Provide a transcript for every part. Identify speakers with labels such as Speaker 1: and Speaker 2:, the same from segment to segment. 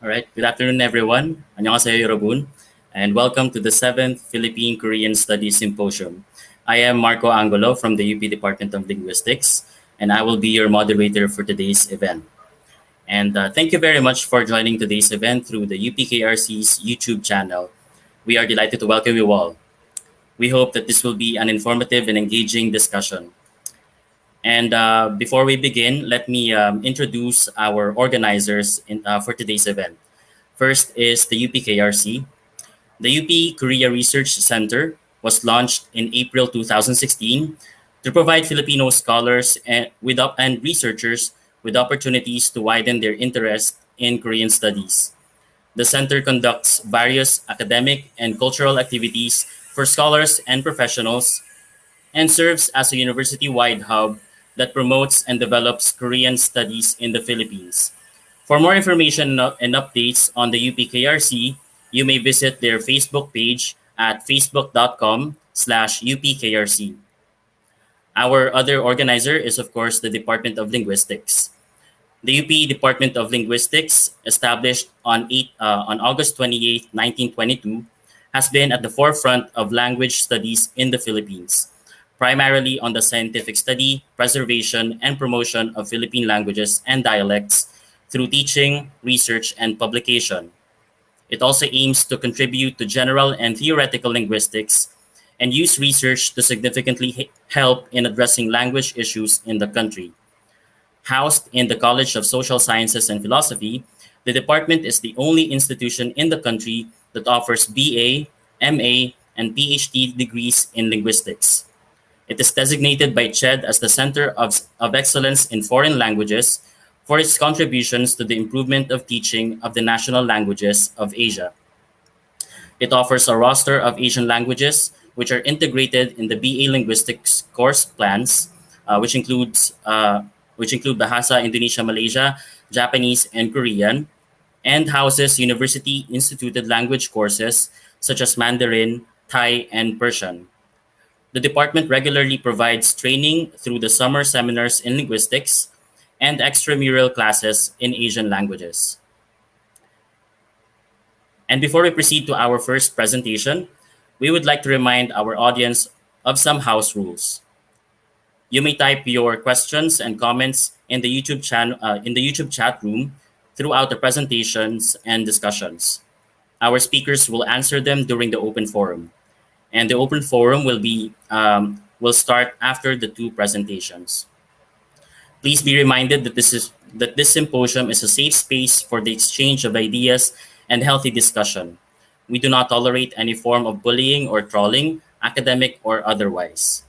Speaker 1: All right. Good afternoon, everyone. 안녕하세요, 여러분, and welcome to the 7th Philippine Korean Studies Symposium. I am Marco Angulo from the UP Department of Linguistics, and I will be your moderator for today's event. And thank you very much for joining today's event through the UPKRC's YouTube channel. We are delighted to welcome you all. We hope that this will be an informative and engaging discussion. And before we begin, let me introduce our organizers for today's event. First is the UPKRC. The UP Korea Research Center was launched in April 2016 to provide Filipino scholars and researchers with opportunities to widen their interest in Korean studies. The center conducts various academic and cultural activities for scholars and professionals and serves as a university-wide hub that promotes and develops Korean studies in the Philippines. For more information and updates on the UPKRC, you may visit their Facebook page at facebook.com/UPKRC. Our other organizer is, of course, the Department of Linguistics. The UP Department of Linguistics, established on August 28, 1922, has been at the forefront of language studies in the Philippines, primarily on the scientific study, preservation, and promotion of Philippine languages and dialects through teaching, research, and publication. It also aims to contribute to general and theoretical linguistics and use research to significantly help in addressing language issues in the country. Housed in the College of Social Sciences and Philosophy, the department is the only institution in the country that offers BA, MA, and PhD degrees in linguistics. It is designated by CHED as the Center of Excellence in Foreign Languages for its contributions to the improvement of teaching of the national languages of Asia. It offers a roster of Asian languages which are integrated in the BA Linguistics course plans, which include Bahasa Indonesia Malaysia, Japanese, and Korean, and houses university instituted language courses such as Mandarin, Thai, and Persian. The department regularly provides training through the summer seminars in linguistics and extramural classes in Asian languages. And before we proceed to our first presentation, we would like to remind our audience of some house rules. You may type your questions and comments in the YouTube chat room throughout the presentations and discussions. Our speakers will answer them during the open forum, and the open forum will start after the two presentations. Please be reminded that this symposium is a safe space for the exchange of ideas and healthy discussion. We do not tolerate any form of bullying or trolling, academic or otherwise.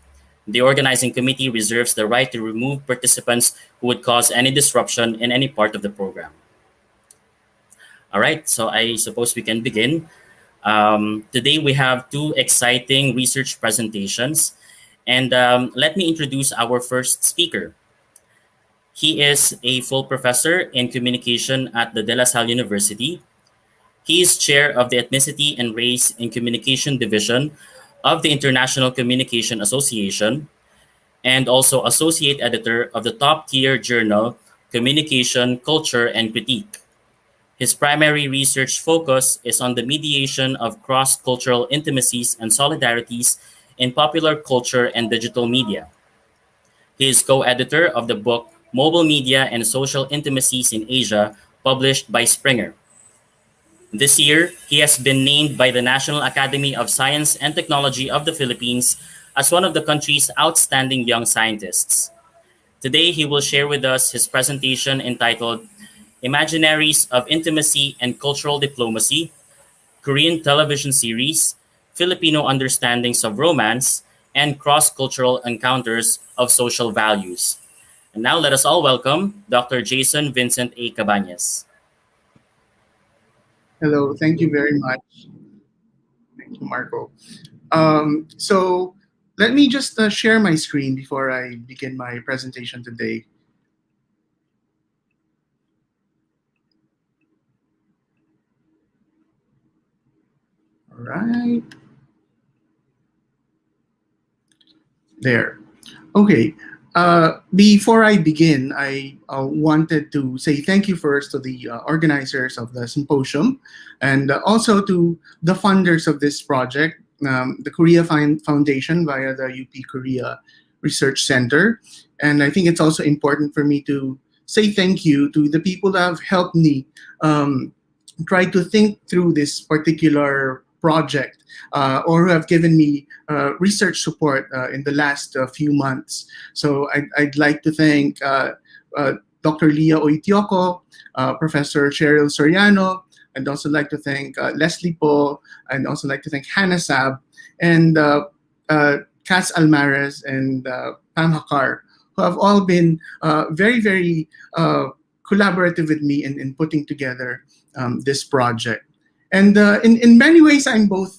Speaker 1: The organizing committee reserves the right to remove participants who would cause any disruption in any part of the program. All right, so I suppose we can begin. Today we have two exciting research presentations, and let me introduce our first speaker. He is a full professor in communication at the De La Salle University. He is chair of the Ethnicity and Race in Communication Division of the International Communication Association, and also associate editor of the top-tier journal Communication, Culture, and Critique. His primary research focus is on the mediation of cross-cultural intimacies and solidarities in popular culture and digital media. He is co-editor of the book Mobile Media and Social Intimacies in Asia, published by Springer. This year, he has been named by the National Academy of Science and Technology of the Philippines as one of the country's outstanding young scientists. Today, he will share with us his presentation entitled Imaginaries of Intimacy and Cultural Diplomacy, Korean Television Series, Filipino Understandings of Romance, and Cross-Cultural Encounters of Social Values. And now let us all welcome Dr. Jason Vincent A. Cabañes.
Speaker 2: Hello, thank you very much. Thank you, Marco. So let me just share my screen before I begin my presentation today. All right. There. Okay. Before I begin, I wanted to say thank you first to the organizers of the symposium and also to the funders of this project, the Korea Foundation via the UP Korea Research Center. And I think it's also important for me to say thank you to the people that have helped me um, try to think through this particular project or who have given me research support in the last few months. So I'd like to thank uh, Dr. Leah Oitioko, Professor Cheryl Soriano. I'd also like to thank Leslie Po. I'd also like to thank Hannah Sab and Cass Almares and Pam Hakar, who have all been very, very collaborative with me in putting together this project. And in many ways, I'm both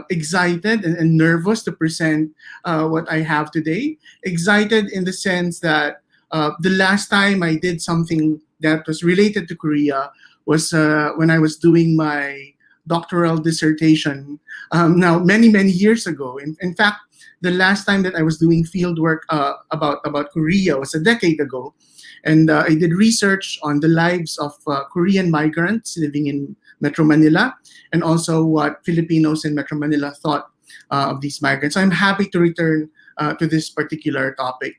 Speaker 2: excited and nervous to present what I have today. Excited in the sense that the last time I did something that was related to Korea was when I was doing my doctoral dissertation now many years ago. In fact, the last time that I was doing field work about Korea was a decade ago, and I did research on the lives of Korean migrants living in Metro Manila, and also what Filipinos in Metro Manila thought of these migrants. So I'm happy to return to this particular topic.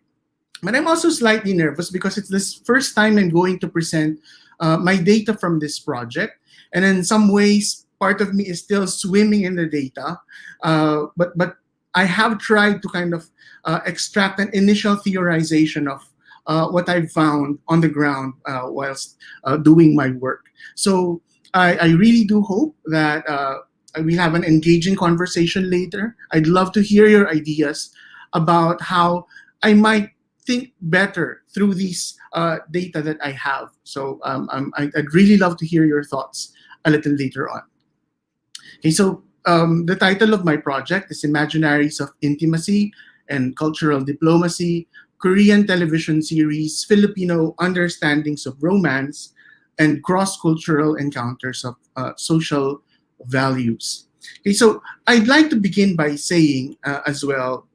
Speaker 2: But I'm also slightly nervous because it's this first time I'm going to present my data from this project. And in some ways, part of me is still swimming in the data. But I have tried to kind of extract an initial theorization of what I found on the ground whilst doing my work. So I really do hope that we have an engaging conversation later. I'd love to hear your ideas about how I might think better through these data that I have. So I'd really love to hear your thoughts a little later on. Okay, so the title of my project is Imaginaries of Intimacy and Cultural Diplomacy, Korean television series, Filipino Understandings of Romance, and Cross-Cultural Encounters of Social Values. Okay, so I'd like to begin by saying as well,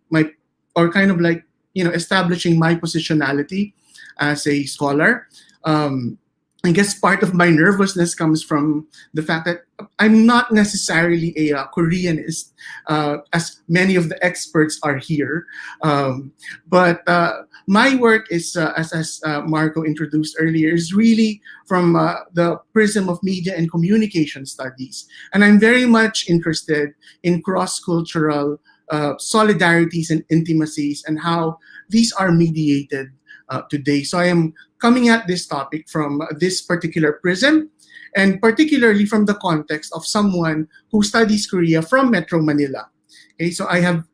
Speaker 2: or kind of like, establishing my positionality as a scholar. I guess part of my nervousness comes from the fact that I'm not necessarily a Koreanist, as many of the experts are here. But my work is, as Marco introduced earlier, is really from the prism of media and communication studies. And I'm very much interested in cross-cultural solidarities and intimacies and how these are mediated today. So I am coming at this topic from this particular prism, and particularly from the context of someone who studies Korea from Metro Manila. Okay, so I have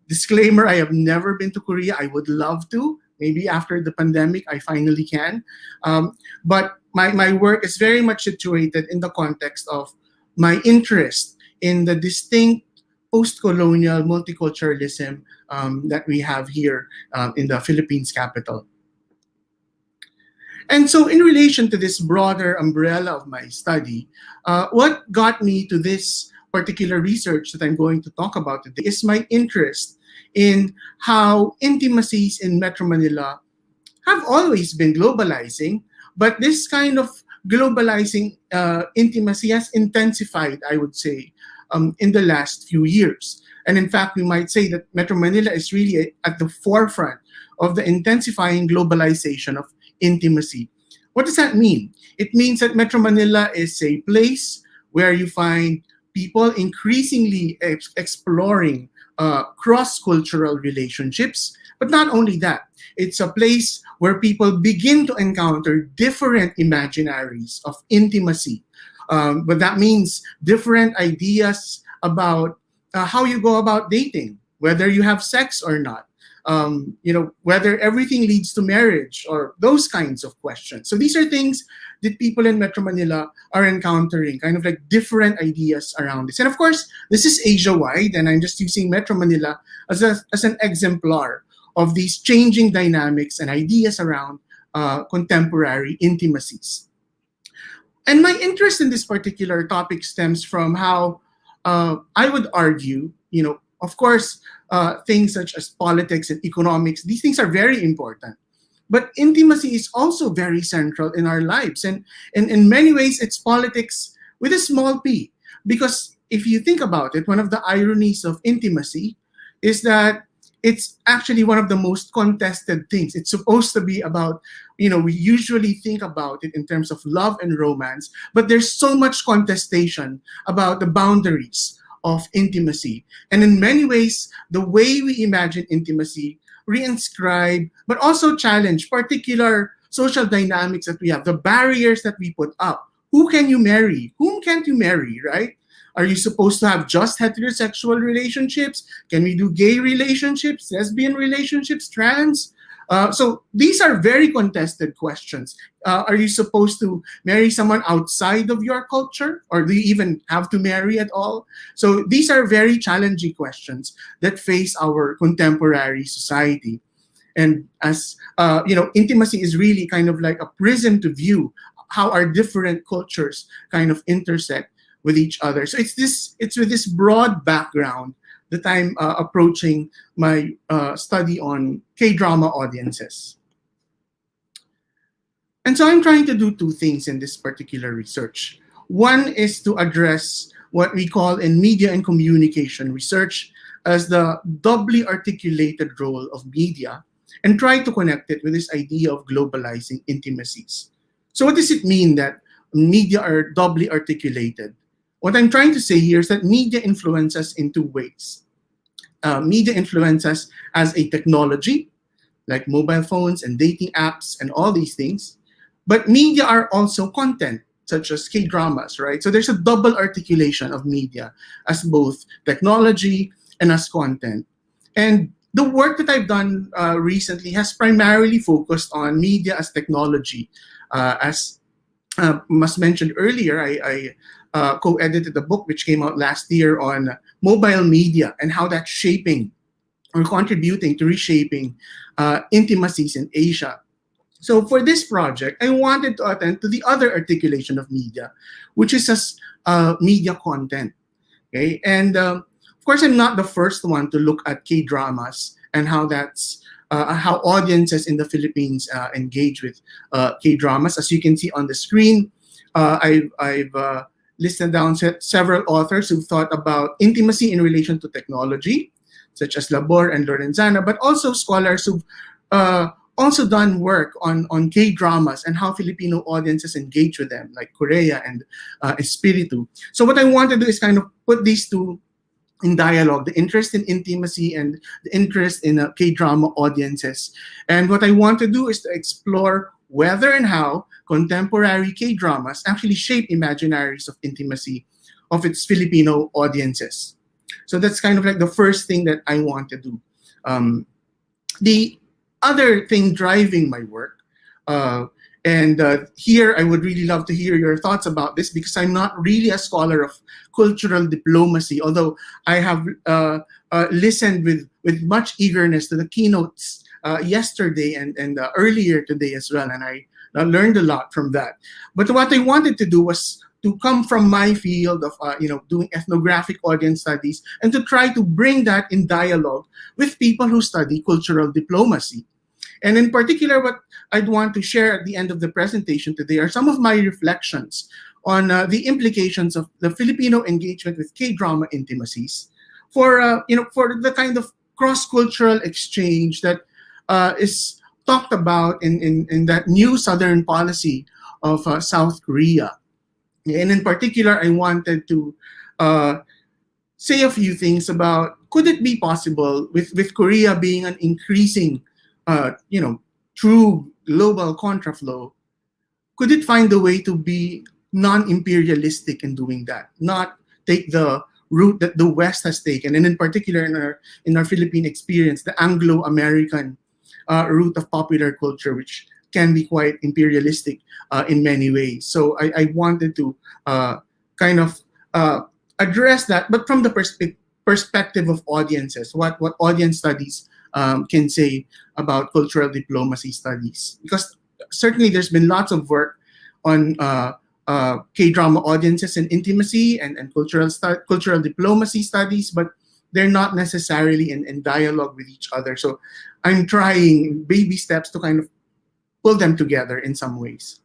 Speaker 2: disclaimer, I have never been to Korea. I would love to. Maybe after the pandemic, I finally can. But my work is very much situated in the context of my interest in the distinct post-colonial multiculturalism that we have here in the Philippines capital. And so, in relation to this broader umbrella of my study, what got me to this particular research that I'm going to talk about today is my interest in how intimacies in Metro Manila have always been globalizing, but this kind of globalizing intimacy has intensified, I would say, in the last few years. And in fact, we might say that Metro Manila is really at the forefront of the intensifying globalization of intimacy. What does that mean? It means that Metro Manila is a place where you find people increasingly exploring cross-cultural relationships. But not only that, it's a place where people begin to encounter different imaginaries of intimacy. But that means different ideas about how you go about dating, whether you have sex or not. Whether everything leads to marriage or those kinds of questions. So these are things that people in Metro Manila are encountering, kind of like different ideas around this. And of course, this is Asia-wide, and I'm just using Metro Manila as an exemplar of these changing dynamics and ideas around contemporary intimacies. And my interest in this particular topic stems from how I would argue, Of course, things such as politics and economics, these things are very important. But intimacy is also very central in our lives. And in many ways, it's politics with a small p. Because if you think about it, one of the ironies of intimacy is that it's actually one of the most contested things. It's supposed to be about, we usually think about it in terms of love and romance, but there's so much contestation about the boundaries of intimacy. And in many ways, the way we imagine intimacy reinscribe, but also challenge particular social dynamics that we have, the barriers that we put up. Who can you marry? Whom can't you marry, right? Are you supposed to have just heterosexual relationships? Can we do gay relationships, lesbian relationships, trans? So these are very contested questions. Are you supposed to marry someone outside of your culture? Or do you even have to marry at all? So these are very challenging questions that face our contemporary society. And as intimacy is really kind of like a prism to view how our different cultures kind of intersect with each other. So it's with this broad background that I'm approaching my study on K-drama audiences. And so I'm trying to do two things in this particular research. One is to address what we call in media and communication research as the doubly articulated role of media, and try to connect it with this idea of globalizing intimacies. So what does it mean that media are doubly articulated? What I'm trying to say here is that media influence us in two ways. Media influence us as a technology, like mobile phones and dating apps and all these things. But media are also content, such as K-dramas, right? So there's a double articulation of media as both technology and as content. And the work that I've done recently has primarily focused on media as technology. As was mentioned earlier, I co-edited a book which came out last year on mobile media and how that's shaping or contributing to reshaping intimacies in Asia. So for this project, I wanted to attend to the other articulation of media, which is as media content. Okay, and of course, I'm not the first one to look at K-dramas and how audiences in the Philippines engage with K-dramas. As you can see on the screen, I've listed down several authors who've thought about intimacy in relation to technology, such as Labor and Lorenzana, but also scholars who've also done work on K-dramas and how Filipino audiences engage with them, like Korea and Espiritu. So what I want to do is kind of put these two in dialogue, the interest in intimacy and the interest in K-drama audiences. And what I want to do is to explore whether and how contemporary K-dramas actually shape imaginaries of intimacy of its Filipino audiences. So that's kind of like the first thing that I want to do. The other thing driving my work, and here I would really love to hear your thoughts about this, because I'm not really a scholar of cultural diplomacy, although I have listened with much eagerness to the keynotes yesterday and earlier today as well, and I learned a lot from that. But what I wanted to do was to come from my field of doing ethnographic audience studies and to try to bring that in dialogue with people who study cultural diplomacy. And in particular, what I'd want to share at the end of the presentation today are some of my reflections on the implications of the Filipino engagement with K-drama intimacies for the kind of cross-cultural exchange that is talked about in that new Southern policy of South Korea. And in particular, I wanted to say a few things about, could it be possible with Korea being an increasing true global contraflow, could it find a way to be non-imperialistic in doing that, not take the route that the West has taken, and in particular in our Philippine experience, the Anglo-American route of popular culture, which can be quite imperialistic in many ways. So I wanted to kind of address that, but from the perspective of audiences, what audience studies can say about cultural diplomacy studies. Because certainly there's been lots of work on K-drama audiences and intimacy and cultural diplomacy studies, but they're not necessarily in dialogue with each other. So I'm trying baby steps to kind of pull them together in some ways.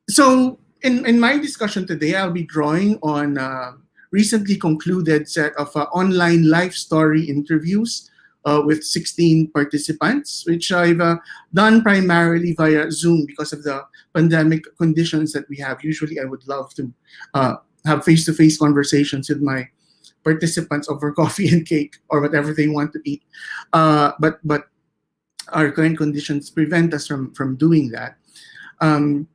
Speaker 2: So in my discussion today, I'll be drawing on recently concluded set of online life story interviews with 16 participants, which I've done primarily via Zoom because of the pandemic conditions that we have. Usually, I would love to have face-to-face conversations with my participants over coffee and cake or whatever they want to eat. But our current conditions prevent us from doing that. Um,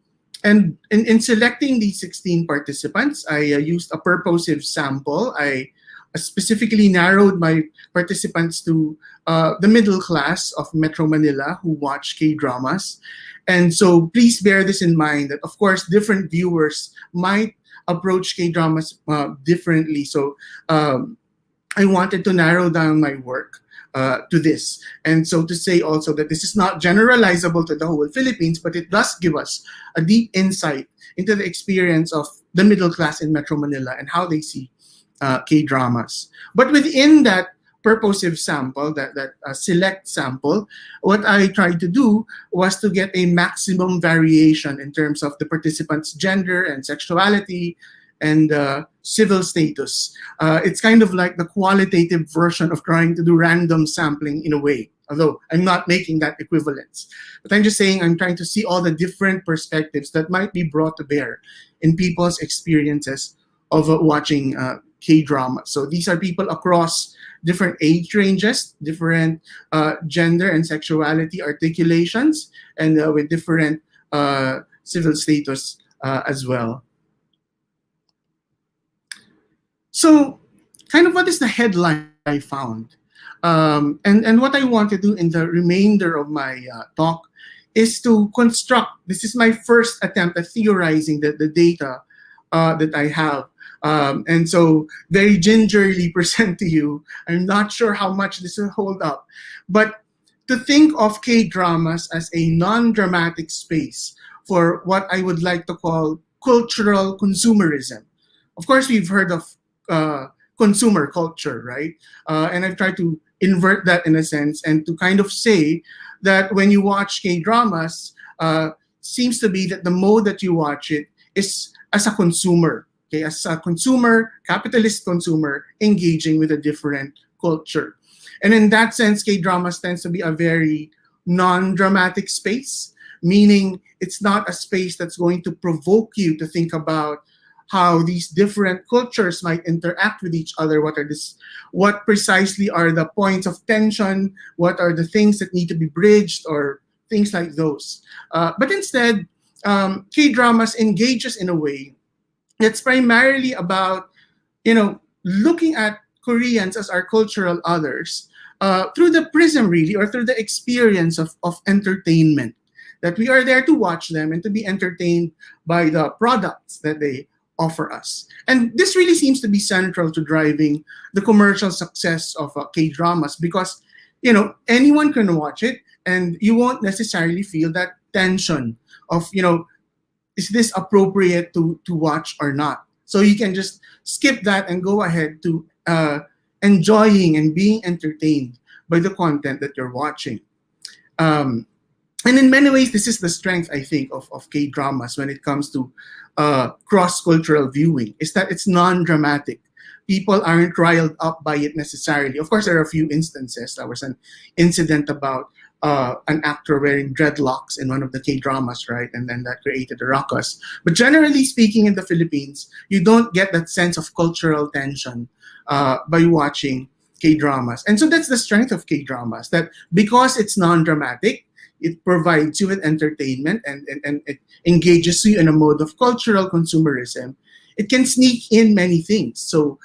Speaker 2: and in selecting these 16 participants, I used a purposive sample. I specifically narrowed my participants to the middle class of Metro Manila who watch K-dramas. And so please bear this in mind that, of course, different viewers might approach K-dramas differently. So I wanted to narrow down my work to this. And so to say also that this is not generalizable to the whole Philippines, but it does give us a deep insight into the experience of the middle class in Metro Manila and how they see K-dramas. But within that purposive sample, that select sample, what I tried to do was to get a maximum variation in terms of the participants' gender and sexuality and civil status. It's kind of like the qualitative version of trying to do random sampling in a way, although I'm not making that equivalence. But I'm just saying I'm trying to see all the different perspectives that might be brought to bear in people's experiences of watching K-drama. So these are people across different age ranges, different gender and sexuality articulations, and with different civil status as well. So, kind of what is the headline that I found? And what I want to do in the remainder of my talk is to construct, this is my first attempt at theorizing the data that I have. And so very gingerly present to you. I'm not sure how much this will hold up, but to think of K-dramas as a non-dramatic space for what I would like to call cultural consumerism. Of course, we've heard of consumer culture, right? And I've tried to invert that in a sense and to kind of say that when you watch K-dramas, seems to be that the mode that you watch it is as a consumer. Okay, as a consumer, capitalist consumer, engaging with a different culture. And in that sense, K-dramas tends to be a very non-dramatic space, meaning it's not a space that's going to provoke you to think about how these different cultures might interact with each other, what precisely are the points of tension, what are the things that need to be bridged, or things like those. But instead, K-dramas engages in a way it's primarily about, looking at Koreans as our cultural others through the prism, really, or through the experience of entertainment. That we are there to watch them and to be entertained by the products that they offer us. And this really seems to be central to driving the commercial success of K-dramas because, anyone can watch it and you won't necessarily feel that tension of, is this appropriate to watch or not? So you can just skip that and go ahead to enjoying and being entertained by the content that you're watching. And in many ways, this is the strength, I think, of K-dramas when it comes to cross-cultural viewing, is that it's non-dramatic. People aren't riled up by it necessarily. Of course, there are a few instances. There was an incident about an actor wearing dreadlocks in one of the K-dramas, right? And then that created a ruckus. But generally speaking, in the Philippines, you don't get that sense of cultural tension by watching K-dramas. And so that's the strength of K-dramas, that because it's non-dramatic, it provides you with entertainment and it engages you in a mode of cultural consumerism. It can sneak in many things. So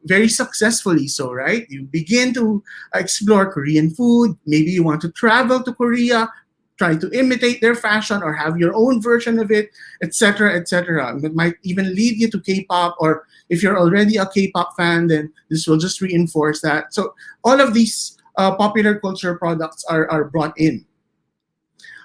Speaker 2: very successfully so, right? You begin to explore Korean food. Maybe you want to travel to Korea, try to imitate their fashion or have your own version of it, etc., etc. It might even lead you to K-pop, or if you're already a K-pop fan, then this will just reinforce that. So all of these popular culture products are brought in.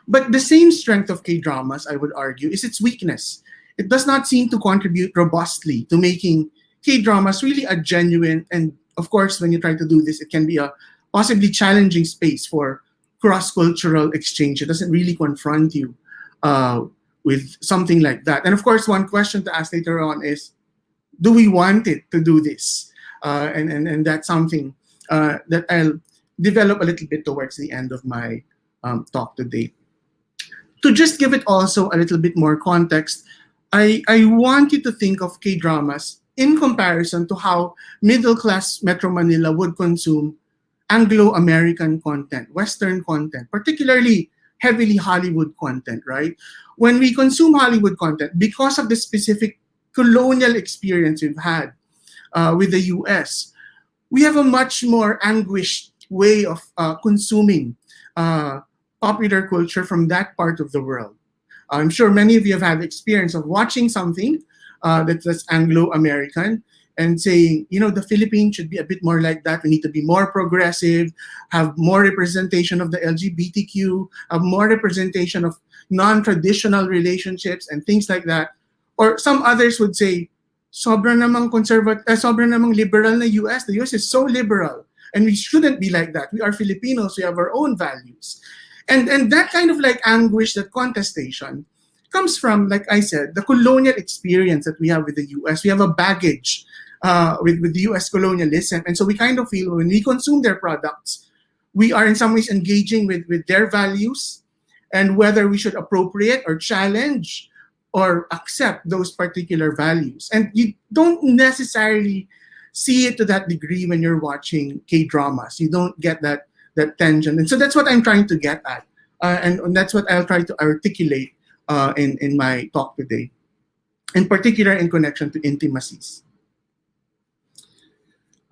Speaker 2: But the same strength of K-dramas, I would argue, is its weakness. It does not seem to contribute robustly to making K-dramas really a genuine, and of course, when you try to do this, it can be a possibly challenging space for cross-cultural exchange. It doesn't really confront you uh, with something like that. And of course, one question to ask later on is, do we want it to do this? And that's something that I'll develop a little bit towards the end of my talk today. To just give it also a little bit more context, I want you to think of K dramas in comparison to how middle class Metro Manila would consume Anglo American content, Western content, particularly heavily Hollywood content, right? When we consume Hollywood content, because of the specific colonial experience we've had with the US, we have a much more anguished way of consuming uh, popular culture from that part of the world. I'm sure many of you have had the experience of watching something that's Anglo-American and saying, you know, the Philippines should be a bit more like that. We need to be more progressive, have more representation of the LGBTQ, have more representation of non-traditional relationships and things like that. Or some others would say, sobra namang sobra namang liberal na US. The US is so liberal, and we shouldn't be like that. We are Filipinos. We have our own values, and that kind of like anguish, that contestation, comes from, like I said, the colonial experience that we have with the US. We have a baggage with the US colonialism, and so we kind of feel when we consume their products, we are in some ways engaging with their values, and whether we should appropriate or challenge or accept those particular values. And you don't necessarily see it to that degree when you're watching K-dramas. You don't get that tension. And so that's what I'm trying to get at. And that's what I'll try to articulate in my talk today, in particular in connection to intimacies.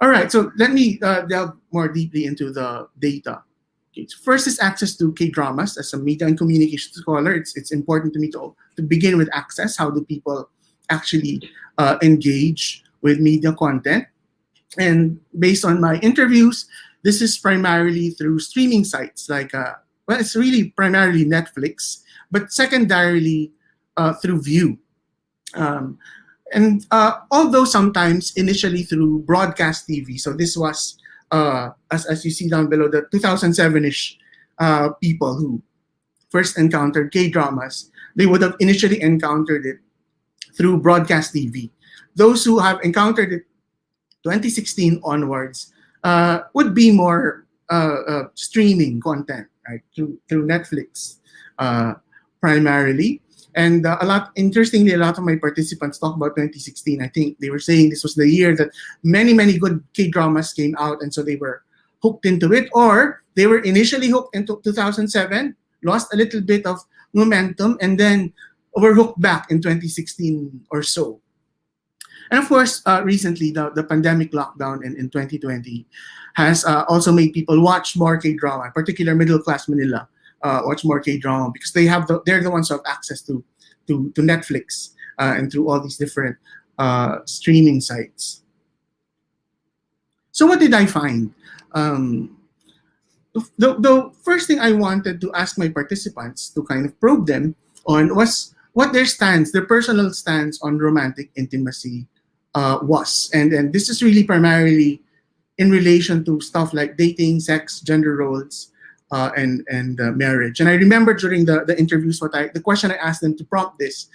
Speaker 2: All right, so let me delve more deeply into the data. Okay, so first is access to K-dramas. As a media and communication scholar, it's important to me to begin with access. How do people actually engage with media content? And based on my interviews, this is primarily through streaming sites like, well, it's really primarily Netflix, but secondarily through View. And although sometimes initially through broadcast TV. So this was, as you see down below, the 2007-ish people who first encountered K-dramas, they would have initially encountered it through broadcast TV. Those who have encountered it 2016 onwards would be more streaming content, right, through Netflix primarily. And interestingly, a lot of my participants talk about 2016. I think they were saying this was the year that many good K-dramas came out, and so they were hooked into it, or they were initially hooked into 2007, lost a little bit of momentum, and then were hooked back in 2016 or so. And of course, recently, the pandemic lockdown in 2020 has also made people watch more K-drama, in particular middle-class Manila, watch more K-drama because they're the ones who have access to Netflix and through all these different streaming sites. So what did I find? The first thing I wanted to ask my participants to kind of probe them on was what their personal stance on romantic intimacy was. And this is really primarily in relation to stuff like dating, sex, gender roles, and marriage. And I remember during the interviews, the question I asked them to prompt this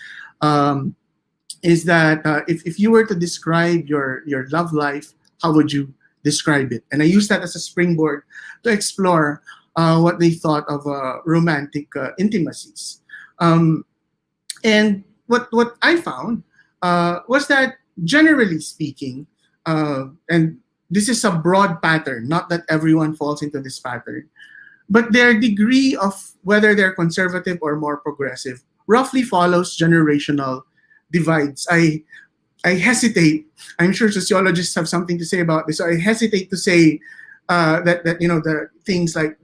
Speaker 2: is that if you were to describe your love life, how would you describe it? And I used that as a springboard to explore what they thought of romantic intimacies. And what I found was that generally speaking, and this is a broad pattern, not that everyone falls into this pattern, but their degree of whether they're conservative or more progressive roughly follows generational divides. I hesitate. I'm sure sociologists have something to say about this. So I hesitate to say that the things like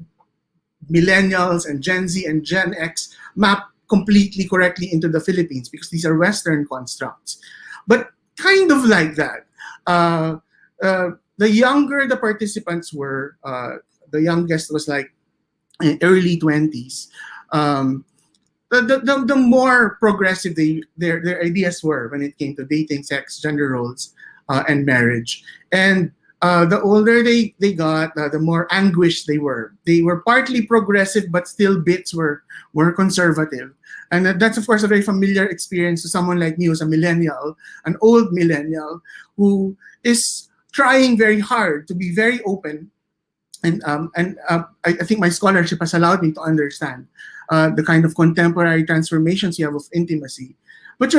Speaker 2: millennials and Gen Z and Gen X map completely correctly into the Philippines because these are Western constructs. But kind of like that. The younger the participants were, the youngest was like in early 20s. The more progressive their ideas were when it came to dating, sex, gender roles, and marriage. And the older they got, the more anguished they were. They were partly progressive, but still bits were conservative. And that's, of course, a very familiar experience to someone like me who's a millennial, an old millennial, who is trying very hard to be very open. I think my scholarship has allowed me to understand the kind of contemporary transformations you have of intimacy. But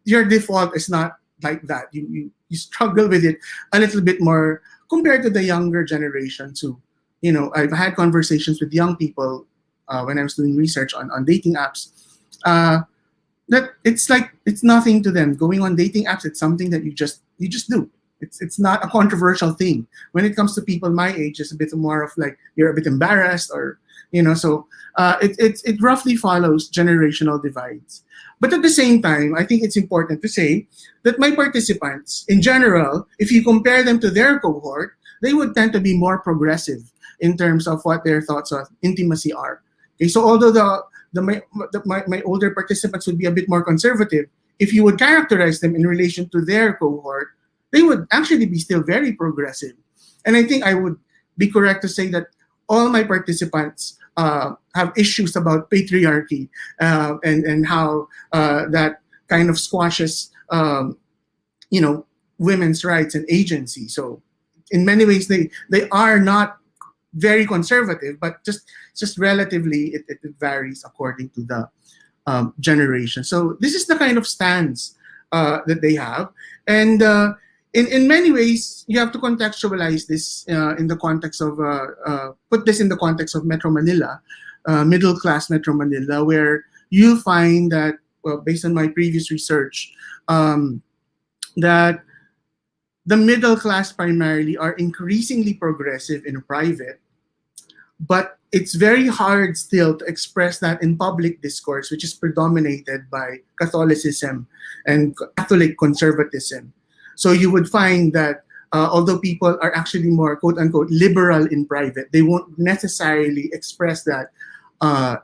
Speaker 2: your default is not like that. You struggle with it a little bit more compared to the younger generations who, I've had conversations with young people when I was doing research on dating apps, that it's nothing to them. Going on dating apps, it's something that you just do. It's not a controversial thing. When it comes to people my age, it's a bit more of like you're a bit embarrassed, or so it roughly follows generational divides. But at the same time, I think it's important to say that my participants, in general, if you compare them to their cohort, they would tend to be more progressive in terms of what their thoughts of intimacy are. Okay, so although my older participants would be a bit more conservative, if you would characterize them in relation to their cohort, they would actually be still very progressive. And I think I would be correct to say that all my participants have issues about patriarchy and how that kind of squashes, women's rights and agency. So in many ways, they are not very conservative, but just relatively, it varies according to the generation. So this is the kind of stance that they have. And in many ways, you have to contextualize this in the context of, put this in the context of Metro Manila, middle class Metro Manila, where you find that, well, based on my previous research, that the middle class primarily are increasingly progressive in private, but it's very hard still to express that in public discourse, which is predominated by Catholicism and Catholic conservatism. So you would find that although people are actually more quote unquote liberal in private, they won't necessarily express that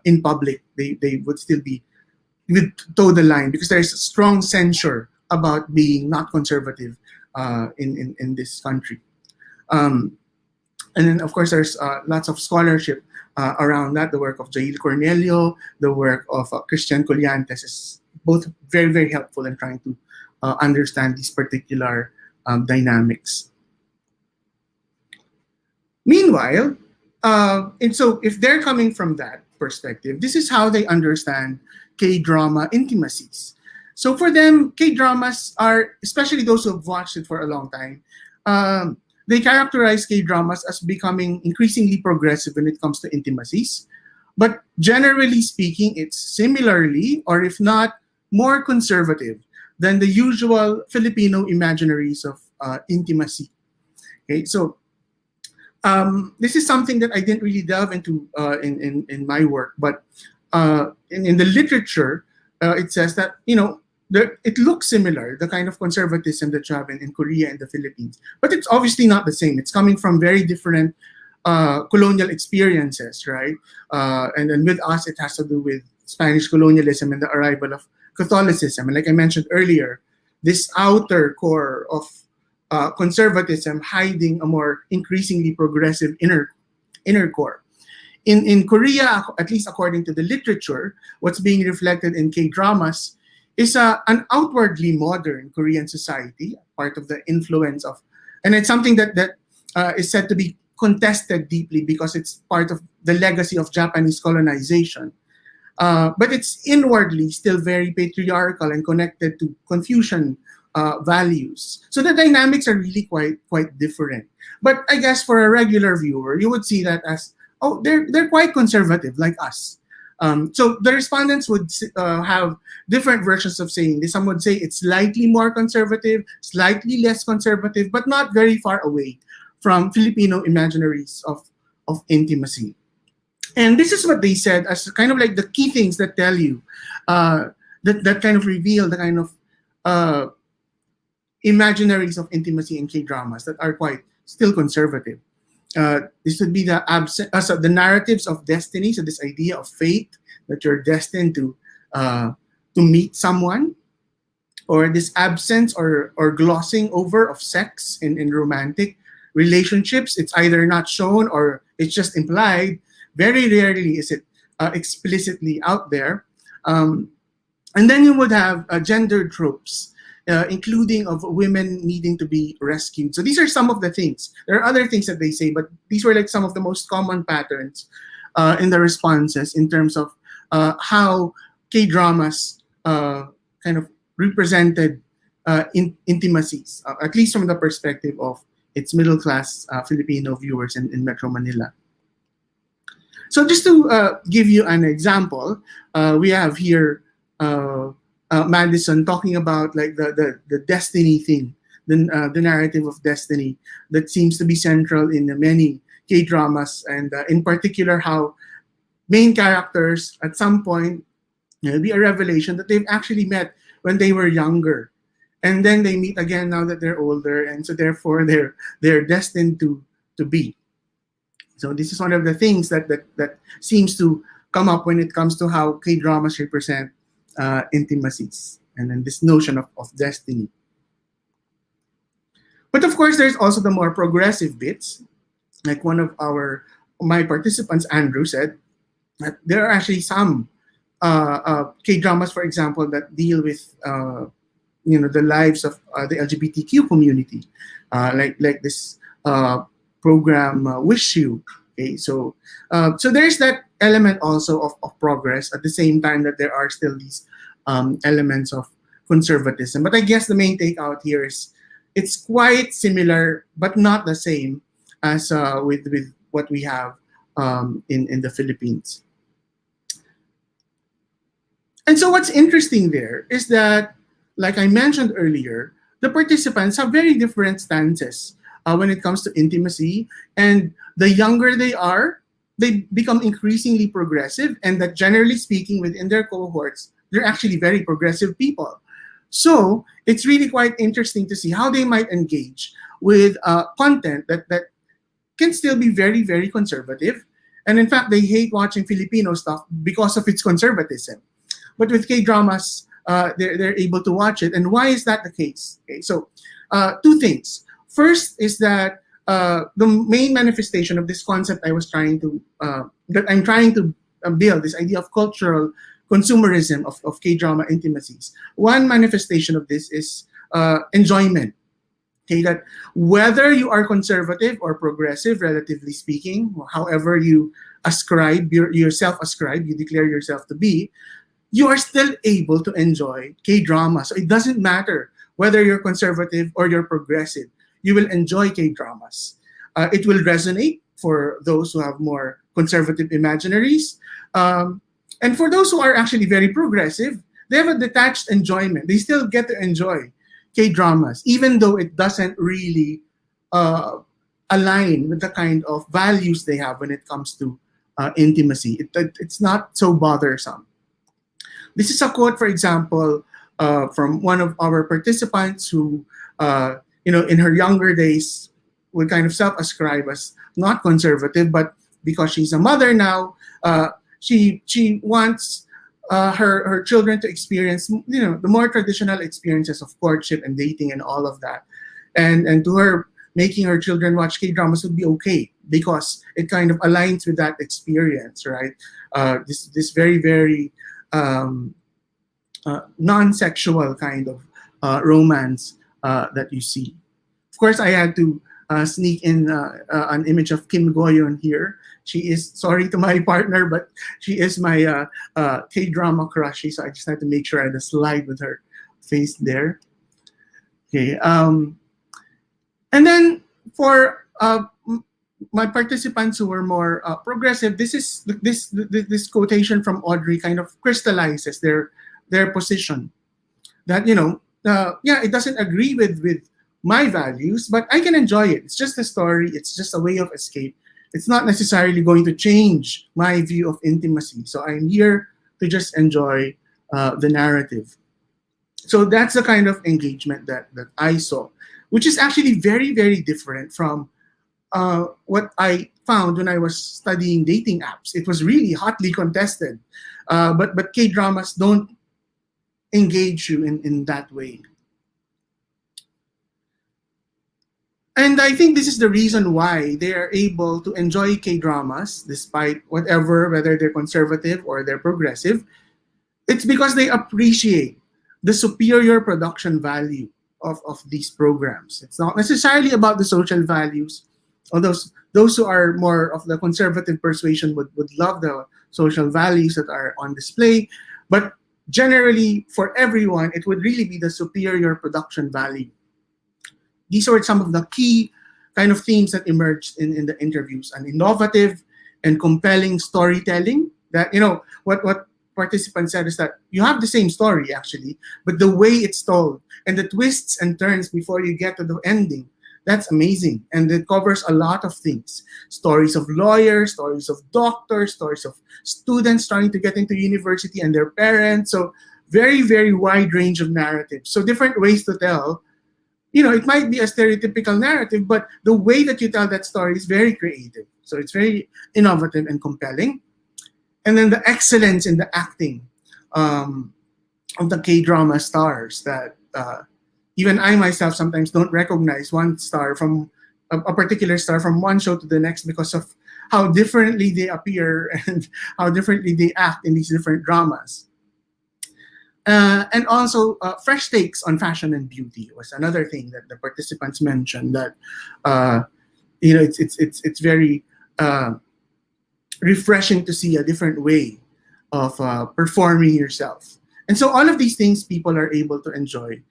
Speaker 2: in public. They would still be would toe the line because there's a strong censure about being not conservative in this country. And then, of course, there's lots of scholarship around that. The work of Jail Cornelio, the work of Christian Colliantes is both very, very helpful in trying to understand these particular dynamics. Meanwhile, and so if they're coming from that perspective, this is how they understand K-drama intimacies. So for them, K-dramas are, especially those who have watched it for a long time, they characterize K-dramas as becoming increasingly progressive when it comes to intimacies. But generally speaking, it's similarly, or if not, more conservative than the usual Filipino imaginaries of intimacy. Okay, so this is something that I didn't really delve into in my work, but in the literature, it says that, it looks similar, the kind of conservatism that you have in Korea and the Philippines. But it's obviously not the same. It's coming from very different colonial experiences, right? And then with us, it has to do with Spanish colonialism and the arrival of Catholicism. And like I mentioned earlier, this outer core of conservatism hiding a more increasingly progressive inner core. In Korea, at least according to the literature, what's being reflected in K-dramas is an outwardly modern Korean society, part of the influence of, and it's something that is said to be contested deeply because it's part of the legacy of Japanese colonization. But it's inwardly still very patriarchal and connected to Confucian values. So the dynamics are really quite different. But I guess for a regular viewer, you would see that as, oh, they're quite conservative like us. So the respondents would have different versions of saying this. Some would say it's slightly more conservative, slightly less conservative, but not very far away from Filipino imaginaries of intimacy. And this is what they said as kind of like the key things that tell you, that kind of reveal the kind of imaginaries of intimacy in K-dramas that are quite still conservative. This would be the narratives of destiny. So this idea of fate, that you're destined to meet someone, or this absence or glossing over of sex in romantic relationships. It's either not shown or it's just implied. Very rarely is it explicitly out there. And then you would have gender tropes, including of women needing to be rescued. So these are some of the things. There are other things that they say, but these were like some of the most common patterns in the responses in terms of how K dramas kind of represented intimacies, at least from the perspective of its middle class Filipino viewers in Metro Manila. So just to give you an example, we have here Madison talking about like the destiny thing, the narrative of destiny that seems to be central in many K dramas, and in particular how main characters at some point there'll be a revelation that they've actually met when they were younger, and then they meet again now that they're older, and so therefore they're destined to be. So this is one of the things that seems to come up when it comes to how K dramas represent intimacies, and then this notion of destiny. But of course, there's also the more progressive bits, like one of my participants, Andrew, said that there are actually some K dramas, for example, that deal with the lives of the LGBTQ community, like this program Wish You. Okay, so there's that element also of progress at the same time that there are still these elements of conservatism. But I guess the main takeout here is it's quite similar, but not the same as with what we have in the Philippines. And so what's interesting there is that, like I mentioned earlier, the participants have very different stances when it comes to intimacy. And the younger they are, they become increasingly progressive, and that generally speaking within their cohorts, they're actually very progressive people. So it's really quite interesting to see how they might engage with content that can still be very, very conservative. And in fact, they hate watching Filipino stuff because of its conservatism. But with K-dramas, they're able to watch it. And why is that the case? Okay, so two things. First is that the main manifestation of this concept that I'm trying to build, this idea of cultural consumerism of K-drama intimacies. One manifestation of this is enjoyment. Okay, that whether you are conservative or progressive, relatively speaking, however you you declare yourself to be, you are still able to enjoy K-drama. So it doesn't matter whether you're conservative or you're progressive, you will enjoy K-dramas. It will resonate for those who have more conservative imaginaries. And for those who are actually very progressive, they have a detached enjoyment. They still get to enjoy K-dramas, even though it doesn't really align with the kind of values they have when it comes to intimacy. It's not so bothersome. This is a quote, for example, from one of our participants who, in her younger days, would kind of self-ascribe as not conservative, but because she's a mother now, she wants her children to experience, the more traditional experiences of courtship and dating and all of that, and to her, making her children watch K-dramas would be okay because it kind of aligns with that experience, right? This very, very non-sexual kind of romance that you see. Of course, I had to sneak in an image of Kim Goyon here. She is, sorry to my partner, but she is my K-drama crushie, so I just had to make sure I had a slide with her face there. Okay. And then for my participants who were more progressive, this quotation from Audrey kind of crystallizes their position. That it doesn't agree with my values, but I can enjoy it. It's just a story. It's just a way of escape. It's not necessarily going to change my view of intimacy. So I'm here to just enjoy the narrative. So that's the kind of engagement that I saw, which is actually very, very different from what I found when I was studying dating apps. It was really hotly contested. But K-dramas don't engage you in that way. And I think this is the reason why they are able to enjoy K dramas despite whatever, whether they're conservative or they're progressive. It's because they appreciate the superior production value of these programs. It's not necessarily about the social values. Although those who are more of the conservative persuasion would love the social values that are on display. But generally, for everyone, it would really be the superior production value. These were some of the key kind of themes that emerged in the interviews. An innovative and compelling storytelling that, what participants said is that you have the same story actually, but the way it's told and the twists and turns before you get to the ending, that's amazing. And it covers a lot of things. Stories of lawyers, stories of doctors, stories of students trying to get into university and their parents. So very, very wide range of narratives. So different ways to tell. It might be a stereotypical narrative, but the way that you tell that story is very creative. So it's very innovative and compelling. And then the excellence in the acting of the K-drama stars that even I myself sometimes don't recognize one star from a particular star from one show to the next because of how differently they appear and how differently they act in these different dramas. And also, fresh takes on fashion and beauty was another thing that the participants mentioned. That it's very refreshing to see a different way of performing yourself. And so all of these things people are able to enjoy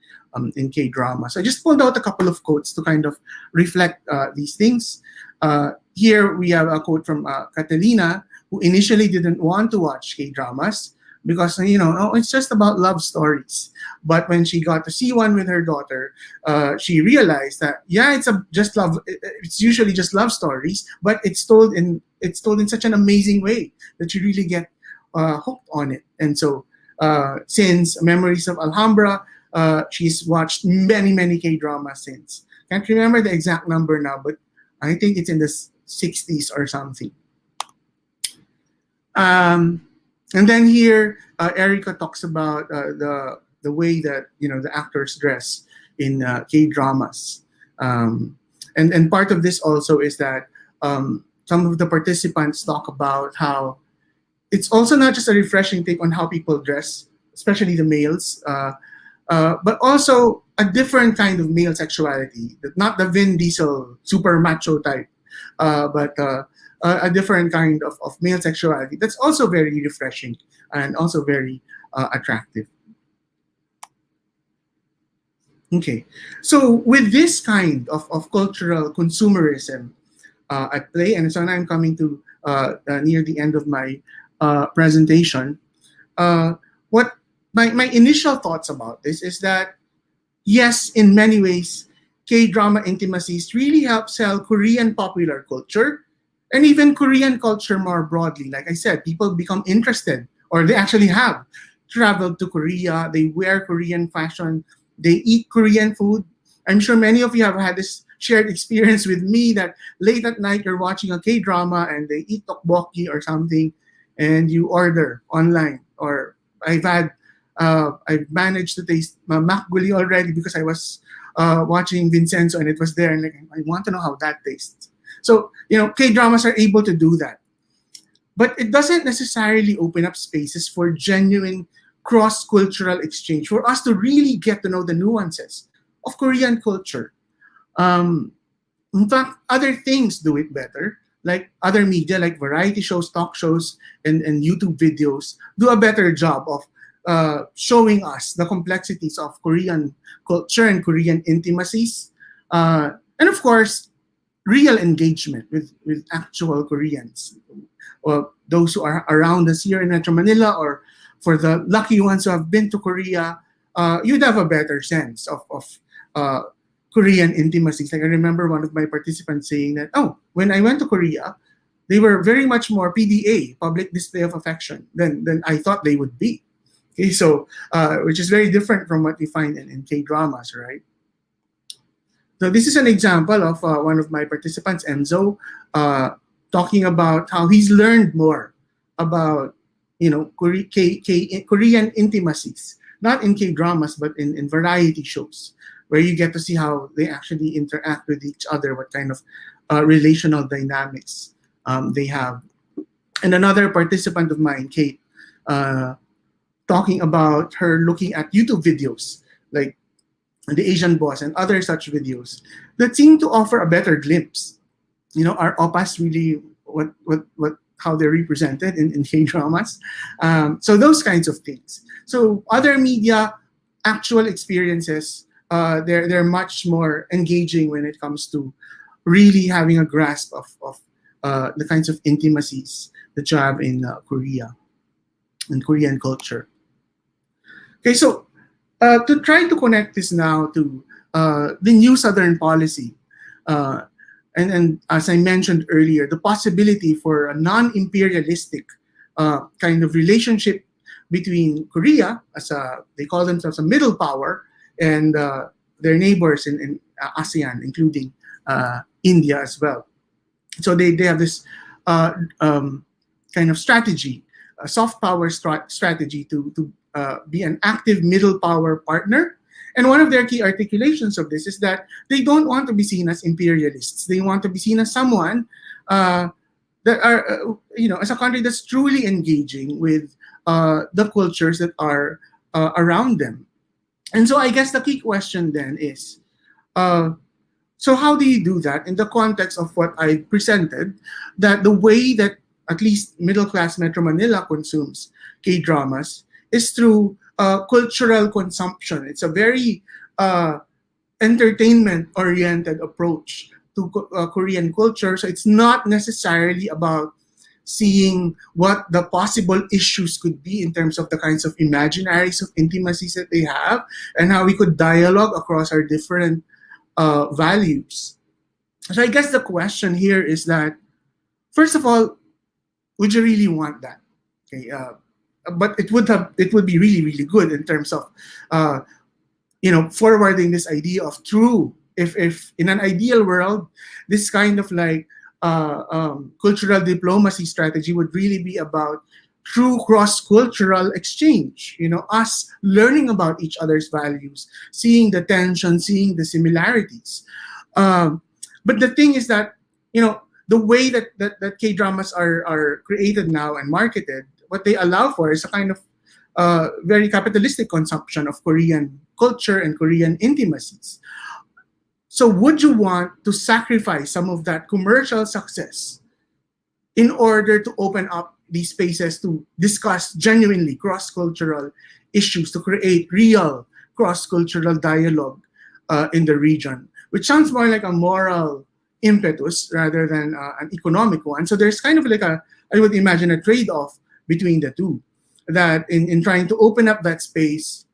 Speaker 2: in K-dramas. I just pulled out a couple of quotes to kind of reflect these things. Here we have a quote from Catalina, who initially didn't want to watch K-dramas because, it's just about love stories. But when she got to see one with her daughter, she realized that, it's usually just love stories, but it's told in such an amazing way that you really get hooked on it. And so since Memories of Alhambra, she's watched many, many K-dramas since. Can't remember the exact number now, but I think it's in the 60s or something. And then here, Erica talks about the way that the actors dress in K-dramas, and part of this also is that some of the participants talk about how it's also not just a refreshing take on how people dress, especially the males, but also a different kind of male sexuality, not the Vin Diesel super macho type, but a different kind of male sexuality that's also very refreshing and also very attractive. Okay, so with this kind of cultural consumerism at play, and so now I'm coming to near the end of my presentation, what my initial thoughts about this is that, yes, in many ways, K-drama intimacies really help sell Korean popular culture and even Korean culture more broadly. Like I said, people become interested, or they actually have traveled to Korea. They wear Korean fashion. They eat Korean food. I'm sure many of you have had this shared experience with me that late at night you're watching a K-drama and they eat tteokbokki or something, and you order online. Or I've managed to taste makgeuli already because I was watching Vincent and it was there, and I want to know how that tastes. So K-dramas are able to do that, but it doesn't necessarily open up spaces for genuine cross-cultural exchange for us to really get to know the nuances of Korean culture. In fact, other things do it better. Like other media, like variety shows, talk shows, and YouTube videos, do a better job of showing us the complexities of Korean culture and Korean intimacies. And of course, real engagement with actual Koreans, or those who are around us here in Metro Manila, or for the lucky ones who have been to Korea, you'd have a better sense of Korean intimacies. Like I remember one of my participants saying that, when I went to Korea, they were very much more PDA, public display of affection, than I thought they would be. Okay, so which is very different from what we find in K-dramas, right? So this is an example of one of my participants, Enzo, talking about how he's learned more about Korean intimacies not in K-dramas, but in variety shows, where you get to see how they actually interact with each other, what kind of relational dynamics they have. And another participant of mine, Kate, uh, talking about her looking at YouTube videos like the Asian Boss and other such videos that seem to offer a better glimpse. Are opas really what how they're represented in K dramas? So those kinds of things. So other media, actual experiences, they're much more engaging when it comes to really having a grasp of the kinds of intimacies that you have in Korea and Korean culture. Okay, so to try to connect this now to the new Southern policy, uh, and as I mentioned earlier, the possibility for a non-imperialistic kind of relationship between Korea, they call themselves a middle power, and their neighbors in ASEAN, including India as well. So they have this uh, um, kind of strategy, a soft power strategy to be an active middle power partner. And one of their key articulations of this is that they don't want to be seen as imperialists. They want to be seen as someone uh, that are, as a country that's truly engaging with the cultures that are around them. And so I guess the key question then is, uh, so how do you do that in the context of what I presented, that the way that at least middle class Metro Manila consumes K dramas is through cultural consumption. It's a very entertainment oriented approach to Korean culture. So it's not necessarily about seeing what the possible issues could be in terms of the kinds of imaginaries of intimacies that they have and how we could dialogue across our different values. So I guess the question here is that, first of all, would you really want that? Okay, but it would be really really good in terms of uh, forwarding this idea of true. If in an ideal world, this kind of like cultural diplomacy strategy would really be about true cross-cultural exchange. Us learning about each other's values, seeing the tension, seeing the similarities. Um, but the thing is that the way that K dramas are created now and marketed, what they allow for is a kind of very capitalistic consumption of Korean culture and Korean intimacies. So, would you want to sacrifice some of that commercial success in order to open up these spaces to discuss genuinely cross cultural issues, to create real cross cultural dialogue in the region, which sounds more like a moral impetus rather than an economic one? So, there's kind of like I would imagine, a trade off between the two. That in trying to open up that space,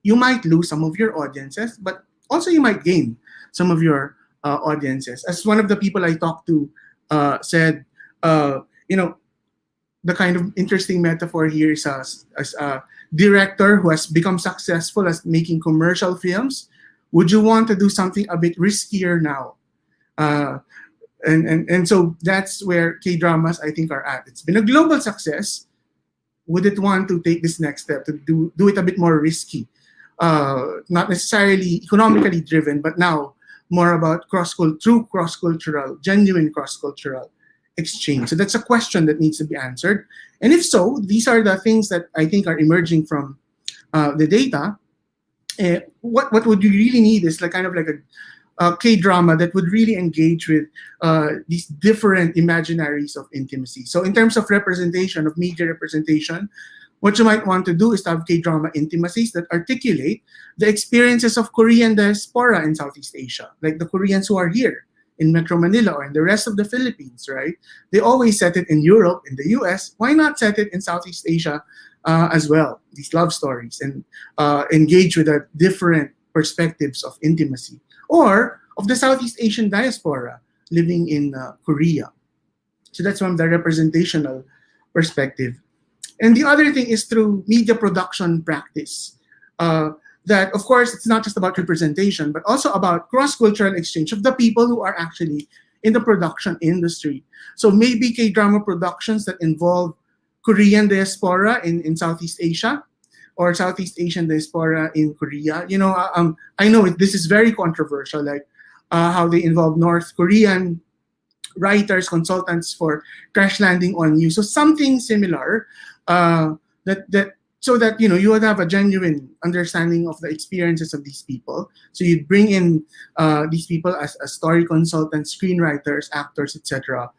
Speaker 2: you might lose some of your audiences, but also you might gain some of your audiences. As one of the people I talked to said, you know, the kind of interesting metaphor here is as a director who has become successful as making commercial films. Would you want to do something a bit riskier now? Uh, and so that's where K dramas I think are at. It's been a global success. Would it want to take this next step to do it a bit more risky? Not necessarily economically driven, but now more about true cross cultural, genuine cross cultural exchange. So that's a question that needs to be answered. And if so, these are the things that I think are emerging from the data. What would you really need is like kind of like a K drama that would really engage with these different imaginaries of intimacy. So in terms of representation, of media representation, what you might want to do is to have K drama intimacies that articulate the experiences of Korean diaspora in Southeast Asia, like the Koreans who are here in Metro Manila or in the rest of the Philippines, right? They always set it in Europe, in the US. Why not set it in Southeast Asia as well? These love stories and engage with the different perspectives of intimacy or of the Southeast Asian diaspora living in Korea. So that's from the representational perspective. And the other thing is through media production practice. That, of course, it's not just about representation, but also about cross-cultural exchange of the people who are actually in the production industry. So maybe K-drama productions that involve Korean diaspora in Southeast Asia, or Southeast Asian diaspora in Korea. I know this is very controversial, like how they involve North Korean writers, consultants for crash landing on you. So something similar, that so that you would have a genuine understanding of the experiences of these people. So you'd bring in these people as story consultants, screenwriters, actors, etc.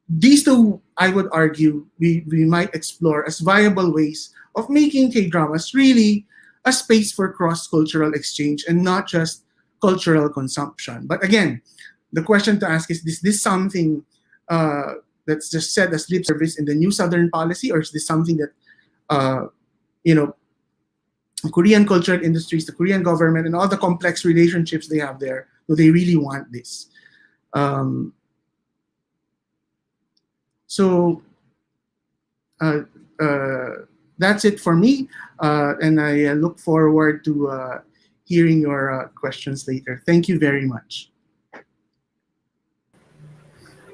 Speaker 2: These two, I would argue, we might explore as viable ways of making K dramas really a space for cross cultural exchange and not just cultural consumption. But again, the question to ask is this something that's just said as lip service in the new Southern policy, or is this something that uh, you know Korean cultural industries, the Korean government, and all the complex relationships they have there, do they really want this? Um, so uh, uh, that's it for me, and I look forward to hearing your questions later. Thank you very much.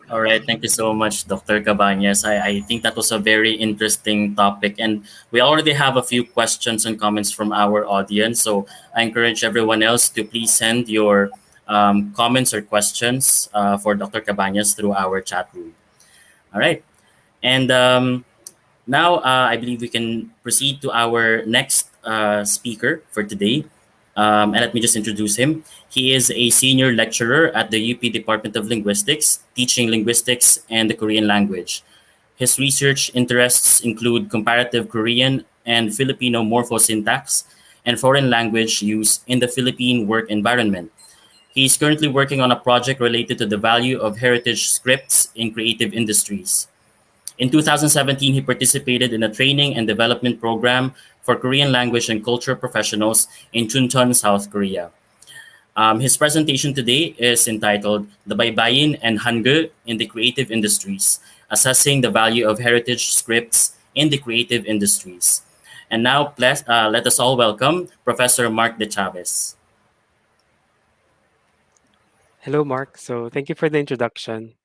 Speaker 1: All right, thank you so much, Dr. Cabañes. I think that was a very interesting topic, and we already have a few questions and comments from our audience. So I encourage everyone else to please send your comments or questions for Dr. Cabañes through our chat room. All right, and now, I believe we can proceed to our next speaker for today. And let me just introduce him. He is a senior lecturer at the UP Department of Linguistics, teaching linguistics and the Korean language. His research interests include comparative Korean and Filipino morphosyntax and foreign language use in the Philippine work environment. He is currently working on a project related to the value of heritage scripts in creative industries. In 2017, he participated in a training and development program for Korean language and culture professionals in Chuncheon, South Korea. His presentation today is entitled The Baybayin and Hangeul in the Creative Industries, Assessing the Value of Heritage Scripts in the Creative Industries. And now, let us all welcome Professor Mark De Chavez.
Speaker 3: Hello, Mark. So thank you for the introduction.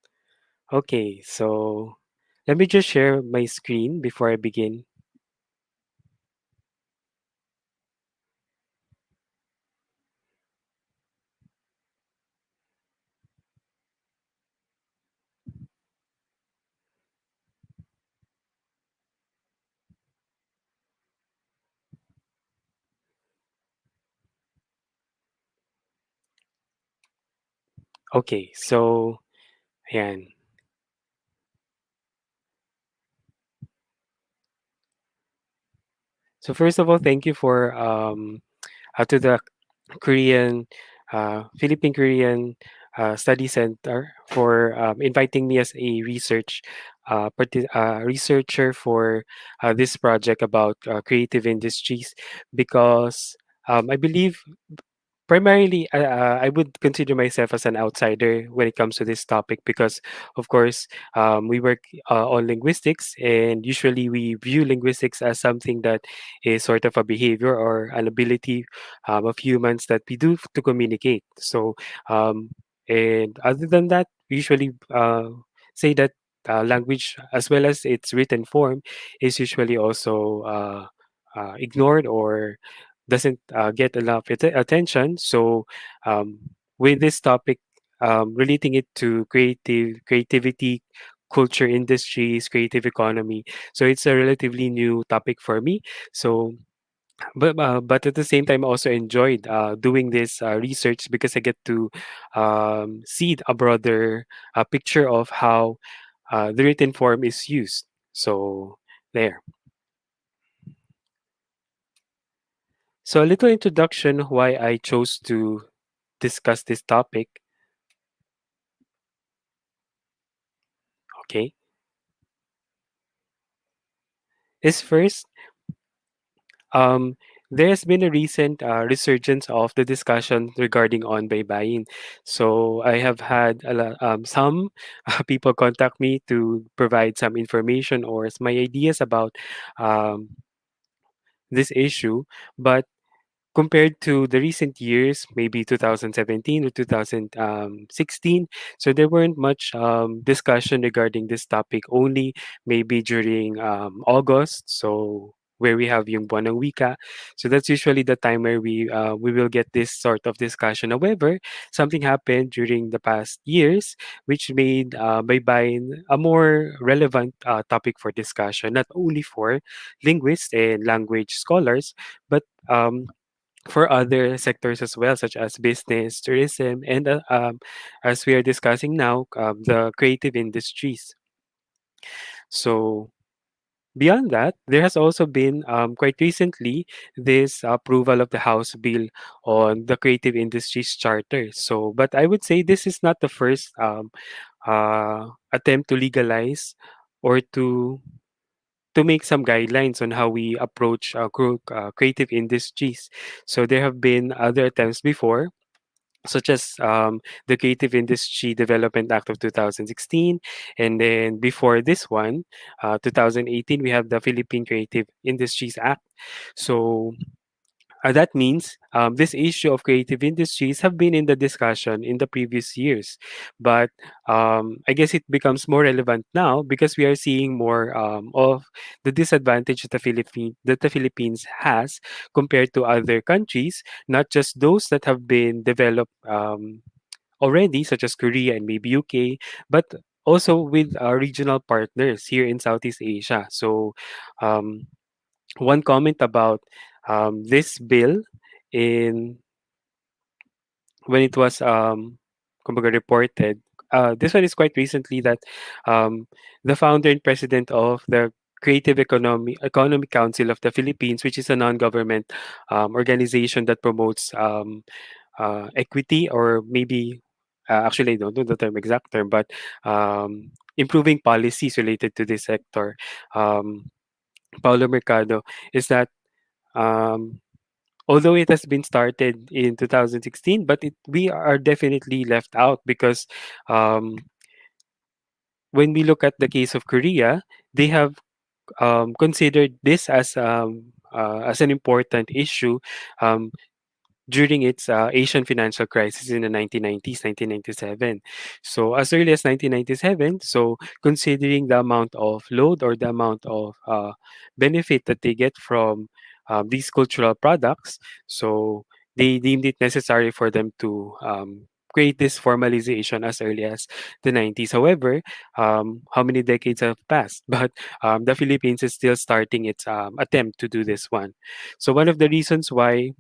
Speaker 3: Okay, so let me just share my screen before I begin. Okay, so ayan. So first of all, thank you for to the Korean Philippine Korean Study Center for inviting me as a researcher for this project about creative industries because I believe primarily, I would consider myself as an outsider when it comes to this topic because, of course, we work on linguistics, and usually we view linguistics as something that is sort of a behavior or an ability of humans that we do to communicate. So, and other than that, we usually say that language, as well as its written form, is usually also ignored or doesn't get enough attention. So, um, with this topic, relating it to creativity, culture industries, creative economy. So it's a relatively new topic for me. So, but at the same time, I also enjoyed doing this research because I get to see a broader picture of how the written form is used. So there. So a little introduction why I chose to discuss this topic. Okay, is first, um, there has been a recent resurgence of the discussion regarding on baybayin. So I have had some people contact me to provide some information or my ideas about um, this issue, but compared to the recent years, maybe 2017 or 2016. So there weren't much discussion regarding this topic, only maybe during August. So where we have yung Buwan ng Wika. So that's usually the time where we will get this sort of discussion. However, something happened during the past years which made baybayin a more relevant topic for discussion, not only for linguists and language scholars, but for other sectors as well, such as business, tourism, and as we are discussing now, the creative industries. So beyond that, there has also been quite recently this approval of the House bill on the creative industries charter. So, but I would say this is not the first attempt to legalize or to make some guidelines on how we approach creative industries. So there have been other attempts before, such as the Creative Industry Development Act of 2016. And then before this one, 2018, we have the Philippine Creative Industries Act. So that means this issue of creative industries have been in the discussion in the previous years, but I guess it becomes more relevant now because we are seeing more of the disadvantage that the Philippines has compared to other countries, not just those that have been developed already, such as Korea and maybe UK, but also with our regional partners here in Southeast Asia. So um, one comment about this bill in when it was kumbaga reported. This one is quite recently that um, the founder and president of the Creative Economic Council of the Philippines, which is a non-government organization that promotes equity, or maybe actually I don't know the term exact term, but improving policies related to this sector. Um, Paulo Mercado is that um, although it has been started in 2016, but we are definitely left out because um, when we look at the case of Korea, they have considered this as an important issue um, during its Asian financial crisis in the 1990s, 1997. So as early as 1997, so considering the amount of load or the amount of benefit that they get from these cultural products, so they deemed it necessary for them to create this formalization as early as the 90s. However, how many decades have passed? But the Philippines is still starting its attempt to do this one. So one of the reasons why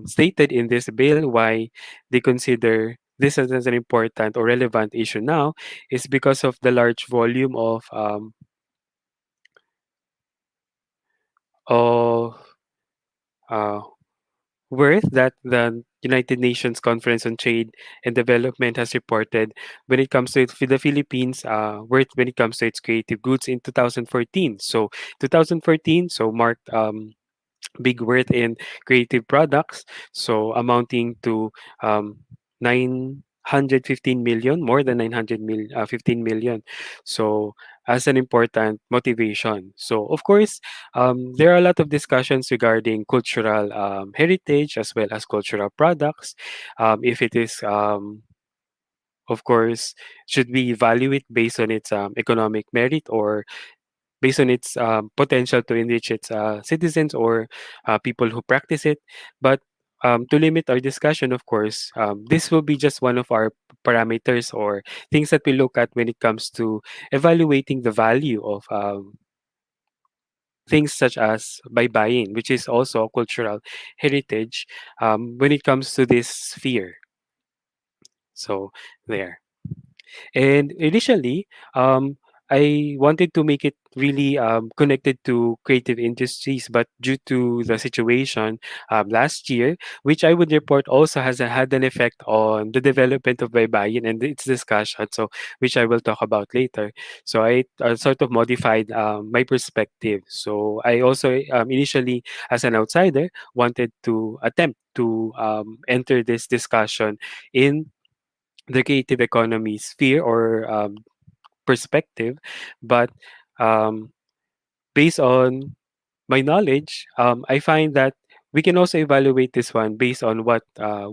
Speaker 3: stated in this bill why they consider this as an important or relevant issue now is because of the large volume of uh, worth that the United Nations Conference on Trade and Development has reported when it comes to the Philippines worth when it comes to its creative goods in 2014. So 2014 so marked big worth in creative products, so amounting to 915 million, more than 15 million. So as an important motivation. So of course, there are a lot of discussions regarding cultural heritage as well as cultural products. If it is of course, should we value it based on its economic merit or based on its potential to enrich its citizens or people who practice it. But to limit our discussion, of course, this will be just one of our parameters or things that we look at when it comes to evaluating the value of things such as baybayin, which is also a cultural heritage when it comes to this sphere. So there. And initially, I wanted to make it really connected to creative industries, but due to the situation last year, which I would report also had an effect on the development of baybayin and its discussion, so which I will talk about later. So I sort of modified my perspective. So I also initially, as an outsider, wanted to attempt to enter this discussion in the creative economy sphere or perspective, but um, based on my knowledge, I find that we can also evaluate this one based on what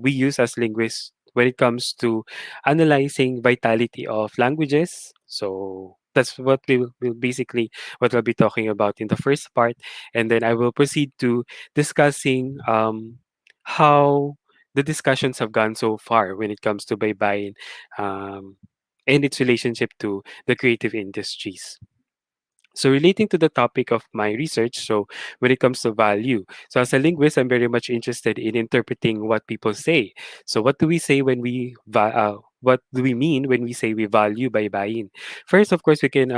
Speaker 3: we use as linguists when it comes to analyzing vitality of languages. So that's what will basically what I'll be talking about in the first part, and then I will proceed to discussing how the discussions have gone so far when it comes to baybayin um, and its relationship to the creative industries. So relating to the topic of my research, so when it comes to value, so as a linguist, I'm very much interested in interpreting what people say. So what do we say when what do we mean when we say we value by buying? First, of course, we can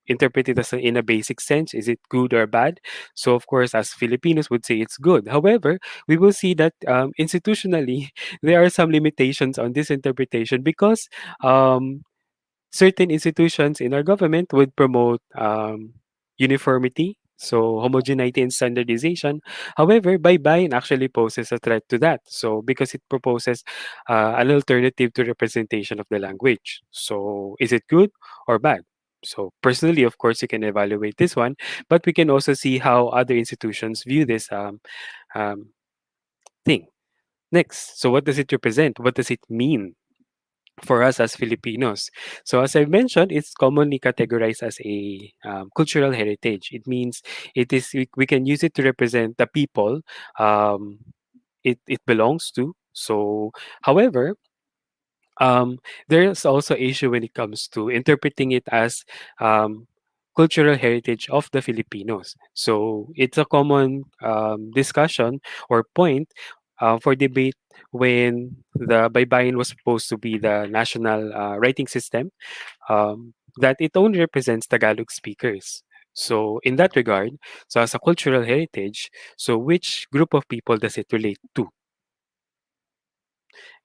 Speaker 3: interpret it as in a basic sense. Is it good or bad? So of course, as Filipinos would say it's good. However, we will see that institutionally there are some limitations on this interpretation because um, certain institutions in our government would promote uniformity, so homogeneity and standardization. However, baybayin actually poses a threat to that. So because it proposes an alternative to representation of the language. So is it good or bad? So personally, of course, you can evaluate this one, but we can also see how other institutions view this um, thing. Next, so what does it represent? What does it mean for us as Filipinos? So, as I mentioned, it's commonly categorized as a cultural heritage. It means we can use it to represent the people um, it belongs to. So, however, um, there's also issue when it comes to interpreting it as um, cultural heritage of the Filipinos. So it's a common discussion or point for debate when the baybayin was supposed to be the national writing system, that it only represents Tagalog speakers. So in that regard, so as a cultural heritage, so which group of people does it relate to?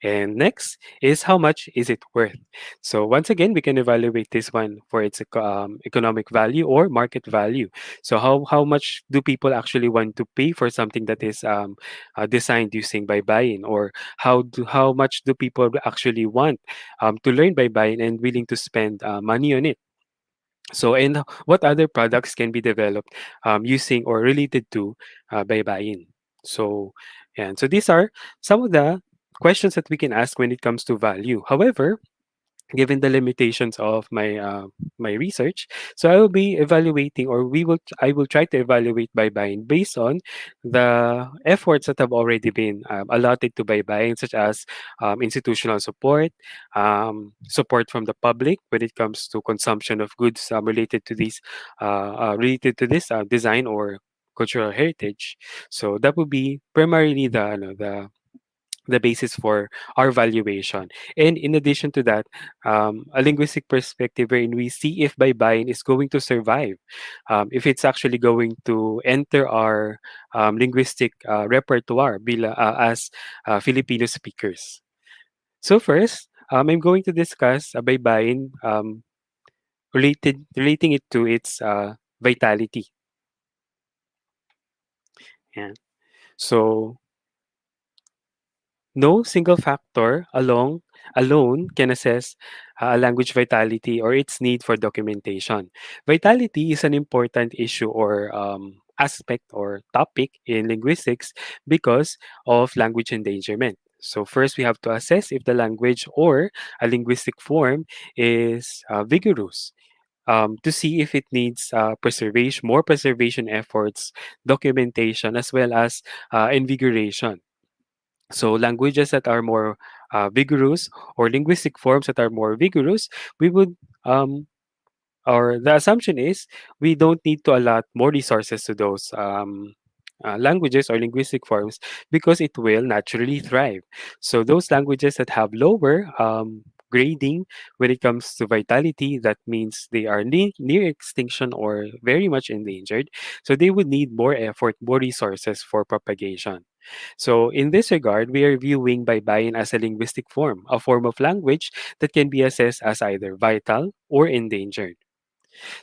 Speaker 3: And next is how much is it worth? So once again, we can evaluate this one for its economic value or market value. So how much do people actually want to pay for something that is designed using by buying, or how much do people actually want to learn by buying and willing to spend money on it? So, and what other products can be developed using or related to by buying? So, and so these are some of the questions that we can ask when it comes to value. However, given the limitations of my research, so I will be evaluating, or I will try to evaluate by buying based on the efforts that have already been allotted to by buying, such as institutional support, support from the public when it comes to consumption of goods related to this design or cultural heritage. So that would be primarily the basis for our valuation. And in addition to that, a linguistic perspective wherein we see if baybayin is going to survive, if it's actually going to enter our linguistic repertoire as Filipino speakers. So first, I'm going to discuss baybayin relating it to its vitality. Yeah. So no single factor alone can assess a language vitality or its need for documentation. Vitality is an important issue or aspect or topic in linguistics because of language endangerment. So first, we have to assess if the language or a linguistic form is vigorous. To see if it needs more preservation efforts, documentation, as well as invigoration. So languages that are more vigorous, or linguistic forms that are more vigorous, we would um, or the assumption is we don't need to allot more resources to those languages or linguistic forms because it will naturally thrive. So those languages that have lower grading when it comes to vitality, that means they are near extinction or very much endangered. So they would need more effort, more resources for propagation. So in this regard, we are viewing baybayin as a linguistic form, a form of language that can be assessed as either vital or endangered.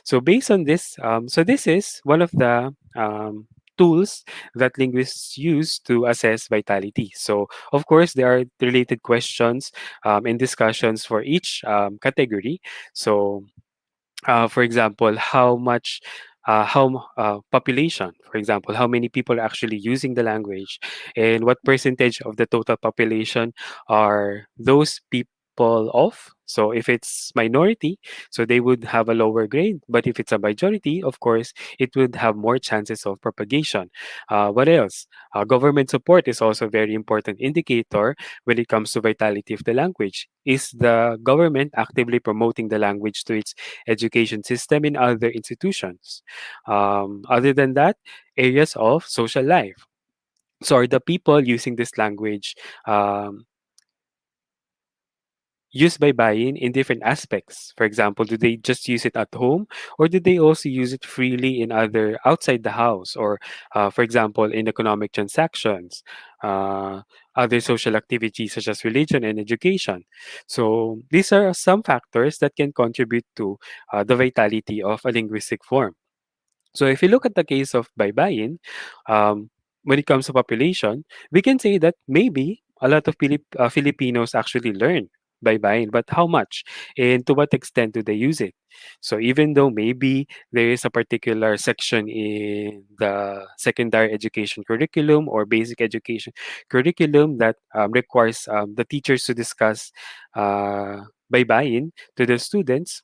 Speaker 3: So based on this, so this is one of the tools that linguists use to assess vitality. So of course, there are related questions and discussions for each category. So for example, population, for example, how many people are actually using the language, and what percentage of the total population are those people. people off. So if it's minority, so they would have a lower grade. But if it's a majority, of course, it would have more chances of propagation. What else? Government support is also a very important indicator when it comes to vitality of the language. Is the government actively promoting the language to its education system in other institutions? Other than that, areas of social life. So are the people using this language um, used by buying in different aspects? For example, do they just use it at home, or do they also use it freely in other outside the house, or for example, in economic transactions, uh, other social activities such as religion and education? So these are some factors that can contribute to the vitality of a linguistic form. So if you look at the case of baybayin, um, when it comes to population, we can say that maybe a lot of Filipinos actually learn baybayin, but how much and to what extent do they use it? So even though maybe there is a particular section in the secondary education curriculum or basic education curriculum that requires the teachers to discuss baybayin to the students,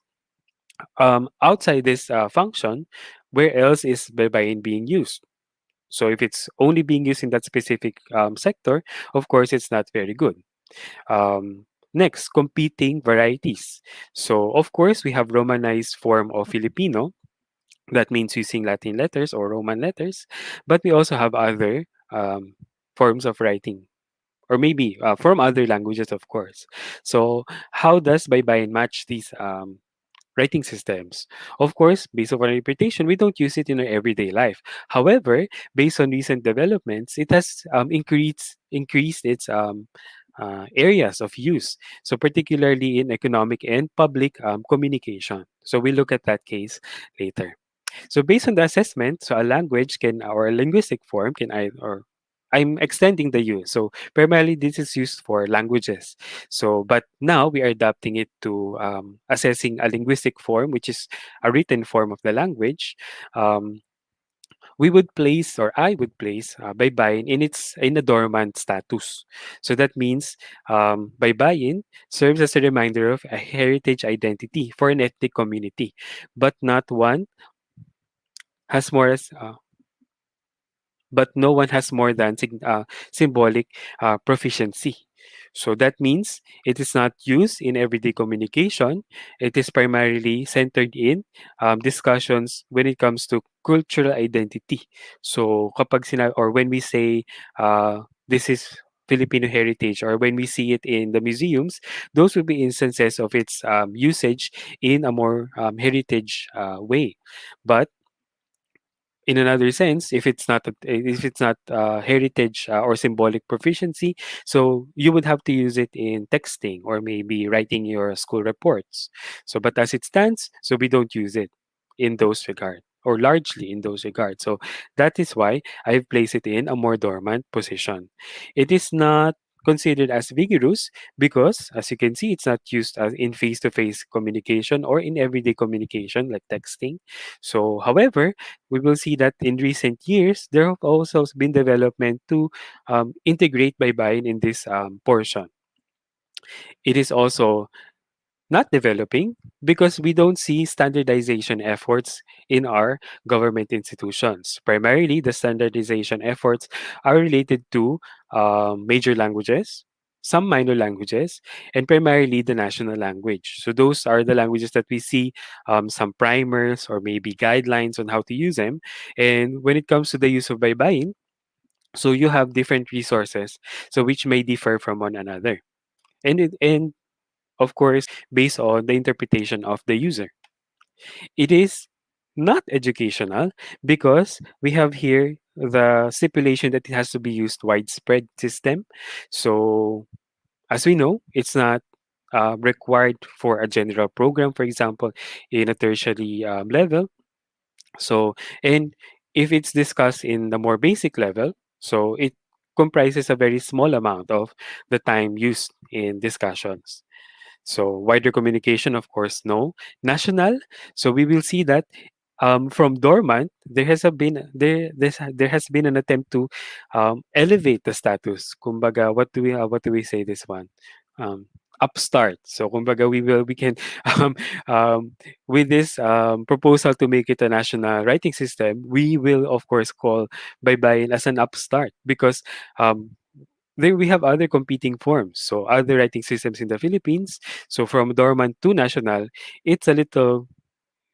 Speaker 3: outside this function, where else is Bebayin being used? So if it's only being used in that specific sector, of course, it's not very good. Next, competing varieties. So of course, we have Romanized form of Filipino. That means using Latin letters or Roman letters, but we also have other forms of writing, or maybe from other languages, of course. So how does Baybayin match these writing systems? Of course, based on our interpretation, we don't use it in our everyday life. However, based on recent developments, it has increased its areas of use. So particularly in economic and public communication. So we look at that case later. So based on the assessment, so a language can, or a linguistic form can either, or I'm extending the use. So primarily this is used for languages. So but now we are adapting it to assessing a linguistic form, which is a written form of the language. Um, we would place, or I would place, baybayin in a dormant status. So that means baybayin serves as a reminder of a heritage identity for an ethnic community, but not one has more as but no one has more than symbolic proficiency. So that means it is not used in everyday communication. It is primarily centered in discussions when it comes to cultural identity. So or when we say this is Filipino heritage, or when we see it in the museums, those will be instances of its usage in a more heritage way. But in another sense, if it's not heritage or symbolic proficiency, so you would have to use it in texting or maybe writing your school reports. So but as it stands, so we don't use it in those regard, or largely in those regards. So that is why I've placed it in a more dormant position. It is not considered as vigorous because, as you can see, it's not used as in face-to-face communication or in everyday communication like texting. So however, we will see that in recent years, there have also been development to integrate baybayin in this portion. It is also not developing because we don't see standardization efforts in our government institutions. Primarily, the standardization efforts are related to major languages, some minor languages, and primarily the national language. So those are the languages that we see some primers or maybe guidelines on how to use them. And when it comes to the use of baybayin, so you have different resources, so which may differ from one another. And of course, based on the interpretation of the user. It is not educational because we have here the stipulation that it has to be used widespread system. So as we know, it's not required for a general program, for example, in a tertiary level. So, and if it's discussed in the more basic level, so it comprises a very small amount of the time used in discussions. So wider communication, of course, no. National, so we will see that from dormant, there has been an attempt to elevate the status. Kumbaga, what do we say this one? Um, upstart. So kumbaga we can um, um, with this proposal to make it a national writing system, we will of course call baybayin as an upstart because um, there we have other competing forms. So other writing systems in the Philippines. So from dormant to national, it's a little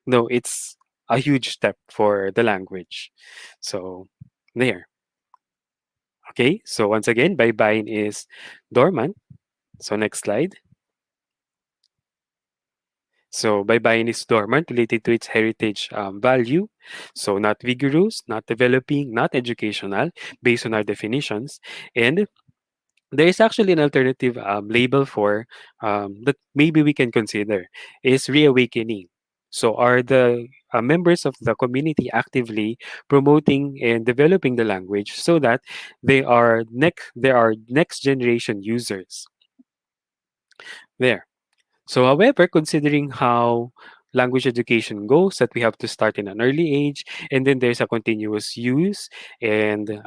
Speaker 3: no, it's a huge step for the language. So there. Okay. So once again, baybayin is dormant. So next slide. So baybayin is dormant related to its heritage value. So not vigorous, not developing, not educational, based on our definitions. And there is actually an alternative label for that maybe we can consider is reawakening. So are the members of the community actively promoting and developing the language so that they are next generation users there. So, however, considering how language education goes, that we have to start in an early age, and then there's a continuous use and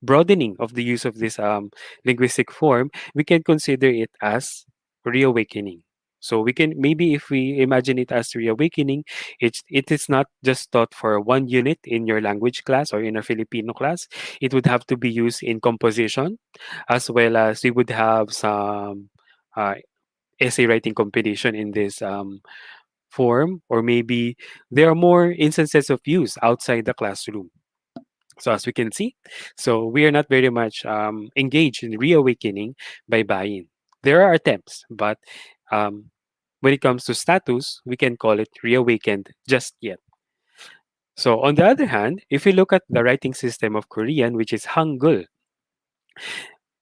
Speaker 3: broadening of the use of this linguistic form, we can consider it as reawakening. So we can maybe if we imagine it as reawakening, it is not just taught for one unit in your language class or in a Filipino class. It would have to be used in composition, as well as we would have some uh, essay writing competition in this form, or maybe there are more instances of use outside the classroom. So as we can see, so we are not very much engaged in reawakening by buying. There are attempts, but um, when it comes to status, we can call it reawakened just yet. So on the other hand, if we look at the writing system of Korean, which is Hangul,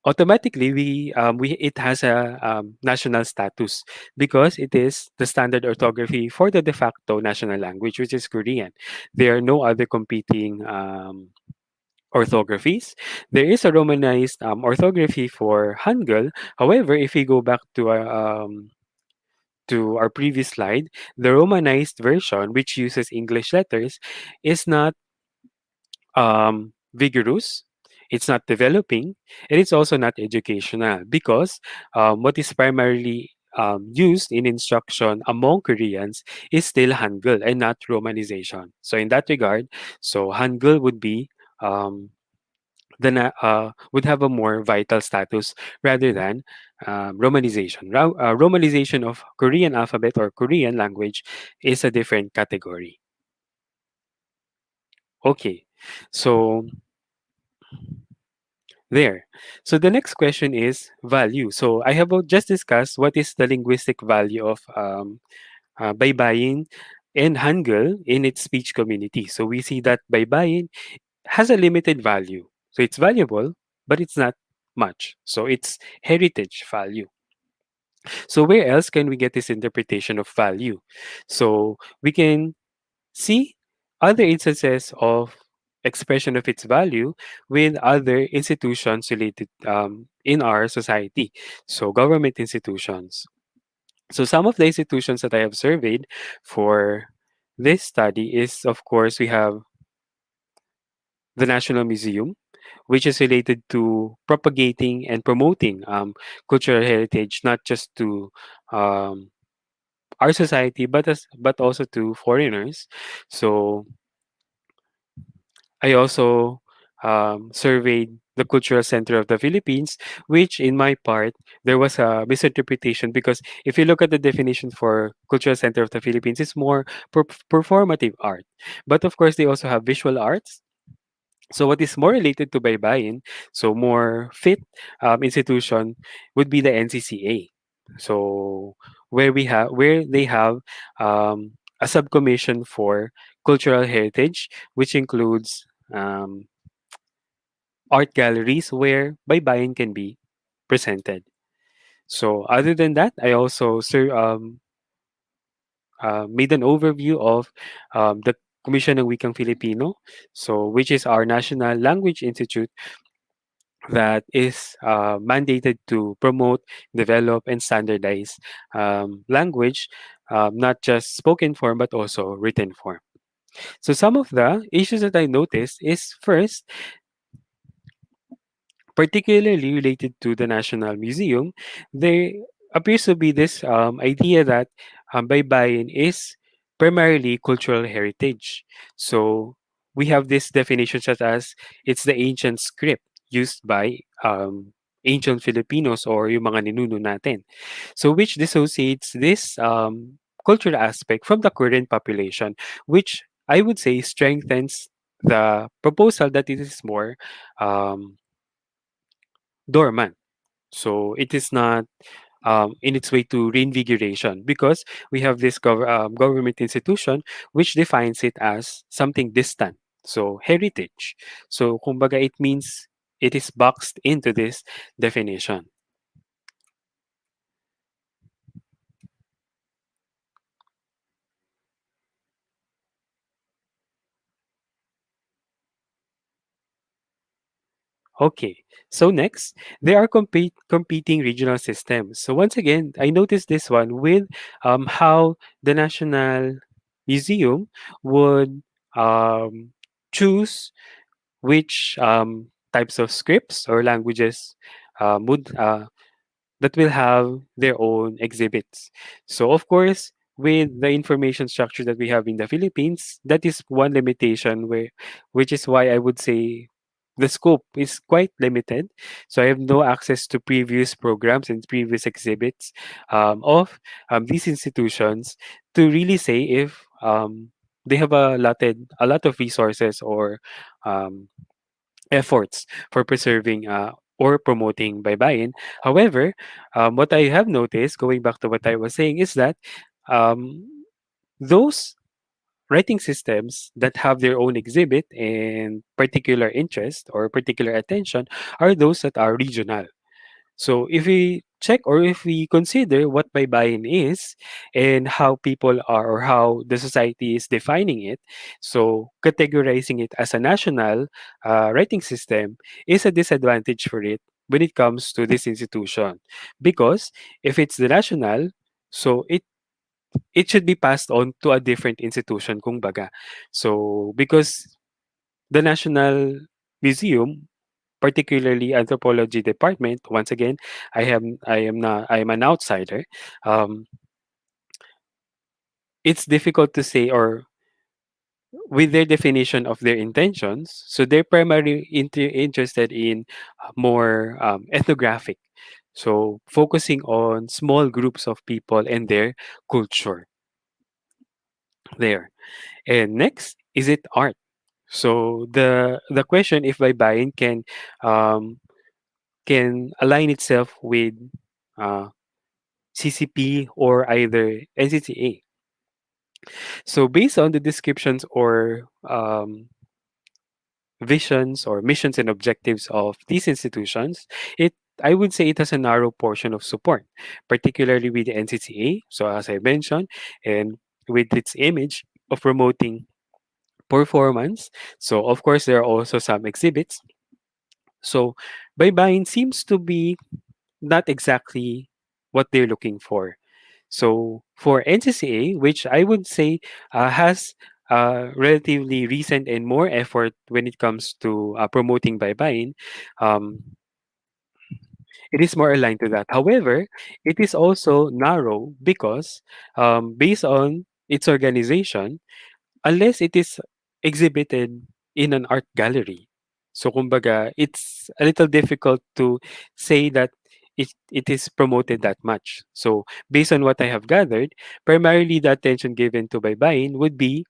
Speaker 3: automatically we it has a national status because it is the standard orthography for the de facto national language, which is Korean. There are no other competing orthographies. There is a Romanized orthography for Hangul. However, if we go back to our previous slide, the Romanized version, which uses English letters, is not vigorous, it's not developing, and it's also not educational because what is primarily used in instruction among Koreans is still Hangul and not Romanization. So in that regard, so Hangul would be um, would have a more vital status rather than Romanization. Romanization of Korean alphabet or Korean language is a different category. Okay, so there. So the next question is value. So I have just discussed what is the linguistic value of baybayin and Hangul in its speech community. So we see that baybayin has a limited value. So it's valuable, but it's not much. So it's heritage value. So where else can we get this interpretation of value? So we can see other instances of expression of its value with other institutions related in our society. So government institutions. So some of the institutions that I have surveyed for this study is, of course, we have the National Museum, which is related to propagating and promoting cultural heritage, not just to um, our society, but also to foreigners. So I also surveyed the Cultural Center of the Philippines, which in my part, there was a misinterpretation because if you look at the definition for Cultural Center of the Philippines, it's more performative art. But of course, they also have visual arts. So what is more related to baybayin, so more fit institution would be the NCCA. So where they have a subcommission for cultural heritage, which includes um, art galleries where baybayin can be presented. So other than that, I also made an overview of the Commission ng Wikang Filipino, so which is our national language institute that is mandated to promote, develop, and standardize language, not just spoken form but also written form. So some of the issues that I noticed is first, particularly related to the National Museum, there appears to be this idea that baybayin is primarily cultural heritage. So we have this definition such as it's the ancient script used by ancient Filipinos or yung mga ninuno natin. So which dissociates this cultural aspect from the current population, which I would say strengthens the proposal that it is more um, dormant. So it is not in its way to reinvigoration because we have this government institution which defines it as something distant. So heritage. So kumbaga it means it is boxed into this definition. Okay, so next, there are competing regional systems. So once again, I noticed this one with how the National Museum would choose which types of scripts or languages would that will have their own exhibits. So, of course, with the information structure that we have in the Philippines, that is one limitation which is why I would say the scope is quite limited. So I have no access to previous programs and previous exhibits of these institutions to really say if they have a lot of resources or um, efforts for preserving or promoting baybayin. However, what I have noticed, going back to what I was saying, is that um, those writing systems that have their own exhibit and particular interest or particular attention are those that are regional. So if we check or if we consider what baybayin is and how people are or how the society is defining it, so categorizing it as a national writing system is a disadvantage for it when it comes to this institution. Because if it's the national, so it should be passed on to a different institution kung baga. So because the National Museum, particularly anthropology department, once again, I am an outsider. um it's difficult to say or with their definition of their intentions, so they're primarily interested in more ethnographic, so focusing on small groups of people and their culture there. And next, is it art? So the question if baybayin um can align itself with uh, CCP or either NCCA. So based on the descriptions or visions or missions and objectives of these institutions, it I would say it has a narrow portion of support, particularly with the NCCA. So as I mentioned, and with its image of promoting performance. So of course there are also some exhibits. So Baybayin seems to be not exactly what they're looking for. So for NCCA, which I would say has relatively recent and more effort when it comes to promoting baybayin, um, it is more aligned to that. However, it is also narrow because based on its organization, unless it is exhibited in an art gallery. So kumbaga, it's a little difficult to say that it is promoted that much. So based on what I have gathered, primarily the attention given to baybayin would be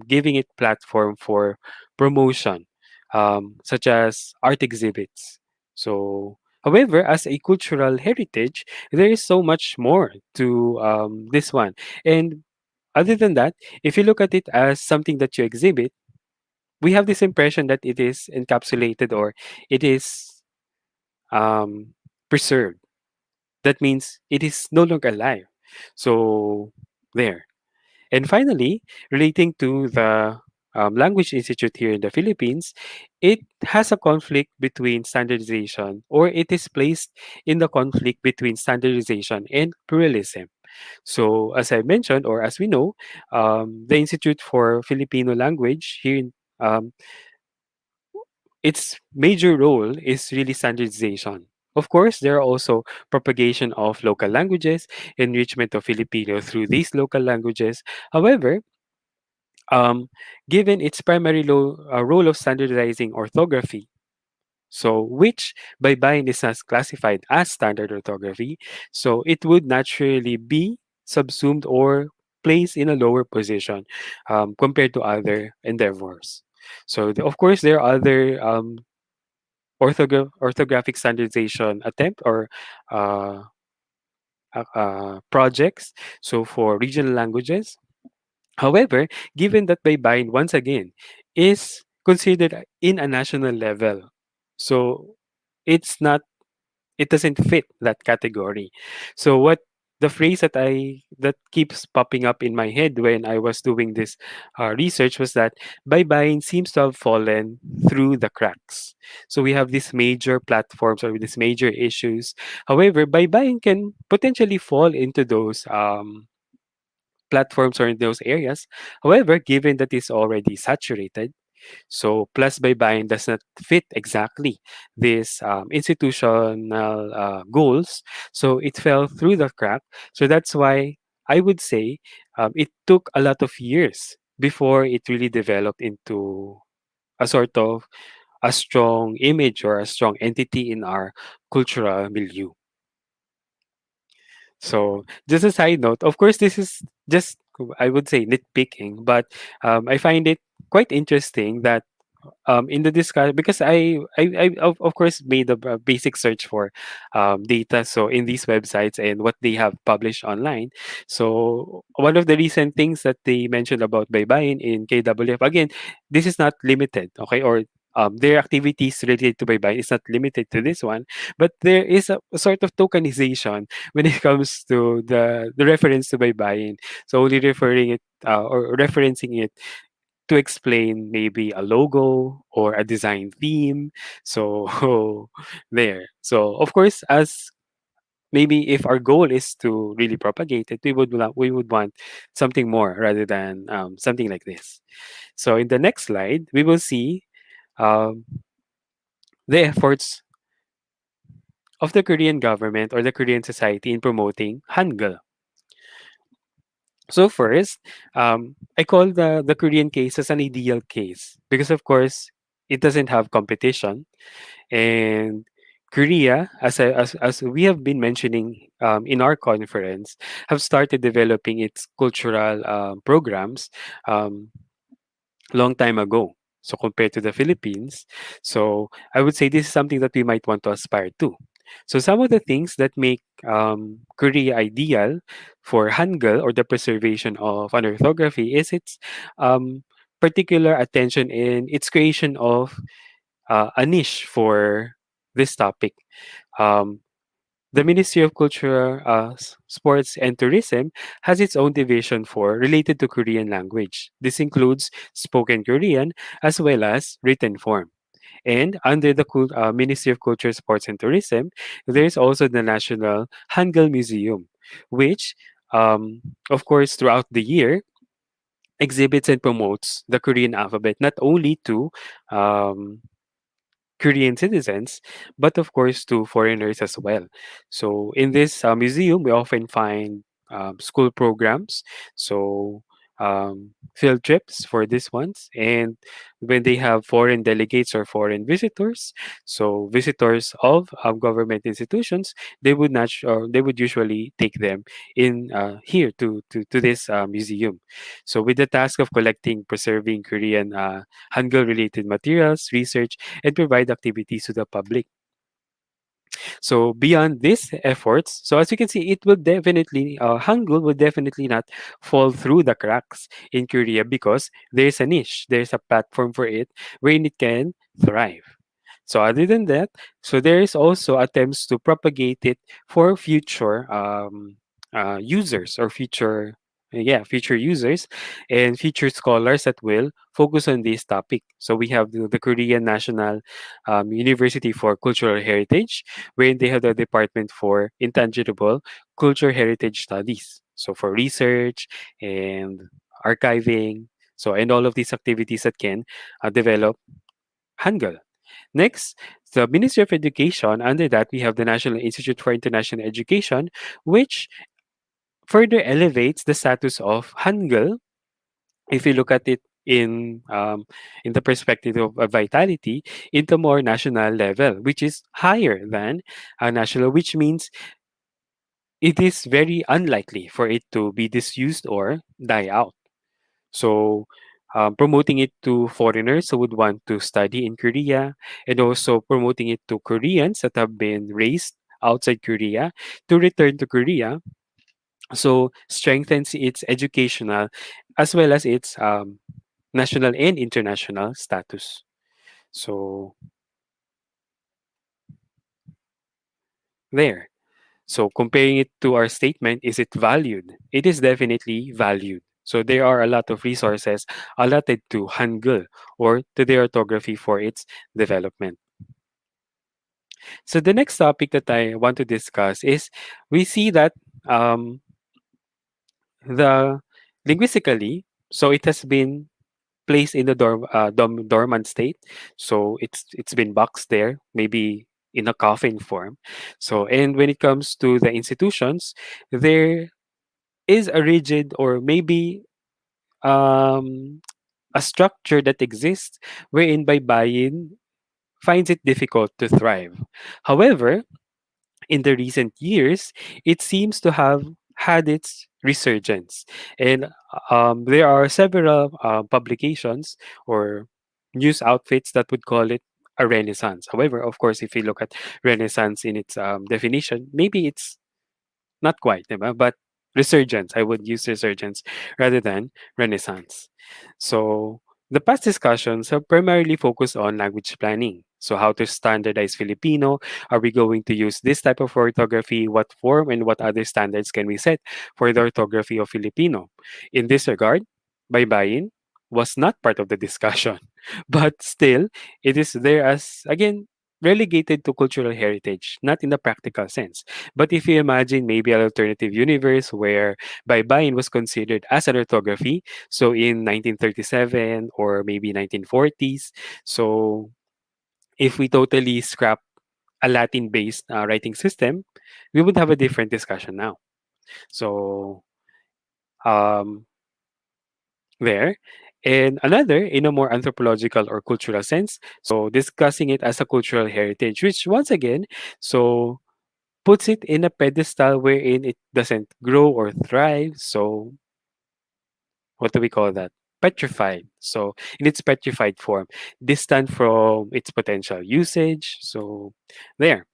Speaker 3: giving it platform for promotion, such as art exhibits. So however, as a cultural heritage, there is so much more to this one. And other than that, if you look at it as something that you exhibit, we have this impression that it is encapsulated or it is um, preserved. That means it is no longer alive. So, there. And finally, relating to the Language Institute here in the Philippines, it has a conflict between standardization or it is placed in the conflict between standardization and pluralism. So, as I mentioned, or as we know, the Institute for Filipino Language here in, um, its major role is really standardization. Of course, there are also propagation of local languages, enrichment of Filipino through these local languages. However, um, given its primary role of standardizing orthography, so which by Bain is not classified as standard orthography, so it would naturally be subsumed or placed in a lower position compared to other endeavors. So of course there are other orthographic standardization attempt or uh, projects. So for regional languages, however, given that Baybayin once again is considered in a national level, so it's not it doesn't fit that category. So what the phrase that keeps popping up in my head when I was doing this research was that Baybayin seems to have fallen through the cracks. So we have these major platforms or these major issues. However, Baybayin can potentially fall into those platforms or in those areas. However, given that it's already saturated, so plus by buying does not fit exactly these institutional goals. So it fell through the crack. So that's why I would say it took a lot of years before it really developed into a sort of a strong image or a strong entity in our cultural milieu. So just a side note, of course, this is just I would say nitpicking, but I find it quite interesting that in the discussion because of course made a basic search for data so in these websites and what they have published online. So one of the recent things that they mentioned about baybayin in KWF, again, this is not limited, okay, or their activities related to baybayin is not limited to this one, but there is a sort of tokenization when it comes to the reference to baybayin, so only referring it or referencing it to explain maybe a logo or a design theme. So there. So of course, as maybe if our goal is to really propagate it, we would want something more rather than something like this. So in the next slide, we will see um, the efforts of the Korean government or the Korean society in promoting Hangul. So first, I call the Korean case as an ideal case because of course it doesn't have competition. And Korea, as we have been mentioning in our conference, have started developing its cultural programs um, long time ago. So compared to the Philippines, so I would say this is something that we might want to aspire to. So some of the things that make Korea ideal for Hangul or the preservation of an orthography is its um, particular attention in its creation of a niche for this topic. Um, the Ministry of Culture, Sports, and Tourism has its own division for related to Korean language. This includes spoken Korean as well as written form. And under the Ministry of Culture, Sports, and Tourism, there is also the National Hangul Museum, which, of course, throughout the year, exhibits and promotes the Korean alphabet not only to um, Korean citizens, but of course to foreigners as well. So in this museum, we often find school programs, so field trips for these ones, and when they have foreign delegates or foreign visitors, so visitors of government institutions, they would usually take them in here to this museum. So with the task of collecting, preserving Korean Hangul related materials, research, and provide activities to the public. So beyond these efforts, so as you can see, it will definitely Hangul will definitely not fall through the cracks in Korea because there's a niche, there's a platform for it wherein it can thrive. So other than that, so there is also attempts to propagate it for future users or future users and future scholars that will focus on this topic. So we have the Korean National University for Cultural Heritage, wherein they have the Department for Intangible Cultural Heritage Studies. So for research and archiving, so and all of these activities that can develop Hangul. Next, the Ministry of Education. Under that, we have the National Institute for International Education, which further elevates the status of Hangul if you look at it in the perspective of vitality into more national level, which is higher than national, which means it is very unlikely for it to be disused or die out. So, promoting it to foreigners who would want to study in Korea, and also promoting it to Koreans that have been raised outside Korea to return to Korea. So, strengthens its educational as well as its national and international status. So, there. So, comparing it to our statement, is it valued? It is definitely valued. So, there are a lot of resources allotted to Hangul or to the orthography for its development. So, the next topic that I want to discuss is we see that um, the linguistically, so it has been placed in the dormant state. So it's been boxed there, maybe in a coffin form. So and when it comes to the institutions, there is a rigid or maybe um, a structure that exists wherein baybayin finds it difficult to thrive. However, in the recent years, it seems to have had its resurgence. And there are several publications or news outfits that would call it a renaissance. However, of course, if you look at renaissance in its definition, maybe it's not quite, diba? But resurgence. I would use resurgence rather than renaissance. So the past discussions have primarily focused on language planning. So how to standardize Filipino? Are we going to use this type of orthography? What form and what other standards can we set for the orthography of Filipino? In this regard, baybayin was not part of the discussion, but still, it is there as again relegated to cultural heritage, not in the practical sense. But if you imagine maybe an alternative universe where baybayin was considered as an orthography, so in 1937 or maybe 1940s, so if we totally scrap a Latin-based writing system, we would have a different discussion now. So um, there. And another, in a more anthropological or cultural sense, so discussing it as a cultural heritage, which once again, so puts it in a pedestal wherein it doesn't grow or thrive. So, what do we call that? Petrified. So, in its petrified form, distant from its potential usage. So, there.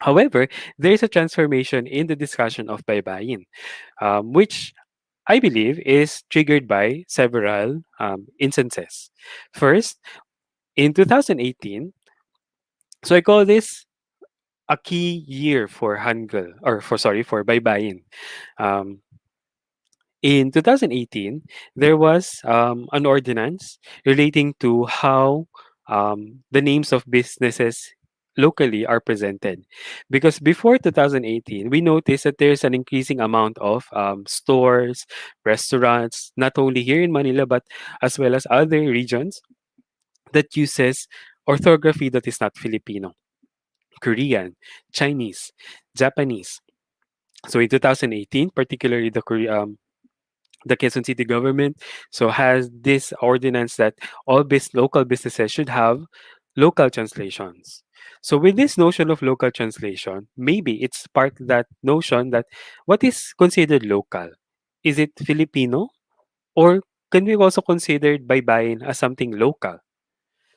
Speaker 3: However, there is a transformation in the discussion of baybayin, which I believe is triggered by several instances. First, in 2018, so I call this a key year for Hangul, or for baybayin. Um, in 2018, there was an ordinance relating to how the names of businesses locally are presented. Because before 2018, we noticed that there's an increasing amount of stores, restaurants, not only here in Manila, but as well as other regions that uses orthography that is not Filipino, Korean, Chinese, Japanese. So in 2018, particularly the Quezon City government has this ordinance that all local businesses should have local translations. So with this notion of local translation, maybe it sparked that notion that what is considered local? Is it Filipino? Or can we also consider baybayin as something local?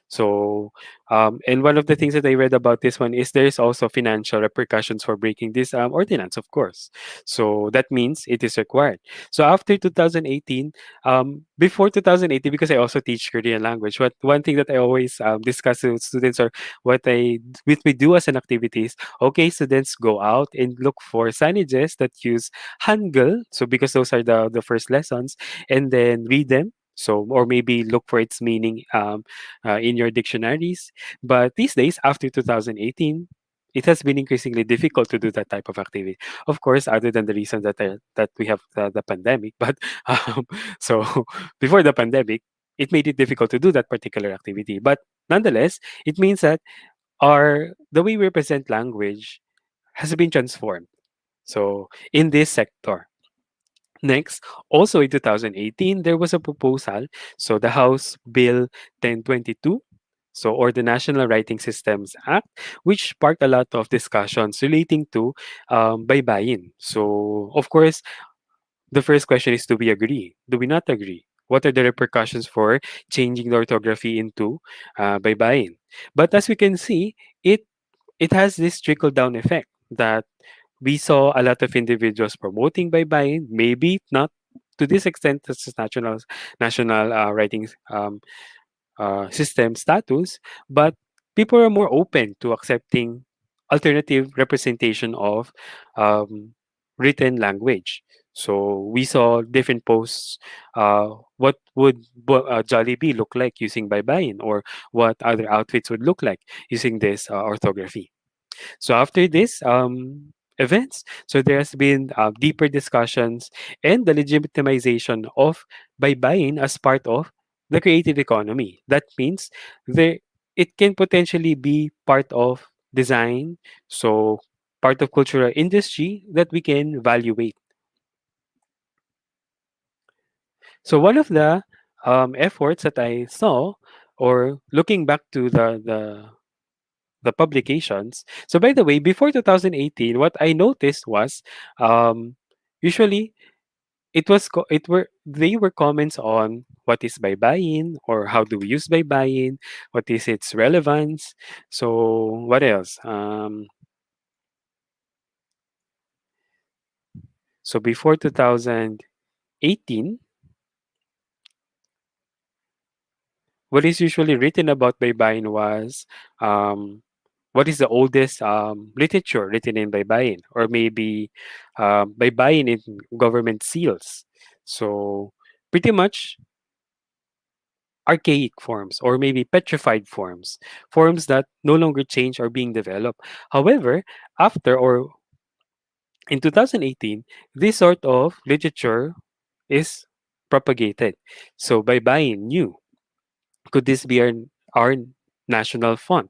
Speaker 3: So, and one of the things that I read about this one is there's also financial repercussions for breaking this ordinance, of course. So that means it is required. So after 2018, before 2018, because I also teach Korean language, what one thing that I always discuss with students or what we do as an activity is, okay, students go out and look for signages that use Hangul. So because those are the first lessons, and then read them. So, or maybe look for its meaning in your dictionaries. But these days, after 2018, it has been increasingly difficult to do that type of activity. Of course, other than the reason that we have the pandemic, but um, so before the pandemic. it made it difficult to do that particular activity. But nonetheless, it means that our the way we represent language has been transformed. So in this sector. Next, also in 2018, there was a proposal. So the House Bill 1022, so or the National Writing Systems Act, which sparked a lot of discussions relating to baybayin. So of course, the first question is, do we agree? Do we not agree? What are the repercussions for changing the orthography into baybayin? But as we can see, it has this trickle down effect that we saw a lot of individuals promoting baybayin, maybe not to this extent as national writing system status, but people are more open to accepting alternative representation of um, written language. So we saw different posts. What would Jollibee look like using baybayin, or what other outfits would look like using this orthography? So after this events, so there has been deeper discussions and the legitimization of by buying as part of the creative economy. That means there it can potentially be part of design, so part of cultural industry that we can evaluate. So one of the efforts that I saw, or looking back to the publications. So by the way, before 2018, what I noticed was um, usually it were they were comments on what is baybayin, or how do we use baybayin, what is its relevance. So what else? So before 2018, what is usually written about baybayin was um, what is the oldest literature written in baybayin, or maybe baybayin in government seals. So pretty much archaic forms, or maybe petrified forms, forms that no longer change or being developed. However, after or in 2018, this sort of literature is propagated. So baybayin new. Could this be our national font?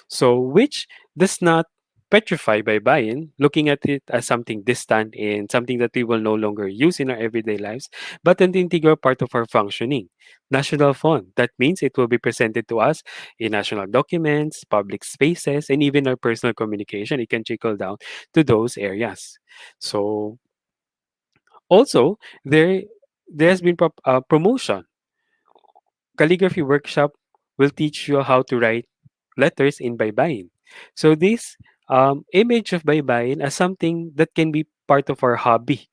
Speaker 3: So, which does not petrify by buy-in, looking at it as something distant and something that we will no longer use in our everyday lives, but an integral part of our functioning. National fund. That means it will be presented to us in national documents, public spaces, and even our personal communication. It can trickle down to those areas. So, also, there has been promotion. Calligraphy workshop will teach you how to write letters in baybayin. So this image of baybayin as something that can be part of our hobby,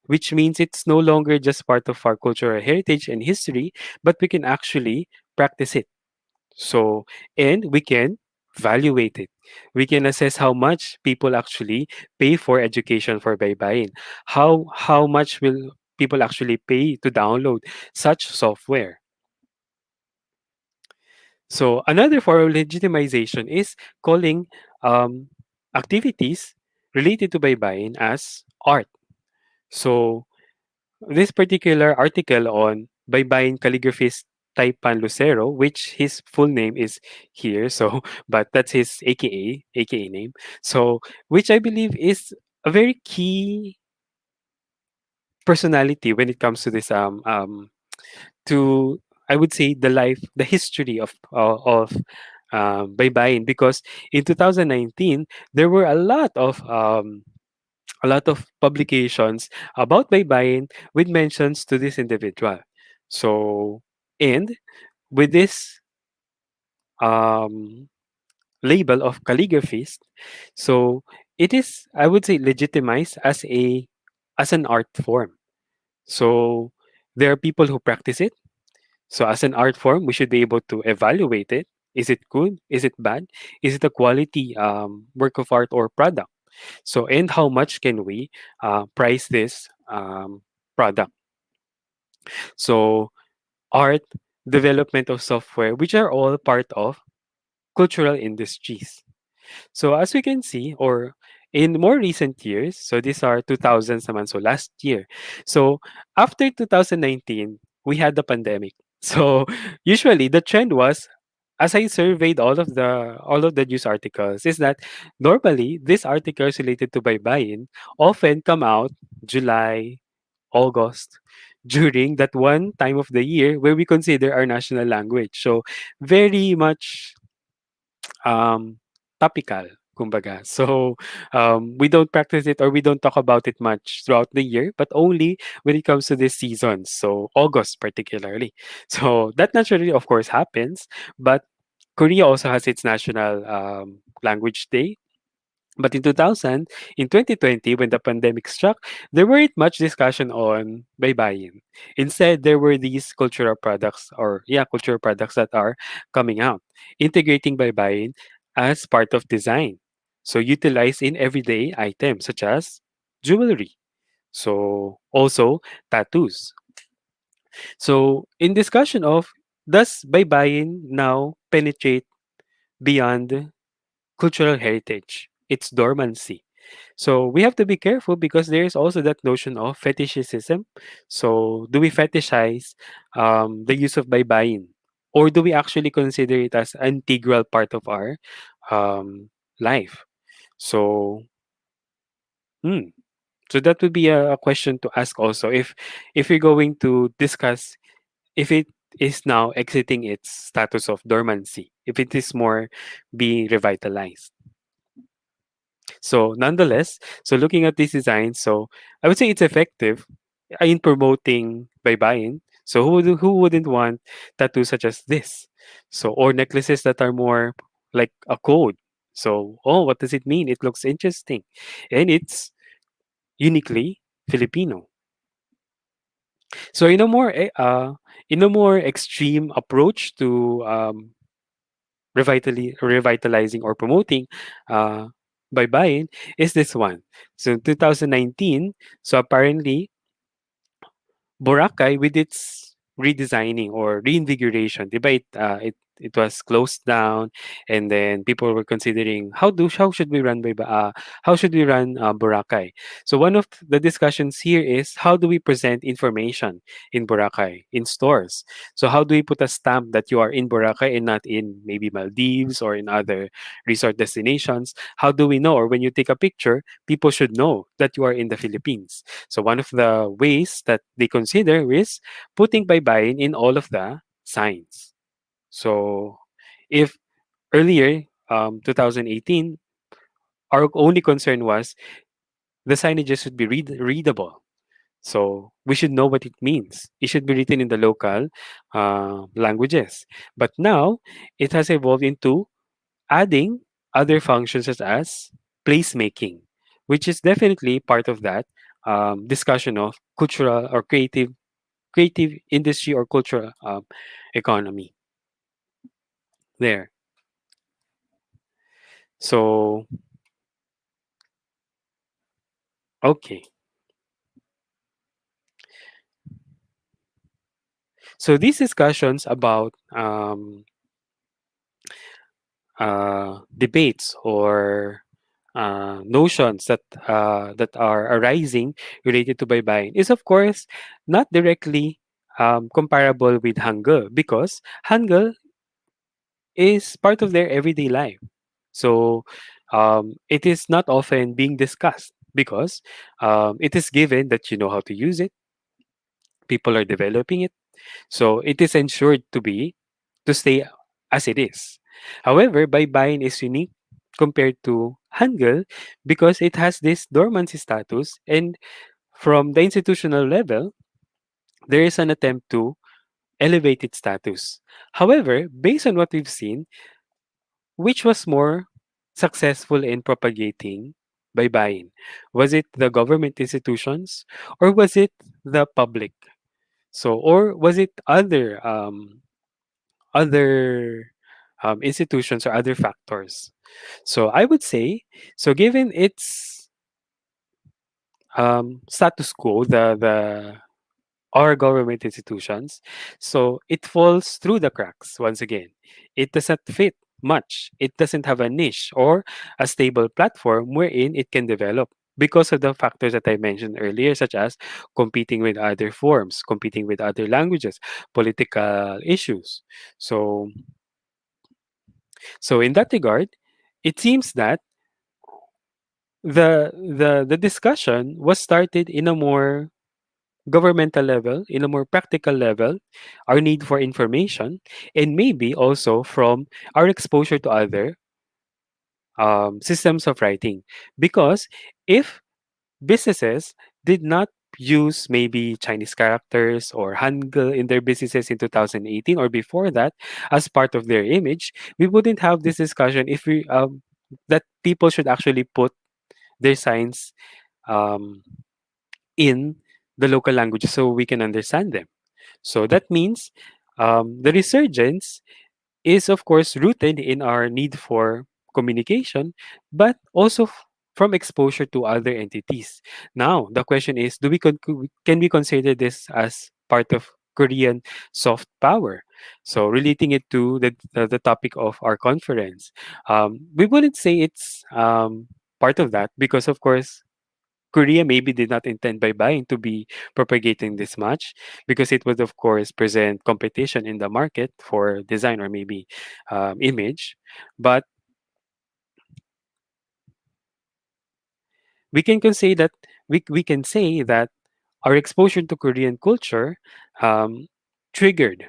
Speaker 3: which means it's no longer just part of our cultural heritage and history, but we can actually practice it. So, and we can evaluate it. We can assess how much people actually pay for education for baybayin. How much will people actually pay to download such software? So another form of legitimization is calling um, activities related to baybayin as art. So this particular article on baybayin calligraphist Taipan Lucero, which his full name is here, so but that's his AKA name. So which I believe is a very key personality when it comes to this to I would say the history of baybayin, because in 2019 there were a lot of publications about baybayin with mentions to this individual. So and with this um, label of calligraphist, so it is, I would say, legitimized as an art form. So there are people who practice it. So as an art form, we should be able to evaluate it. Is it good? Is it bad? Is it a quality work of art or product? So, and how much can we price this product? So, art, development of software, which are all part of cultural industries. So, as we can see, or in more recent years, so these are 2000s naman, so last year. So, after 2019, we had the pandemic. So usually the trend was, as I surveyed all of the news articles, is that normally these articles related to baybayin often come out July, August, during that one time of the year where we consider our national language. So very much topical, kumbaga. So we don't practice it or we don't talk about it much throughout the year, but only when it comes to this season. So August particularly. So that naturally, of course, happens. But Korea also has its national language day. But in 2000, in 2020, when the pandemic struck, there weren't much discussion on baybayin. Instead, there were these cultural products, or yeah, cultural products that are coming out, integrating baybayin as part of design. So utilized in everyday items such as jewelry. So also tattoos. So in discussion of, does baybayin now penetrate beyond cultural heritage, its dormancy? So we have to be careful because there is also that notion of fetishism. So do we fetishize the use of baybayin, or do we actually consider it as an integral part of our um, life? So, hmm. So that would be a question to ask also, if you're going to discuss if it is now exiting its status of dormancy, if it is more being revitalized. So nonetheless, so looking at these designs, so I would say it's effective in promoting baybayin. So who wouldn't want tattoos such as this? So, or necklaces that are more like a code. So, oh, what does it mean? It looks interesting, and it's uniquely Filipino. So in a more extreme approach to revitalizing or promoting uh, baybayin is this one. So in 2019, so apparently Boracay, with its redesigning or reinvigoration, 'di ba, it was closed down, and then people were considering how should we run Boracay. So one of the discussions here is, how do we present information in Boracay in stores? So how do we put a stamp that you are in Boracay and not in maybe Maldives or in other resort destinations? How do we know, or when you take a picture, people should know that you are in the Philippines? So one of the ways that they consider is putting baybayin in all of the signs. So if earlier, 2018, our only concern was the signages should be readable. So we should know what it means. It should be written in the local languages. But now it has evolved into adding other functions such as placemaking, which is definitely part of that discussion of cultural or creative industry or cultural economy there. So okay, so these discussions about debates or notions that are arising related to baybayin is of course not directly comparable with hangeul, because hangeul is part of their everyday life. So it is not often being discussed because it is given that you know how to use it, people are developing it, so it is ensured to stay as it is. However, baybayin is unique compared to hangeul because it has this dormancy status, and from the institutional level, there is an attempt to elevate its status. However, based on what we've seen, which was more successful in propagating baybayin? Was it the government institutions, or was it the public? So, or was it other institutions or other factors? So, I would say, so given its status quo, the our government institutions, so it falls through the cracks once again. It doesn't fit much. It doesn't have a niche or a stable platform wherein it can develop. because of the factors that I mentioned earlier, such as competing with other forms, competing with other languages, political issues. So, so in that regard, it seems that the discussion was started in a more governmental level, in a more practical level, our need for information, and maybe also from our exposure to other systems of writing. Because if businesses did not use maybe Chinese characters or Hangul in their businesses in 2018 or before that as part of their image, we wouldn't have this discussion if we that people should actually put their signs um, in the local language so we can understand them. So that means the resurgence is, of course, rooted in our need for communication, but also from exposure to other entities. Now, the question is, can we consider this as part of Korean soft power? So, relating it to the topic of our conference, we wouldn't say it's part of that because, of course, Korea maybe did not intend by buying to be propagating this much because it would, of course, present competition in the market for design or maybe image. But say that we can say that our exposure to Korean culture um, triggered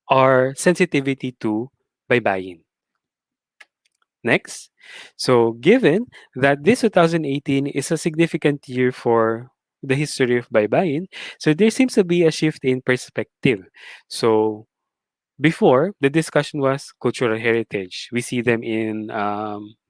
Speaker 3: our sensitivity to buying. Next. So, given that this 2018 is a significant year for the history of baybayin, so there seems to be a shift in perspective. So, before, the discussion was cultural heritage. We see them in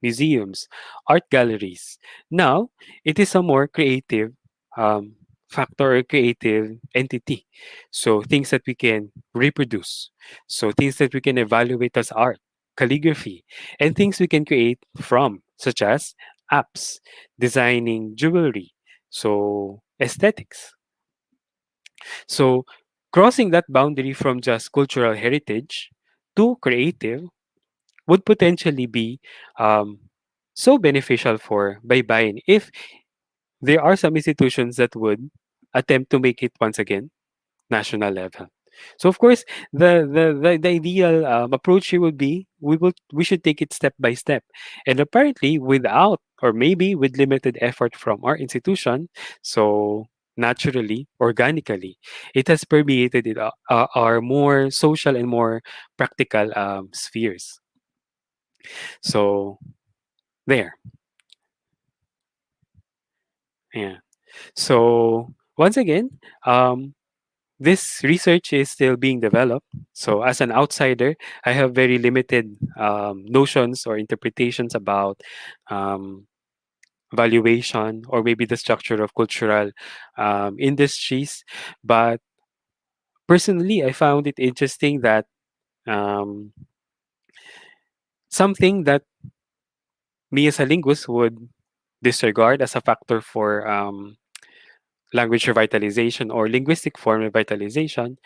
Speaker 3: museums, art galleries. Now, it is a more creative um, factor or creative entity. So, things that we can reproduce. So, things that we can evaluate as art, calligraphy, and things we can create from, such as apps, designing jewelry. So, aesthetics. So, crossing that boundary from just cultural heritage to creative would potentially be um, so beneficial for baybayin if there are some institutions that would attempt to make it once again national level. So of course, the ideal approach here would be we should take it step by step, and apparently without or maybe with limited effort from our institution, so naturally, organically, it has permeated our more social and more practical spheres. So there, yeah. So once again, this research is still being developed. So, as an outsider, I have very limited notions or interpretations about um, valuation or maybe the structure of cultural industries. But personally, I found it interesting that um, something that me as a linguist would disregard as a factor for language revitalization or linguistic form revitalization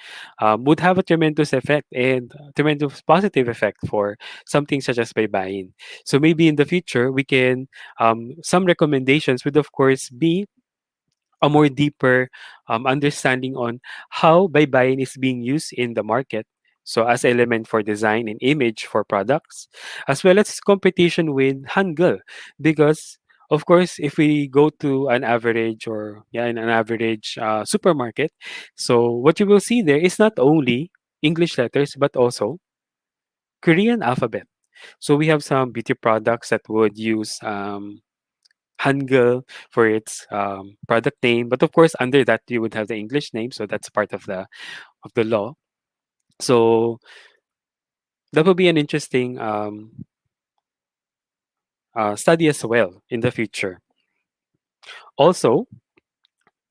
Speaker 3: would have a tremendous effect and tremendous positive effect for something such as baybayin. So maybe in the future we can some recommendations would of course be a more deeper understanding on how baybayin is being used in the market. So as element for design and image for products, as well as competition with Hangul, because of course, if we go to an average or yeah, in an average supermarket, so what you will see there is not only English letters but also Korean alphabet. So we have some beauty products that would use Hangul for its product name. But of course, under that you would have the English name, so that's part of the law. So that will be an interesting study as well in the future. Also,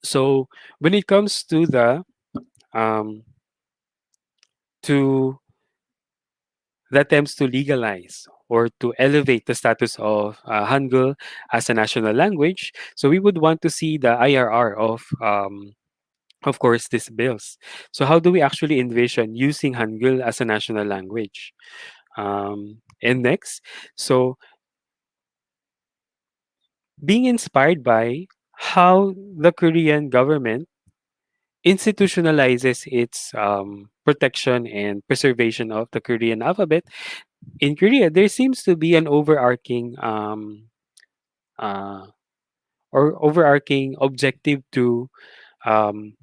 Speaker 3: so when it comes to um, to the attempts to legalize or to elevate the status of Hangul as a national language, so we would want to see the IRR of course, these bills. So, how do we actually envision using Hangul as a national language? And next, so being inspired by how the Korean government institutionalizes its protection and preservation of the Korean alphabet. In Korea, there seems to be an overarching uh, overarching objective to um,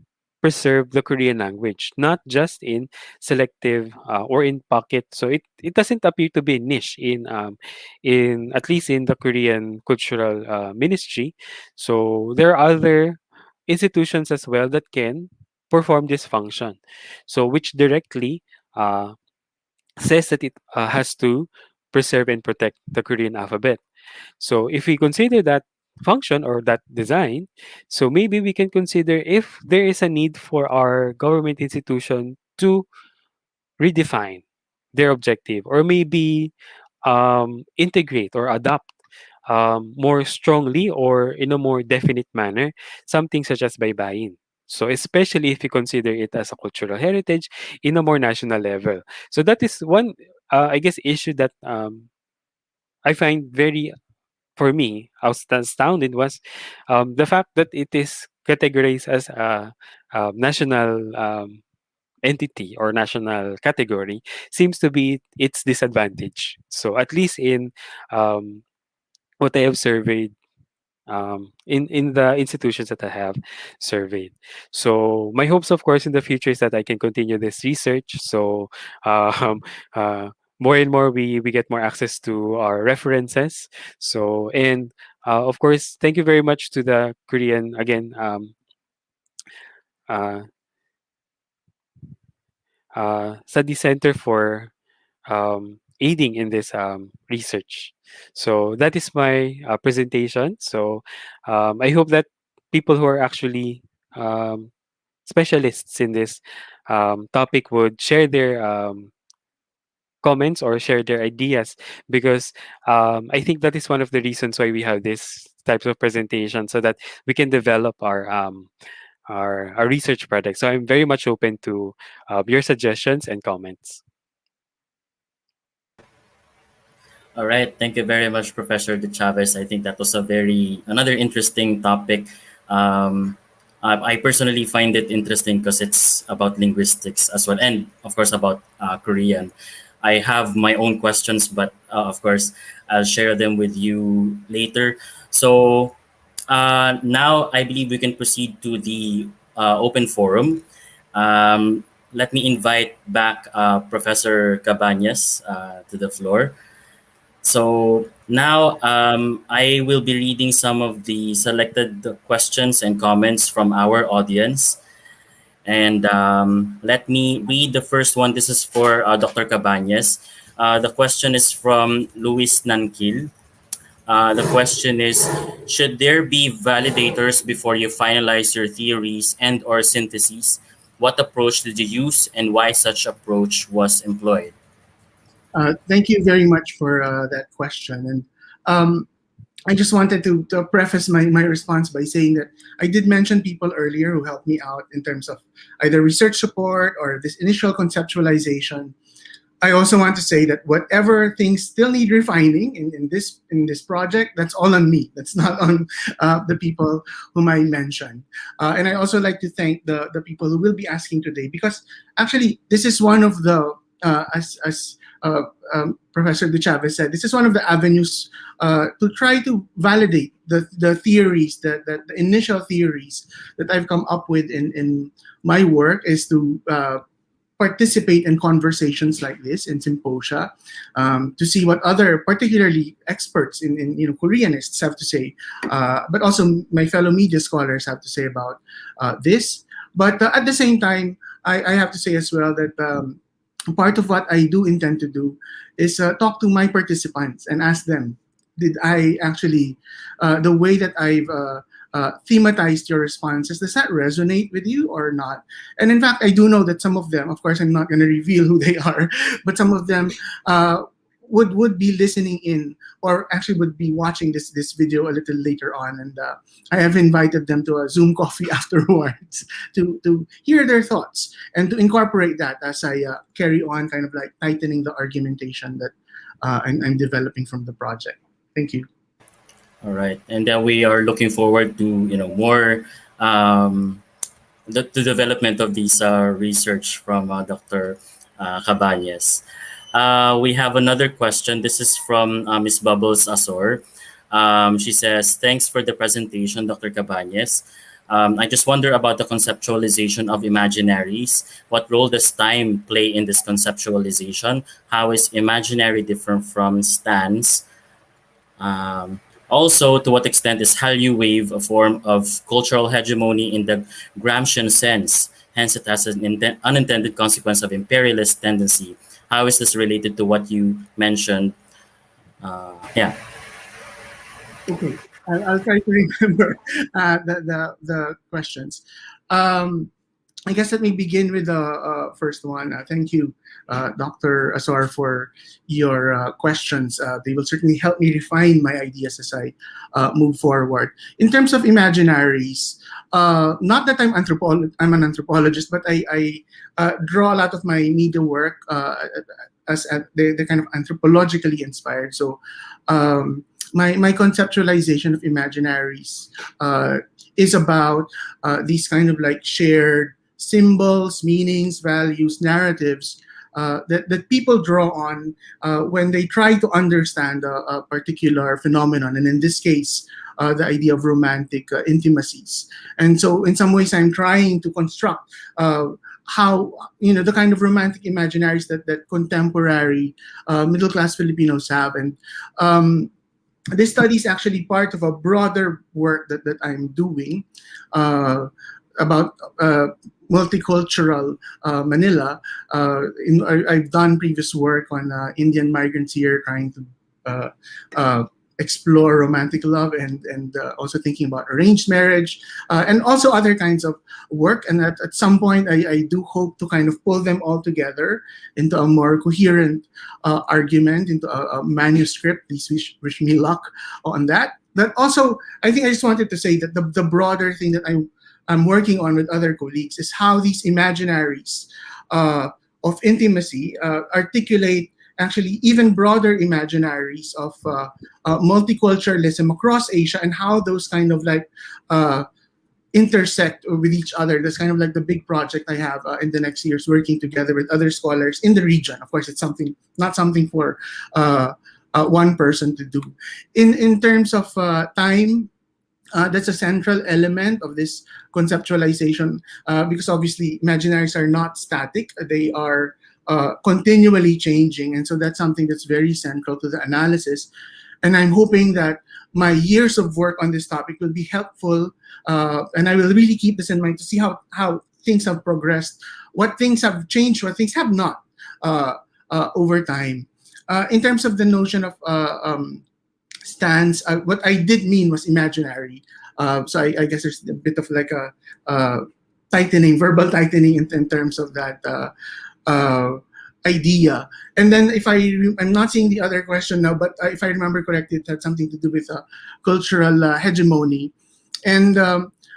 Speaker 3: preserve the Korean language, not just in selective or in pocket. So it doesn't appear to be a niche in at least in the Korean cultural ministry. So there are other institutions as well that can perform this function. So which directly uh, says that it has to preserve and protect the Korean alphabet. So if we consider that function or that design, so maybe we can consider if there is a need for our government institution to redefine their objective or maybe integrate or adopt more strongly or in a more definite manner something such as baybayin. So especially if you consider it as a cultural heritage in a more national level. So that is one, I guess, issue that I find very for me, I was astounded was the fact that it is categorized as a, national entity or national category seems to be its disadvantage. So at least in um, what I have surveyed in the institutions that I have surveyed. So my hopes, of course, in the future is that I can continue this research. So um, uh, more and more we get more access to our references. So and of course, thank you very much to the Korean again. Uh, Study Center for aiding in this research. So that is my presentation. So I hope that people who are actually um, specialists in this topic would share their comments or share their ideas because I think that is one of the reasons why we have this types of presentation so that we can develop our research project. So I'm very much open to your suggestions and comments.
Speaker 1: All right. Thank you very much, Professor De Chavez. I think that was a very another interesting topic. Um, I personally find it interesting because it's about linguistics as well, and of course about Korean. I have my own questions, but of course I'll share them with you later. So now I believe we can proceed to the open forum. Let me invite back Professor Cabañes to the floor. So now I will be reading some of the selected questions and comments from our audience. And let me read the first one. This is for Dr. Cabañes. The question is from Luis Nankil. The question is, should there be validators before you finalize your theories and or syntheses? What approach did you use and why such approach was employed?
Speaker 2: Thank you very much for that question. And I just wanted to preface my response by saying that I did mention people earlier who helped me out in terms of either research support or this initial conceptualization. I also want to say that whatever things still need refining in this project, that's all on me. That's not on the people whom I mentioned. And I also like to thank the people who will be asking today because actually this is one of the as Professor De Chavez said, this is one of the avenues to try to validate the theories, the initial theories that I've come up with in my work is to participate in conversations like this in symposia to see what other particularly experts in Koreanists have to say, but also my fellow media scholars have to say about this. But at the same time, I have to say as well that part of what I do intend to do is talk to my participants and ask them, did I actually, the way that I've thematized your responses, does that resonate with you or not? And in fact, I do know that some of them, of course, I'm not going to reveal who they are, but some of them would be listening in or actually would be watching this video a little later on. And I have invited them to a Zoom coffee afterwards to hear their thoughts and to incorporate that as I carry on kind of like tightening the argumentation that I'm developing from the project. Thank you.
Speaker 1: All right, and then we are looking forward to more um, the development of these research from Dr. Cabañes. We have another question. This is from Ms. Bubbles Azor. She says, "Thanks for the presentation, Dr. Cabañes. I just wonder about the conceptualization of imaginaries. What role does time play in this conceptualization? How is imaginary different from stance? Um, Also, to what extent is Hallyu wave a form of cultural hegemony in the Gramscian sense? Hence, it has an unintended consequence of imperialist tendency. How is this related to what you mentioned? Yeah.
Speaker 2: Okay, I'll try to remember the questions. Um, I guess let me begin with the first one. Thank you, Dr. Azor, for your questions. They will certainly help me refine my ideas as I move forward. In terms of imaginaries, not that I'm an anthropologist, but I draw a lot of my media work as they're kind of anthropologically inspired. So my conceptualization of imaginaries is about these kind of like shared symbols, meanings, values, narratives that people draw on when they try to understand a particular phenomenon, and in this case, the idea of romantic intimacies. And so, in some ways, I'm trying to construct how the kind of romantic imaginaries that contemporary middle class Filipinos have, and this study is actually part of a broader work that I'm doing about multicultural Manila. I've done previous work on Indian migrants here, trying to uh, uh, explore romantic love and also thinking about arranged marriage and also other kinds of work. And at some point, I do hope to kind of pull them all together into a more coherent argument, into a manuscript. Please wish me luck on that. But also, I think I just wanted to say that the broader thing that I'm working on with other colleagues is how these imaginaries of intimacy articulate actually even broader imaginaries of multiculturalism across Asia, and how those kind of like uh, intersect with each other. That's kind of like the big project I have in the next years, working together with other scholars in the region. Of course, it's something not something for one person to do. In terms of time, that's a central element of this conceptualization because obviously imaginaries are not static, they are continually changing, and so that's something that's very central to the analysis. And I'm hoping that my years of work on this topic will be helpful, and I will really keep this in mind to see how things have progressed, what things have changed, what things have not uh, over time. In terms of the notion of stance, what I did mean was imaginary. So I guess there's a bit of like a tightening, verbal tightening in terms of that uh, idea. And then I'm not seeing the other question now, but if I remember correctly, it had something to do with cultural hegemony. And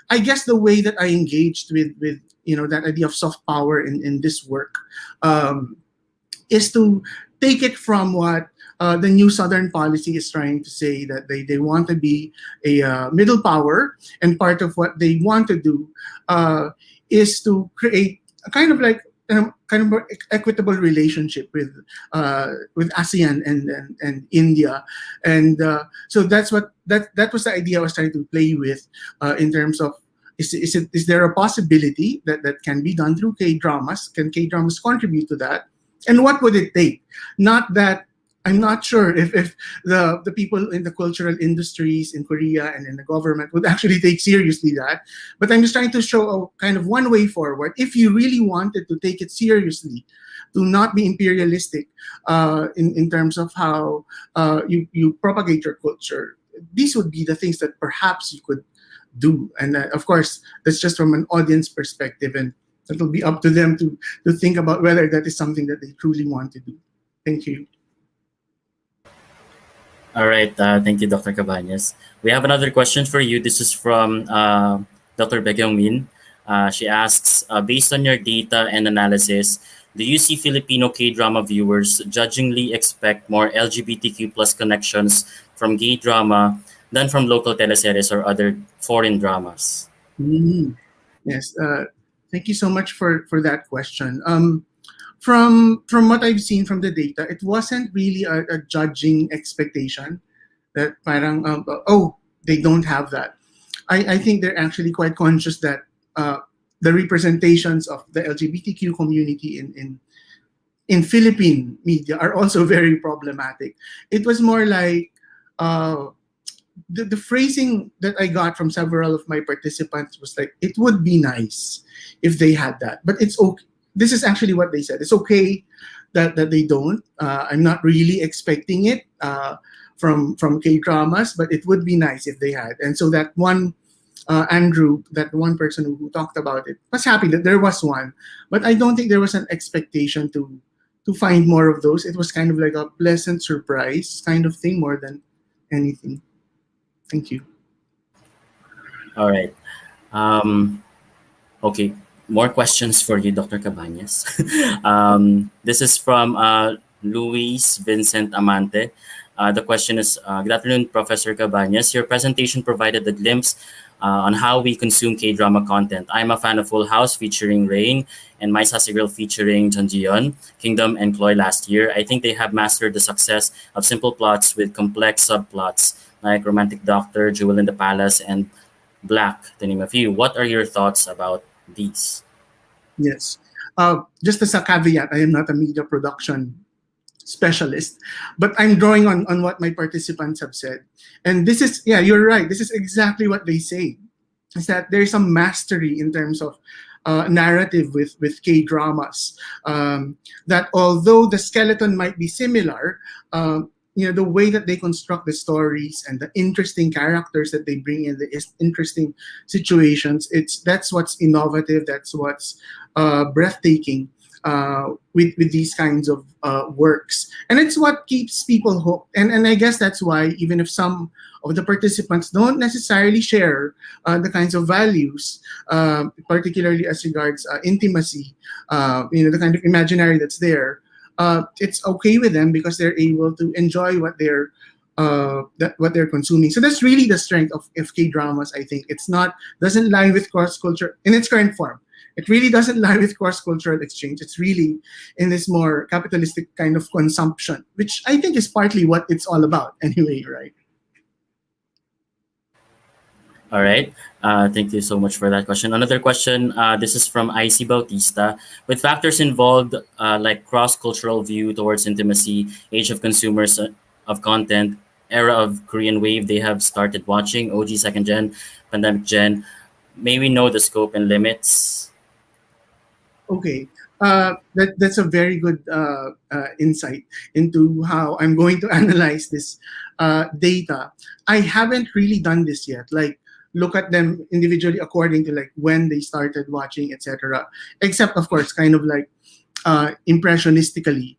Speaker 2: I guess the way that I engaged with that idea of soft power in this work um, is to take it from what the new Southern policy is trying to say, that they want to be a middle power, and part of what they want to do is to create a kind of like kind of more equitable relationship with ASEAN and India, and so that was the idea I was trying to play with in terms of is there a possibility that can be done through K dramas? Can K dramas contribute to that? And what would it take? Not that I'm not sure if the people in the cultural industries in Korea and in the government would actually take seriously that. But I'm just trying to show a kind of one way forward. If you really wanted to take it seriously, to not be imperialistic in terms of how you propagate your culture, these would be the things that perhaps you could do. And of course, that's just from an audience perspective, and it'll be up to them to think about whether that is something that they truly want to do. Thank you.
Speaker 1: All right. Thank you, Dr. Cabañas. We have another question for you. This is from Dr. Begyoung Min. She asks, based on your data and analysis, do you see Filipino K-drama viewers judgingly expect more LGBTQ plus connections from gay drama than from local teleseries or other foreign dramas?
Speaker 2: Mm, yes. Thank you so much for that question. From what I've seen from the data, it wasn't really a judging expectation that parang oh, they don't have that. I think they're actually quite conscious that uh, the representations of the LGBTQ community in Philippine media are also very problematic. It was more like uh, the phrasing that I got from several of my participants was like, it would be nice if they had that, but it's okay. This is actually what they said. It's okay that they don't. I'm not really expecting it from K dramas, but it would be nice if they had. And so that one Andrew, that one person who talked about it, was happy that there was one, but I don't think there was an expectation to find more of those. It was kind of like a pleasant surprise kind of thing more than anything. Thank you.
Speaker 1: All right. Um, okay. More questions for you, Dr. Cabañes. This is from Luis Vincent Amante. The question is, good afternoon, Professor Cabañes. Your presentation provided a glimpse on how we consume K-drama content. I'm a fan of Full House featuring Rain and My Sassy Girl featuring John Jion, Kingdom and Chloe last year. I think they have mastered the success of simple plots with complex subplots like Romantic Doctor, Jewel in the Palace, and Black, to name a few. What are your thoughts about these?
Speaker 2: Yes. Just as a caveat, I am not a media production specialist, but I'm drawing on what my participants have said. And this is, yeah, you're right. This is exactly what they say. Is that there's some mastery in terms of narrative with K dramas. That although the skeleton might be similar, the way that they construct the stories and the interesting characters that they bring in, the interesting situations, that's what's innovative. That's what's breathtaking with these kinds of works, and it's what keeps people hooked. And I guess that's why even if some of the participants don't necessarily share the kinds of values, particularly as regards intimacy, the kind of imaginary that's there, it's okay with them because they're able to enjoy what they're consuming. So that's really the strength of FK dramas. I think it's not doesn't lie with cross culture in its current form. It really doesn't lie with cross cultural exchange. It's really in this more capitalistic kind of consumption, which I think is partly what it's all about anyway, right?
Speaker 1: All right. Thank you so much for that question. Another question. This is from IC Bautista. With factors involved like cross-cultural view towards intimacy, age of consumers of content, era of Korean wave they have started watching, OG second gen, pandemic gen, may we know the scope and limits?
Speaker 2: Okay. That's a very good insight into how I'm going to analyze this data. I haven't really done this yet. Like, look at them individually according to like when they started watching, etc. Except, of course, kind of like impressionistically.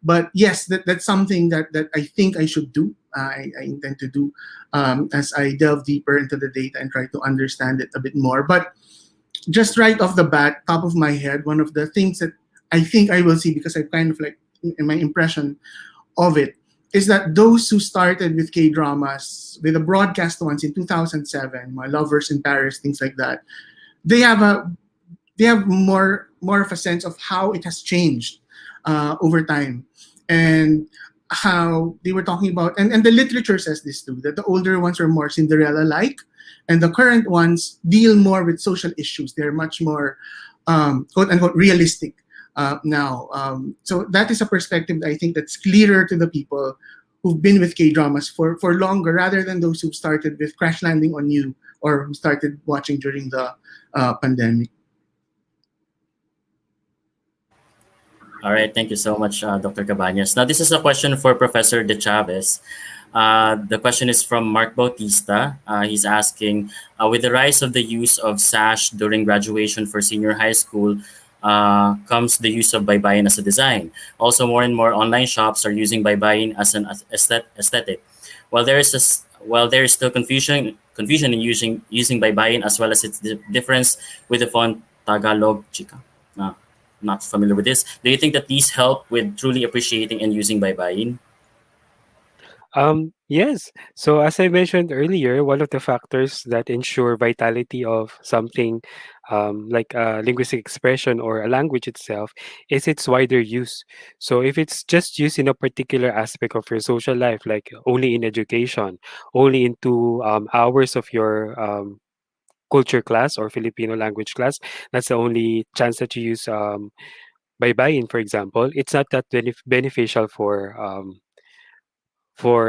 Speaker 2: But yes, that's something that I think I should do. I intend to do as I delve deeper into the data and try to understand it a bit more. But just right off the bat, top of my head, one of the things that I think I will see because I kind of like in my impression of it is that those who started with K dramas, with the broadcast ones in 2007, My Lovers in Paris, things like that, they have more of a sense of how it has changed over time, and how they were talking about, and the literature says this too, that the older ones are more Cinderella like, and the current ones deal more with social issues. They're much more quote unquote realistic now. So that is a perspective that I think that's clearer to the people who've been with K dramas for longer, rather than those who started with Crash Landing on You or who started watching during the pandemic.
Speaker 1: All right, thank you so much, Dr. Cabañas. Now, this is a question for Professor De Chavez. The question is from Mark Bautista. He's asking, with the rise of the use of sash during graduation for senior high school, comes the use of baybayin as a design. Also, more and more online shops are using baybayin as an aesthetic. While while there is still confusion in using baybayin as well as its difference with the font Tagalog Chica. Uh, Not familiar with this. Do you think that these help with truly appreciating and using baybayin?
Speaker 3: Yes. So as I mentioned earlier, one of the factors that ensure vitality of something like a linguistic expression or a language itself is its wider use. So if it's just used in a particular aspect of your social life, like only in education, only into hours of your culture class or Filipino language class, that's the only chance that you use baybayin, for example, it's not that beneficial for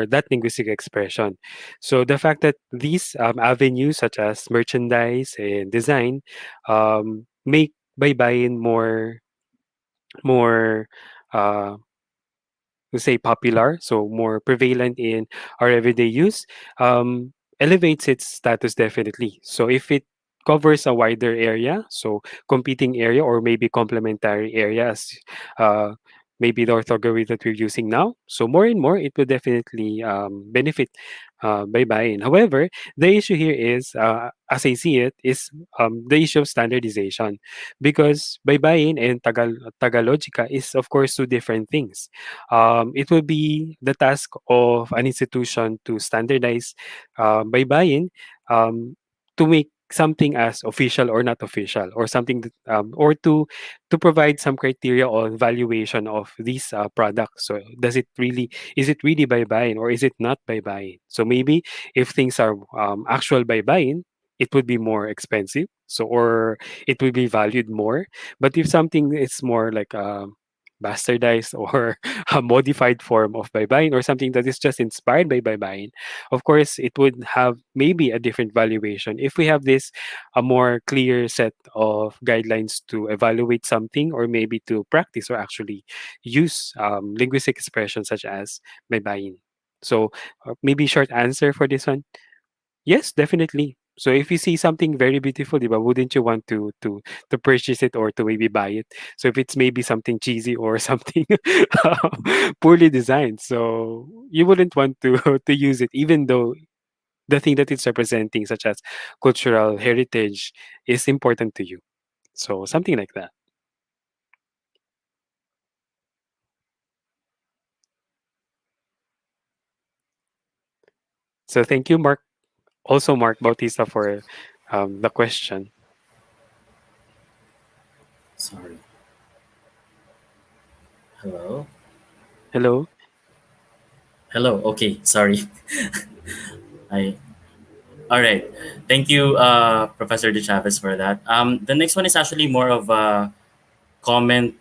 Speaker 3: that linguistic expression. So the fact that these avenues, such as merchandise and design, make baybayin more uh, let's say popular, so more prevalent in our everyday use, elevates its status definitely. So if it covers a wider area, so competing area or maybe complementary areas, uh, maybe the orthography that we're using now. So more and more, it will definitely benefit by buying. However, the issue here is, as I see it, is the issue of standardization, because by buying and Tagalogica is of course two different things. It will be the task of an institution to standardize by buying to make something as official or not official, or something that, or to provide some criteria on valuation of these products. So does it really, is it really by buying or is it not by buying? So maybe if things are actual by buying, it would be more expensive, so, or it will be valued more. But if something is more like bastardized or a modified form of baybayin, or something that is just inspired by baybayin, of course it would have maybe a different valuation if we have this a more clear set of guidelines to evaluate something, or maybe to practice or actually use linguistic expressions such as baybayin. So maybe short answer for this one: yes, definitely. So if you see something very beautiful, diba, wouldn't you want to purchase it or to maybe buy it? So if it's maybe something cheesy or something poorly designed, so you wouldn't want to to use it, even though the thing that it's representing, such as cultural heritage, is important to you. So something like that. So thank you, Mark. Also, Mark Bautista, for the question.
Speaker 1: Sorry. Hello.
Speaker 3: Hello.
Speaker 1: Hello. Okay. Sorry. I All right. Thank you, Professor De Chavez, for that. The next one is actually more of a comment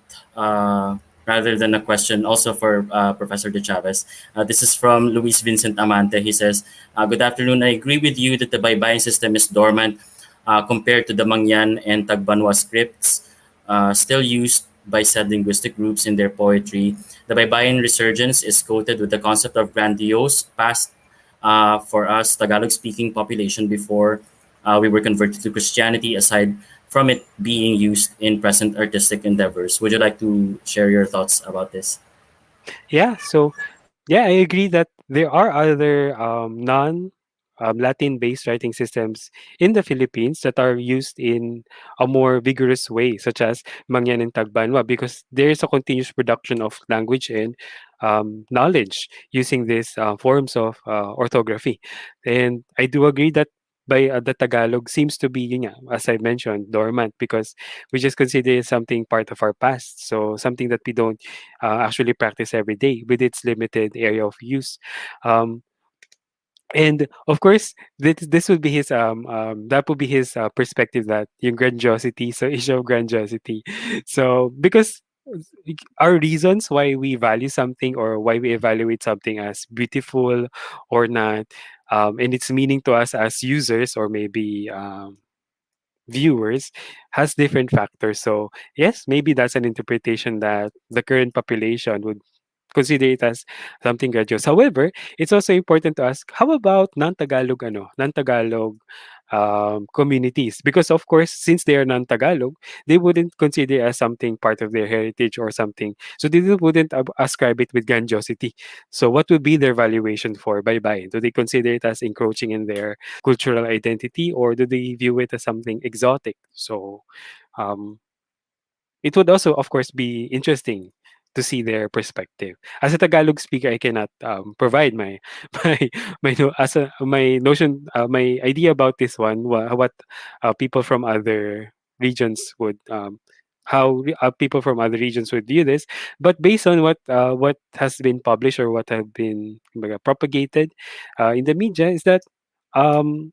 Speaker 1: rather than a question, also for Professor De Chavez. This is from Luis Vincent Amante. He says, good afternoon. I agree with you that the baybayin system is dormant compared to the Mangyan and Tagbanwa scripts still used by said linguistic groups in their poetry. The baybayin resurgence is quoted with the concept of grandiose past for us Tagalog-speaking population before we were converted to Christianity, aside from it being used in present artistic endeavors. Would you like to share your thoughts about this?
Speaker 3: Yeah. So yeah, I agree that there are other non Latin based writing systems in the Philippines that are used in a more vigorous way, such as Mangyan and Tagbanwa, because there is a continuous production of language and knowledge using these forms of orthography. And I do agree that by the Tagalog seems to be, yun nga, as I mentioned, dormant, because we just consider it something part of our past. So something that we don't actually practice every day with its limited area of use. Um, and of course, this would be his that would be his perspective, that yung grandiosity, so issue of grandiosity. So because our reasons why we value something or why we evaluate something as beautiful or not, and its meaning to us as users or maybe viewers, has different factors. So yes, maybe that's an interpretation that the current population would consider it as something grandiose. However, it's also important to ask, how about non-Tagalog non-Tagalog communities? Because of course, since they are non-Tagalog, they wouldn't consider it as something part of their heritage or something. So they wouldn't ascribe it with grandiosity. So what would be their valuation for bye-bye? Do they consider it as encroaching in their cultural identity, or do they view it as something exotic? So um, it would also, of course, be interesting to see their perspective. As a Tagalog speaker, I cannot provide my my my notion, my idea about this one. What people from other regions would people from other regions would view this, but based on what has been published or what have been propagated in the media is that um,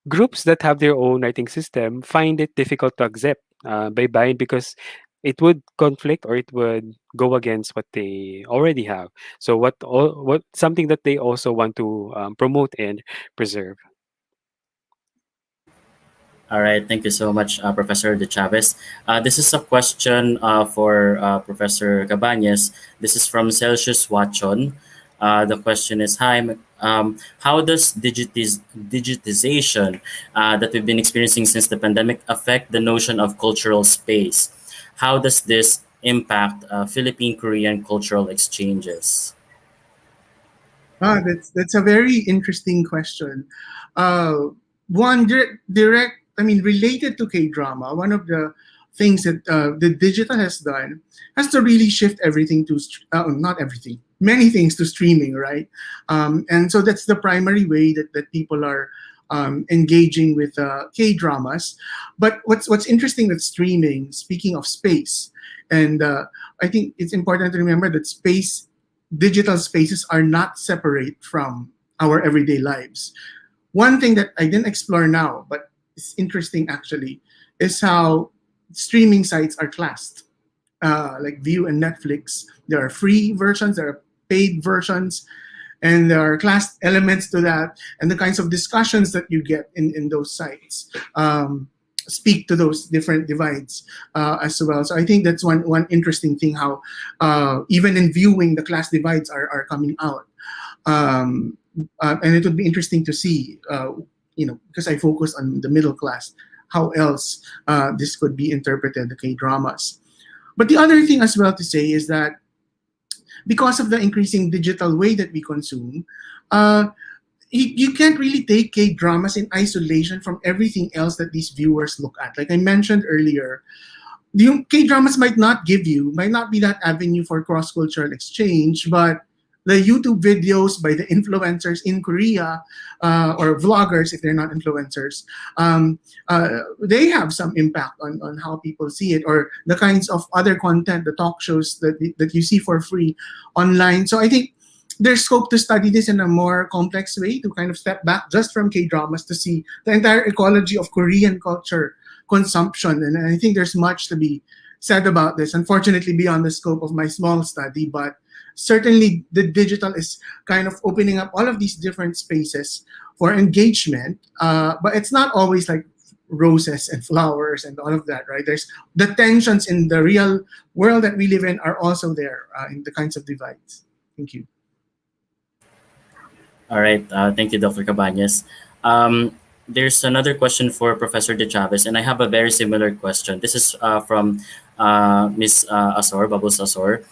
Speaker 3: groups that have their own writing system find it difficult to accept baybayin because it would conflict or it would go against what they already have. So what something that they also want to promote and preserve.
Speaker 1: All right, thank you so much, Professor De Chavez. This is a question for Professor Cabañes. This is from Celsius Watchon. The question is, hi, how does digitization that we've been experiencing since the pandemic affect the notion of cultural space? How does this impact Philippine Korean cultural exchanges?
Speaker 2: That's a very interesting question. One direct, I mean, related to K drama. One of the things that the digital has done has to really shift everything to not everything, many things to streaming, right? And so that's the primary way that people are engaging with K dramas. But what's interesting with streaming, speaking of space, and I think it's important to remember that digital spaces are not separate from our everyday lives. One thing that I didn't explore now, but it's interesting actually, is how streaming sites are classed. Like View and Netflix, there are free versions, there are paid versions, and there are class elements to that, and the kinds of discussions that you get in those sites speak to those different divides as well. So I think that's one interesting thing, how even in viewing, the class divides are coming out. And it would be interesting to see, because I focus on the middle class, how else this could be interpreted, the K dramas. But the other thing as well to say is that because of the increasing digital way that we consume, uh, you can't really take K dramas in isolation from everything else that these viewers look at. Like I mentioned earlier, the K dramas might not be that avenue for cross cultural exchange, but the YouTube videos by the influencers in Korea, or vloggers if they're not influencers, they have some impact on how people see it, or the kinds of other content, the talk shows that you see for free online. So I think there's scope to study this in a more complex way, to kind of step back just from K dramas to see the entire ecology of Korean culture consumption. And I think there's much to be said about this, unfortunately beyond the scope of my small study, but certainly the digital is kind of opening up all of these different spaces for engagement. But it's not always like roses and flowers and all of that, right? There's the tensions in the real world that we live in are also there in the kinds of divides. Thank you.
Speaker 1: All right. Thank you, Dr. Cabañas. There's another question for Professor De Chavez, and I have a very similar question. This is from Miss Azor, Bubbles Azor.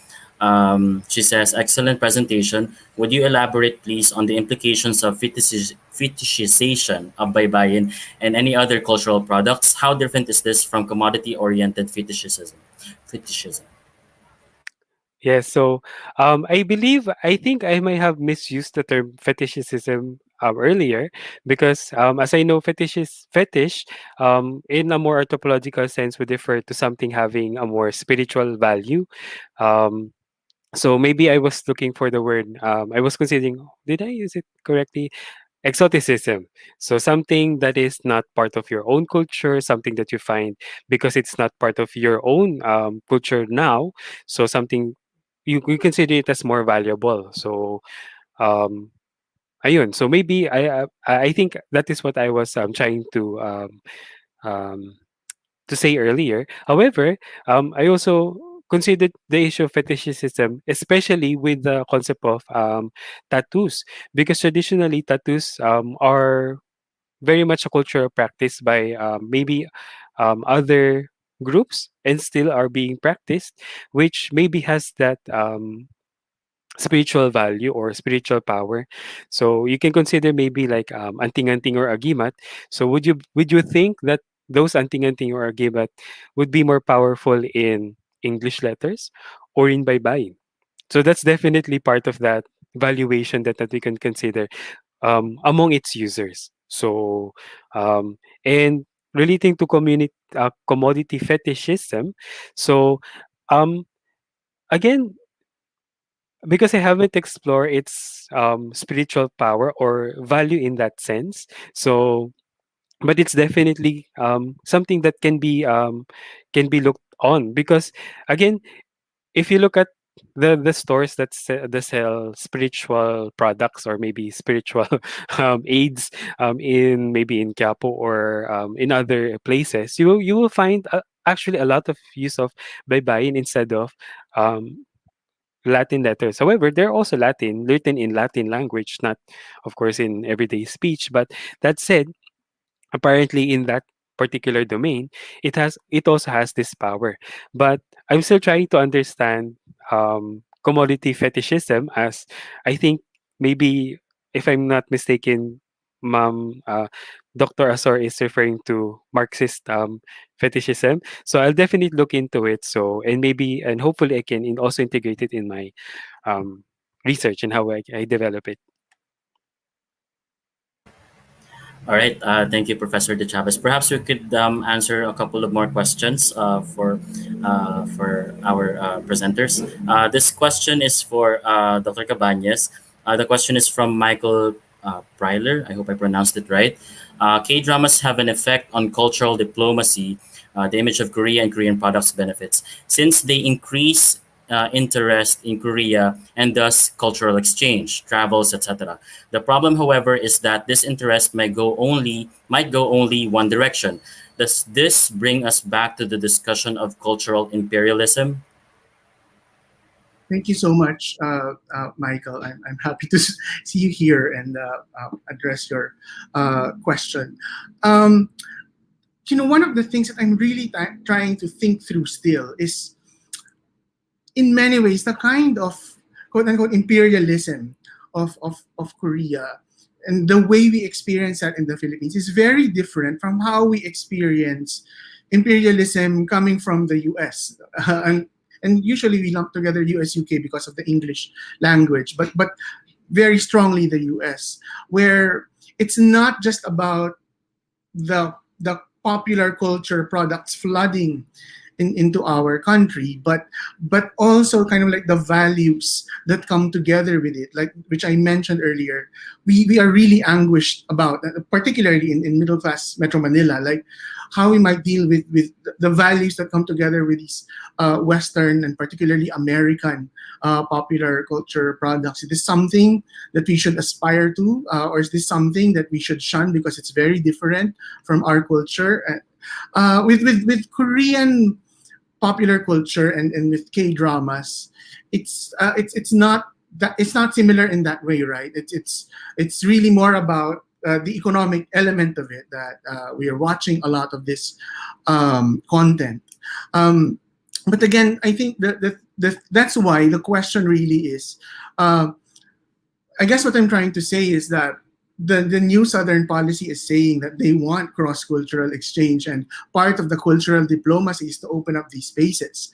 Speaker 1: She says, excellent presentation. Would you elaborate, please, on the implications of fetishization of baybayin and any other cultural products? How different is this from commodity-oriented fetishism? Fetishism.
Speaker 3: Yes, so I think I might have misused the term fetishism earlier because as I know, fetish in a more anthropological sense would refer to something having a more spiritual value. Um, so maybe I was looking for the word. I was considering, did I use it correctly? Exoticism. So something that is not part of your own culture, something that you find because it's not part of your own culture now. So something you consider it as more valuable. So um, ayun. So maybe I think that is what I was trying um, to say earlier. However, I also considered the issue of fetishism, especially with the concept of tattoos, because traditionally tattoos are very much a cultural practice by maybe other groups and still are being practiced, which maybe has that spiritual value or spiritual power. So you can consider maybe like anting-anting or agimat. So would you think that those anting-anting or agimat would be more powerful in English letters or in baybayin. So that's definitely part of that valuation that we can consider among its users. So, and relating to commodity fetishism, so um, again, because I haven't explored its spiritual power or value in that sense, so but it's definitely something that can be looked on because again if you look at the stores that sell spiritual products or maybe spiritual aids in maybe in Quiapo or in other places, you will find actually a lot of use of baybayin instead of um, Latin letters. However, they're also written in Latin language, not of course in everyday speech. But that said, apparently in that particular domain it also has this power, but I'm still trying to understand commodity fetishism as I think maybe if I'm not mistaken, ma'am, Dr. Asor is referring to Marxist fetishism, so I'll definitely look into it, so and maybe and hopefully I can also integrate it in my um, research and how I develop it.
Speaker 1: All right. Thank you, Professor De Chavez. Perhaps we could answer a couple of more questions for our presenters. This question is for Dr. Cabañes. The question is from Michael Pryler. I hope I pronounced it right. K dramas have an effect on cultural diplomacy. The image of Korea and Korean products benefits since they increase interest in Korea and thus cultural exchange, travels, etc. The problem, however, is that this interest might go only one direction. Does this bring us back to the discussion of cultural imperialism?
Speaker 2: Thank you so much, Michael. I'm happy to see you here and address your question. Um, one of the things that I'm really trying to think through still is, in many ways, the kind of quote unquote imperialism of Korea and the way we experience that in the Philippines is very different from how we experience imperialism coming from the US. And usually we lump together US UK because of the English language, but very strongly the US, where it's not just about the popular culture products flooding into our country, but also kind of like the values that come together with it, like which I mentioned earlier. We are really anguished about, particularly in middle class Metro Manila, like how we might deal with the values that come together with these Western and particularly American popular culture products. Is this something that we should aspire to, or is this something that we should shun because it's very different from our culture? With Korean popular culture and with K dramas, it's not that it's not similar in that way, right? It's really more about the economic element of it, that we are watching a lot of this content. Um, but again, I think that's why the question really is. I guess what I'm trying to say is that the new Southern policy is saying that they want cross cultural exchange, and part of the cultural diplomacy is to open up these spaces.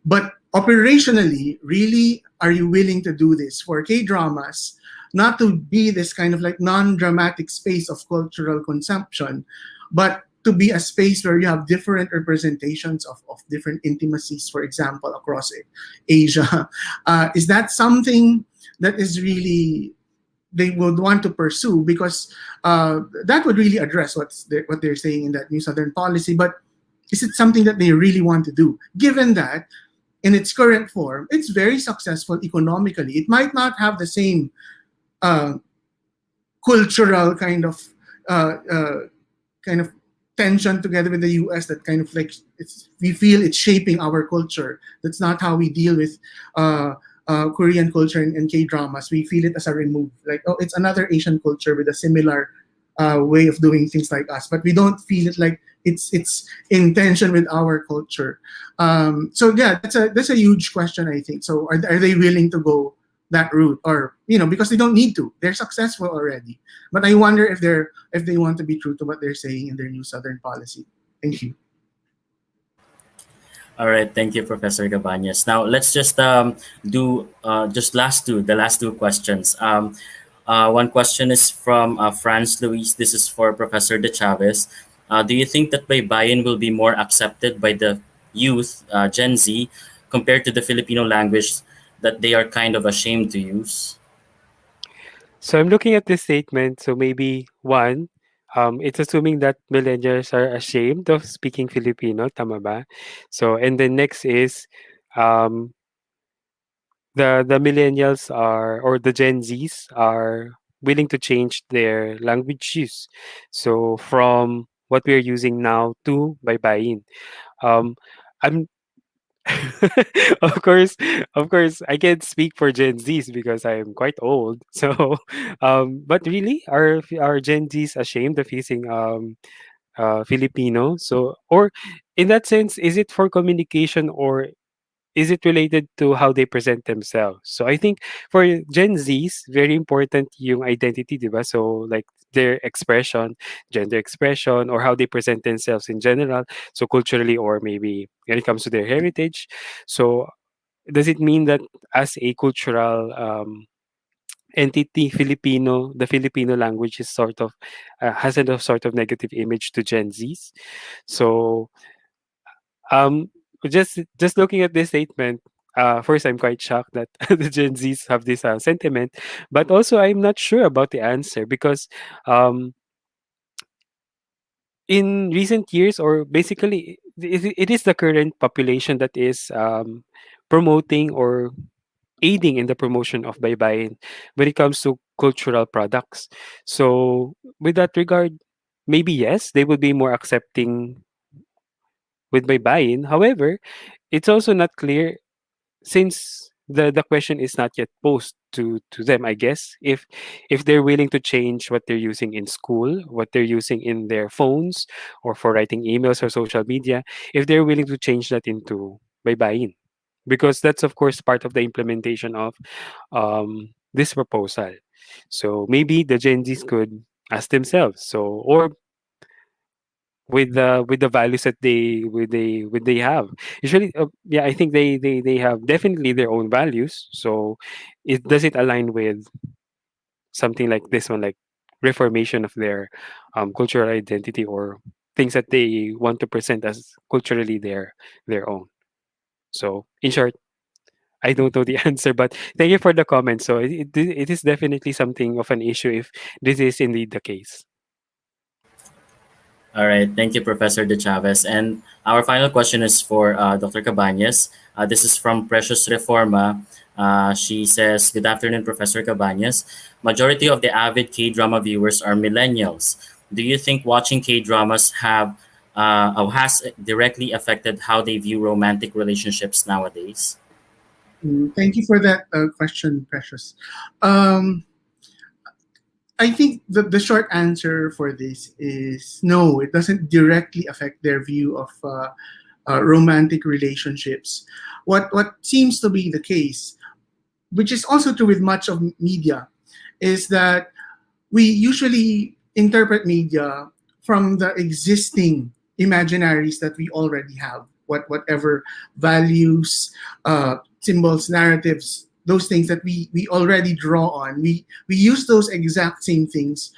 Speaker 2: But operationally, really, are you willing to do this for K dramas? Not to be this kind of like non dramatic space of cultural consumption, but to be a space where you have different representations of different intimacies, for example, across Asia. Is that something that is really they would want to pursue, because that would really address what they're saying in that new Southern policy. But is it something that they really want to do, given that in its current form, it's very successful economically? It might not have the same uh, cultural uh, uh, kind of tension together with the US, that kind of like we feel it's shaping our culture. That's not how we deal with Korean culture and K dramas. We feel it as a remove, like, oh, it's another Asian culture with a similar way of doing things like us, but we don't feel it like it's in tension with our culture. So yeah, that's a huge question, I think. So are they willing to go that route, or because they don't need to, they're successful already? But I wonder if they want to be true to what they're saying in their new Southern policy. Thank you.
Speaker 1: All right, thank you, Professor Cabañes. Now let's just do just the last two questions. One question is from Franz Luis. This is for Professor De Chavez. Do you think that baybayin will be more accepted by the youth, Gen Z, compared to the Filipino language that they are kind of ashamed to use?
Speaker 3: So I'm looking at this statement. So maybe one, it's assuming that millennials are ashamed of speaking Filipino, tama ba? So and then next is um, the millennials are or the Gen Zs are willing to change their language use. So from what we're using now to baybayin. Um, I'm of course, I can't speak for Gen Zs because I am quite old. So, but really, are Gen Zs ashamed of using Filipino? So, or in that sense, is it for communication or is it related to how they present themselves? So I think for Gen Zs, very important yung identity, di ba? So like their expression, gender expression, or how they present themselves in general. So culturally, or maybe when it comes to their heritage. So does it mean that as a cultural entity, the Filipino language is sort of has a sort of negative image to Gen Zs? So um, just looking at this statement, first I'm quite shocked that the Gen Zs have this sentiment, but also I'm not sure about the answer because um, in recent years, or basically, it is the current population that is promoting or aiding in the promotion of baybayin when it comes to cultural products. So with that regard, maybe yes, they would be more accepting with baybayin. However, it's also not clear since the question is not yet posed to them, I guess, if they're willing to change what they're using in school, what they're using in their phones or for writing emails or social media, if they're willing to change that into baybayin, because that's of course part of the implementation of this proposal. So maybe the Gen Zs could ask themselves, so or with the values that they have usually, yeah, I think they have definitely their own values. So it does it align with something like this one, like reformation of their cultural identity or things that they want to present as culturally their own. So in short, I don't know the answer, but thank you for the comment. So it is definitely something of an issue if this is indeed the case.
Speaker 1: All right, thank you, Professor De Chavez. And our final question is for Dr. Cabañes. This is from Precious Reforma. She says, "Good afternoon, Professor Cabañes. Majority of the avid K-drama viewers are millennials. Do you think watching K-dramas or has directly affected how they view romantic relationships nowadays?"
Speaker 2: Thank you for that question, Precious. Um, I think the short answer for this is no, it doesn't directly affect their view of romantic relationships. What seems to be the case, which is also true with much of media, is that we usually interpret media from the existing imaginaries that we already have. Whatever values, symbols, narratives, those things that we already draw on. We use those exact same things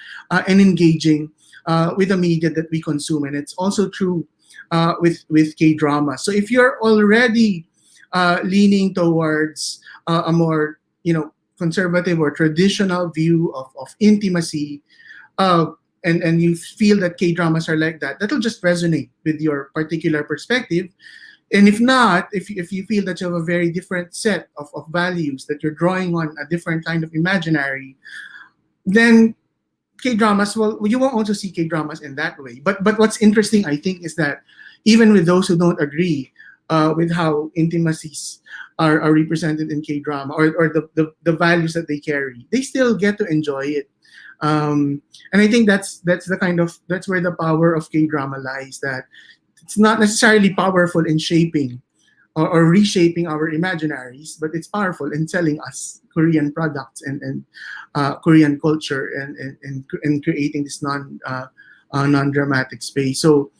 Speaker 2: in engaging with the media that we consume, and it's also true with K drama. So if you're already leaning towards a more conservative or traditional view of intimacy, uh, and you feel that K dramas are like that, that'll just resonate with your particular perspective. And if not, if you feel that you have a very different set of values, that you're drawing on a different kind of imaginary, then K dramas, well, you won't also see K dramas in that way. But what's interesting, I think, is that even with those who don't agree with how intimacies are represented in K drama, or the values that they carry, they still get to enjoy it. And I think that's where the power of K drama lies. That it's not necessarily powerful in shaping or reshaping our imaginaries, but it's powerful in selling us Korean products and Korean culture and creating this non dramatic space. So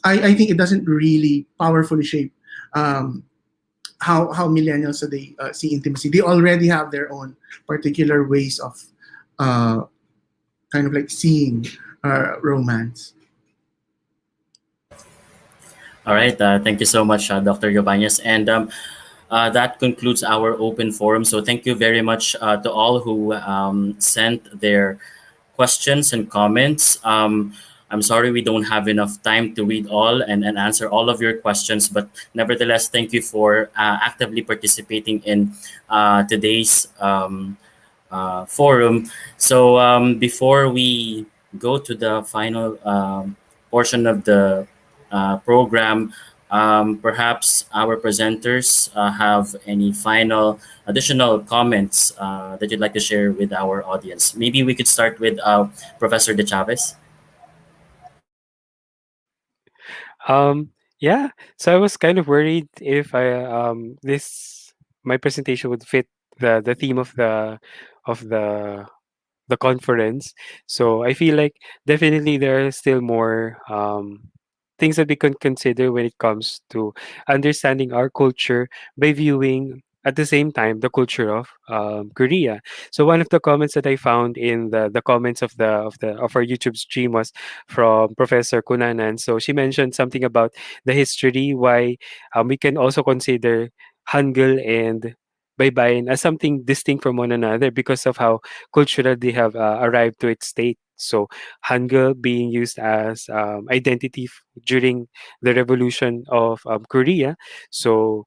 Speaker 2: I think it doesn't really powerfully shape um, how millennials today see intimacy. They already have their own particular ways of uh, kind of like seeing romance.
Speaker 1: All right. Thank you so much, Dr. Cabañes. And that concludes our open forum. So thank you very much to all who sent their questions and comments. I'm sorry we don't have enough time to read all and answer all of your questions, but nevertheless, thank you for actively participating in today's forum. So before we go to the final portion of the program, perhaps our presenters have any final additional comments that you'd like to share with our audience. Maybe we could start with Professor De Chavez.
Speaker 3: Um, yeah. So I was kind of worried if I this my presentation would fit the theme of the conference. So I feel like definitely there are still more things that we can consider when it comes to understanding our culture by viewing at the same time the culture of Korea. So one of the comments that I found in the comments of our YouTube stream was from Professor Kunanan. So she mentioned something about the history, why we can also consider Hangul and baybayin as something distinct from one another because of how cultural they have arrived to its state. So Hangul being used as identity during the revolution of Korea. So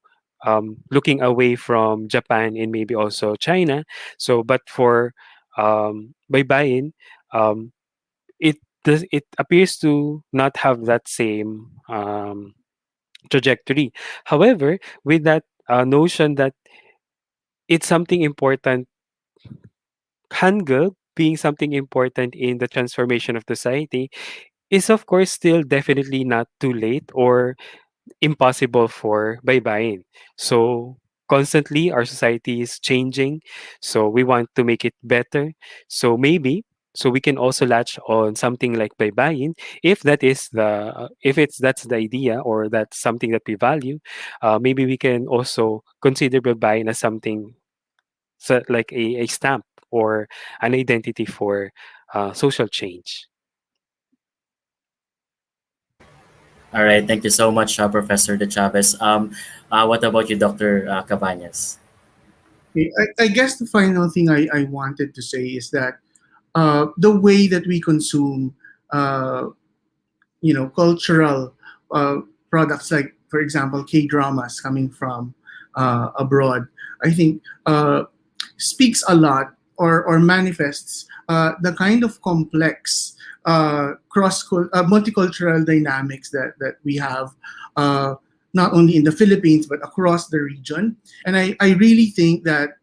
Speaker 3: looking away from Japan and maybe also China. So but for baybayin, um, it appears to not have that same trajectory. However, with that notion that it's something important, Hangul being something important in the transformation of society is of course still definitely not too late or impossible for baybayin. So constantly our society is changing. So we want to make it better. So maybe so we can also latch on something like baybayin if that is the if it's that's the idea or that's something that we value. Maybe we can also consider baybayin as something so like a stamp or an identity for social change.
Speaker 1: All right. Thank you so much, Professor De Chavez. What about you, Dr. Cabañas?
Speaker 2: Okay, I guess the final thing I wanted to say is that the way that we consume uh, cultural uh, products, like for example K dramas coming from abroad, I think speaks a lot or manifests the kind of complex multicultural dynamics that we have, uh, not only in the Philippines but across the region. And I really think that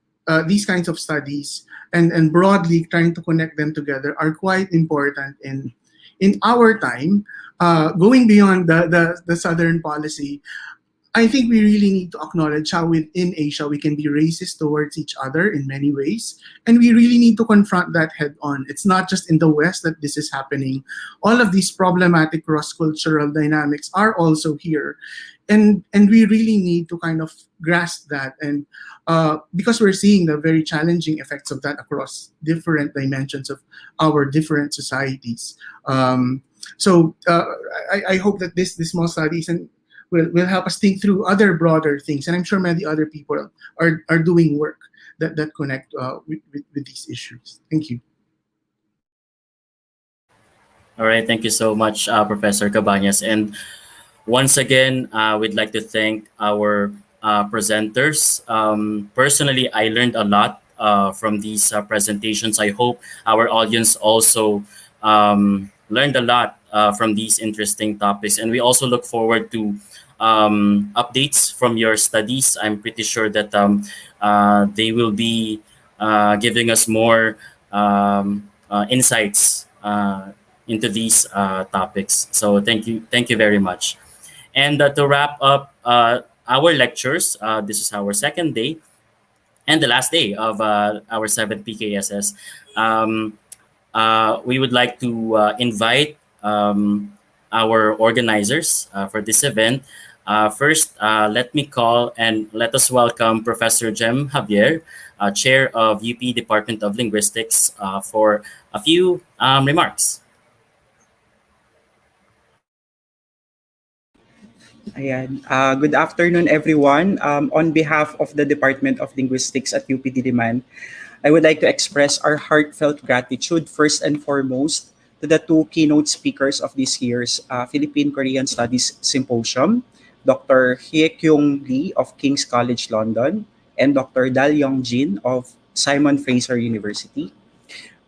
Speaker 2: these kinds of studies and broadly trying to connect them together are quite important in our time, going beyond the Southern policy. I think we really need to acknowledge how within Asia we can be racist towards each other in many ways. And we really need to confront that head on. It's not just in the West that this is happening. All of these problematic cross cultural dynamics are also here. And we really need to kind of grasp that. And because we're seeing the very challenging effects of that across different dimensions of our different societies. So I hope that this small studies and will help us think through other broader things. And I'm sure many other people are doing work that connect with these issues. Thank you.
Speaker 1: All right. Thank you so much, Professor Cabañas. And once again, we'd like to thank our presenters. Personally, I learned a lot from these presentations. I hope our audience also learned a lot from these interesting topics. And we also look forward to updates from your studies. I'm pretty sure that they will be giving us more insights into these topics. So thank you very much. And to wrap up our lectures, this is our second day and the last day of our seventh PKSS. Um, we would like to invite our organizers for this event First, let me call and let us welcome Professor Jem Javier, Chair of UP Department of Linguistics, for a few remarks.
Speaker 4: Ayan. Good afternoon, everyone. On behalf of the Department of Linguistics at UP Diliman, I would like to express our heartfelt gratitude first and foremost to the two keynote speakers of this year's Philippine Korean Studies Symposium, Dr. Hye Kyung Lee of King's College London and Dr. Dal Yong Jin of Simon Fraser University.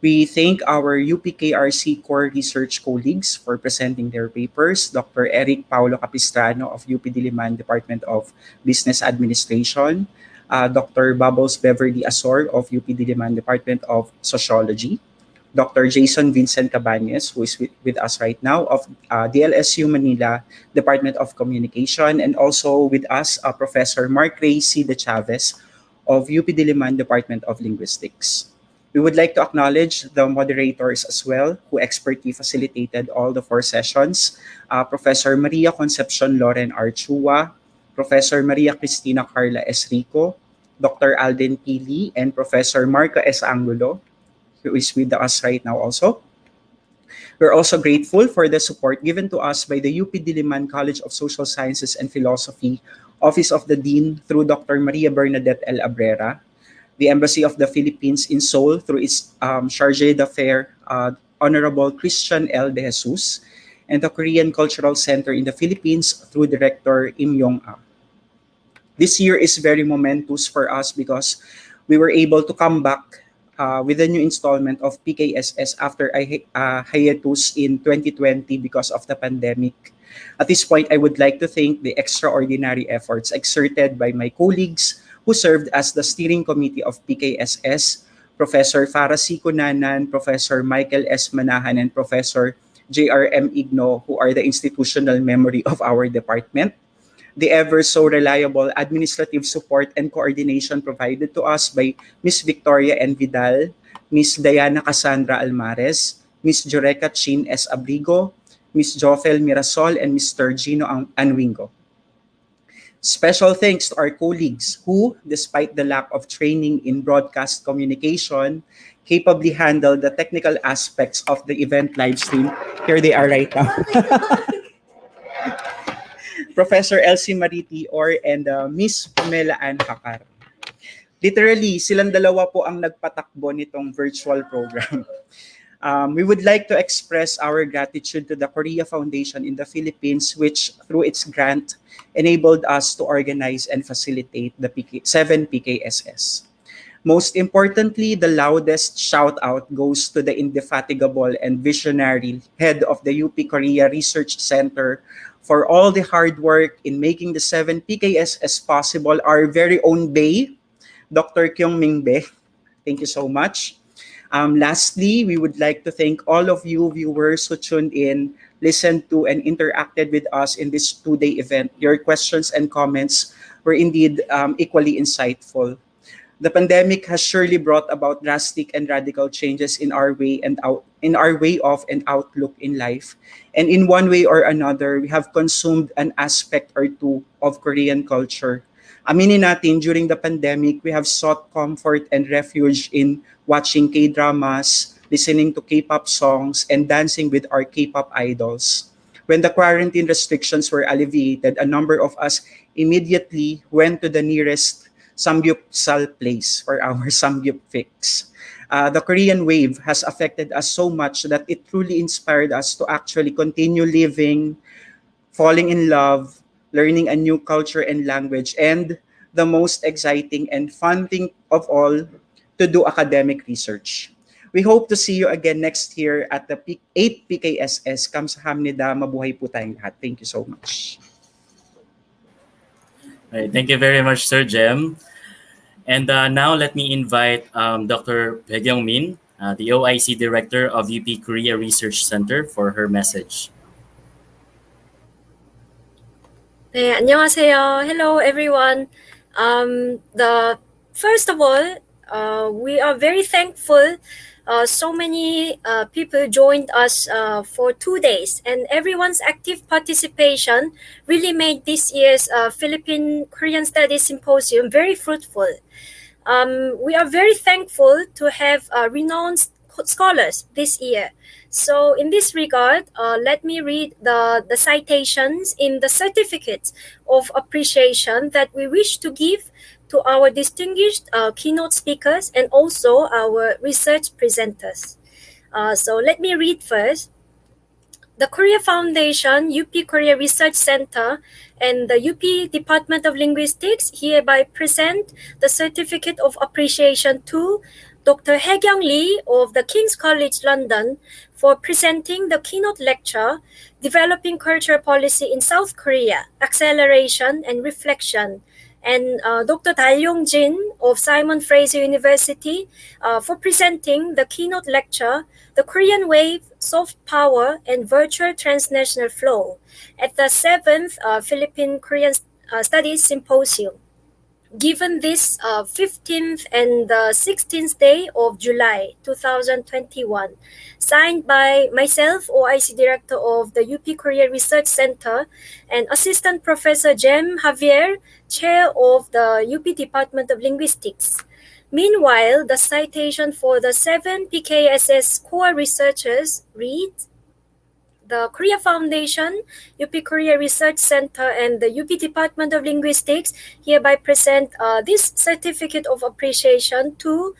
Speaker 4: We thank our UPKRC core research colleagues for presenting their papers, Dr. Eric Paulo Capistrano of UP Diliman Department of Business Administration, Dr. Bubbles Beverly Asor of UP Diliman Department of Sociology, Dr. Jason Vincent Cabañes, who is with us right now, of DLSU Manila Department of Communication, and also with us, Professor Mark Ray C. De Chavez of UP Diliman Department of Linguistics. We would like to acknowledge the moderators as well, who expertly facilitated all the four sessions. Professor Maria Concepcion Loren Archua, Professor Maria Cristina Carla S. Rico, Dr. Alden P. Lee, and Professor Marca S. Angulo, who is with us right now also. We're also grateful for the support given to us by the UP Diliman College of Social Sciences and Philosophy, Office of the Dean through Dr. Maria Bernadette L. Abrera, the Embassy of the Philippines in Seoul through its Chargé d'Affaires, Honorable Christian L. De Jesus, and the Korean Cultural Center in the Philippines through Director Im Yong-ah. This year is very momentous for us because we were able to come back with a new installment of PKSS after a hiatus in 2020 because of the pandemic. At this point, I would like to thank the extraordinary efforts exerted by my colleagues who served as the steering committee of PKSS, Professor Farah C. Kunanan, Professor Michael S. Manahan, and Professor J.R.M. Igno, who are the institutional memory of our department. The ever so reliable administrative support and coordination provided to us by Ms. Victoria N. Vidal, Ms. Diana Cassandra Almares, Ms. Joreca Chin S. Abrigo, Ms. Jofel Mirasol, and Mr. Gino Anwingo. Special thanks to our colleagues who, despite the lack of training in broadcast communication, capably handled the technical aspects of the event live stream. Here they are right now. Professor Elsie Mariti and Miss Pamela Ann Hakar. Literally, silang dalawa po ang nagpatakbo nitong virtual program. We would like to express our gratitude to the Korea Foundation in the Philippines, which through its grant enabled us to organize and facilitate the 7 PKSS. Most importantly, the loudest shout out goes to the indefatigable and visionary head of the UP Korea Research Center for all the hard work in making the 7 PKSS possible, our very own Bay, Dr. Kyung Ming Bae. Thank you so much. Lastly, we would like to thank all of you viewers who tuned in, listened to, and interacted with us in this two-day event. Your questions and comments were indeed equally insightful. The pandemic has surely brought about drastic and radical changes in our way of and outlook in life. And in one way or another, we have consumed an aspect or two of Korean culture. Aminin natin, during the pandemic, we have sought comfort and refuge in watching K-dramas, listening to K-pop songs, and dancing with our K-pop idols. When the quarantine restrictions were alleviated, a number of us immediately went to the nearest samgyeopsal place for our samgyeop fix. The Korean wave has affected us so much that it truly inspired us to actually continue living, falling in love, learning a new culture and language, and the most exciting and fun thing of all, to do academic research. We hope to see you again next year at the 8 PKSS. Kamsahamnida, mabuhay po tayong lahat. Thank you so much.
Speaker 1: Right, thank you very much, Sir Jem. And now let me invite Dr. Baegyong Min, the OIC Director of UP Korea Research Center, for her message.
Speaker 5: 네, 안녕하세요. Hello, everyone. The first of all, We are very thankful. So many people joined us for 2 days, and everyone's active participation really made this year's Philippine Korean Studies Symposium very fruitful. We are very thankful to have renowned scholars this year. So, in this regard, let me read the citations in the certificates of appreciation that we wish to give to our distinguished keynote speakers and also our research presenters. So, let me read first. The Korea Foundation, UP Korea Research Center, and the UP Department of Linguistics hereby present the Certificate of Appreciation to Dr. Haekyung Lee of the King's College London for presenting the keynote lecture, Developing Cultural Policy in South Korea, Acceleration and Reflection, and Dr. Dalyong Jin of Simon Fraser University for presenting the keynote lecture, The Korean Wave, Soft Power, and Virtual Transnational Flow at the 7th Philippine Korean Studies Symposium, given this 15th and the 16th day of July 2021, signed by myself, OIC Director of the UP Korea Research Center, and Assistant Professor Jem Javier, Chair of the UP Department of Linguistics. Meanwhile, the citation for the 7 PKSS core researchers reads, the Korea Foundation, UP Korea Research Center, and the UP Department of Linguistics hereby present this certificate of appreciation to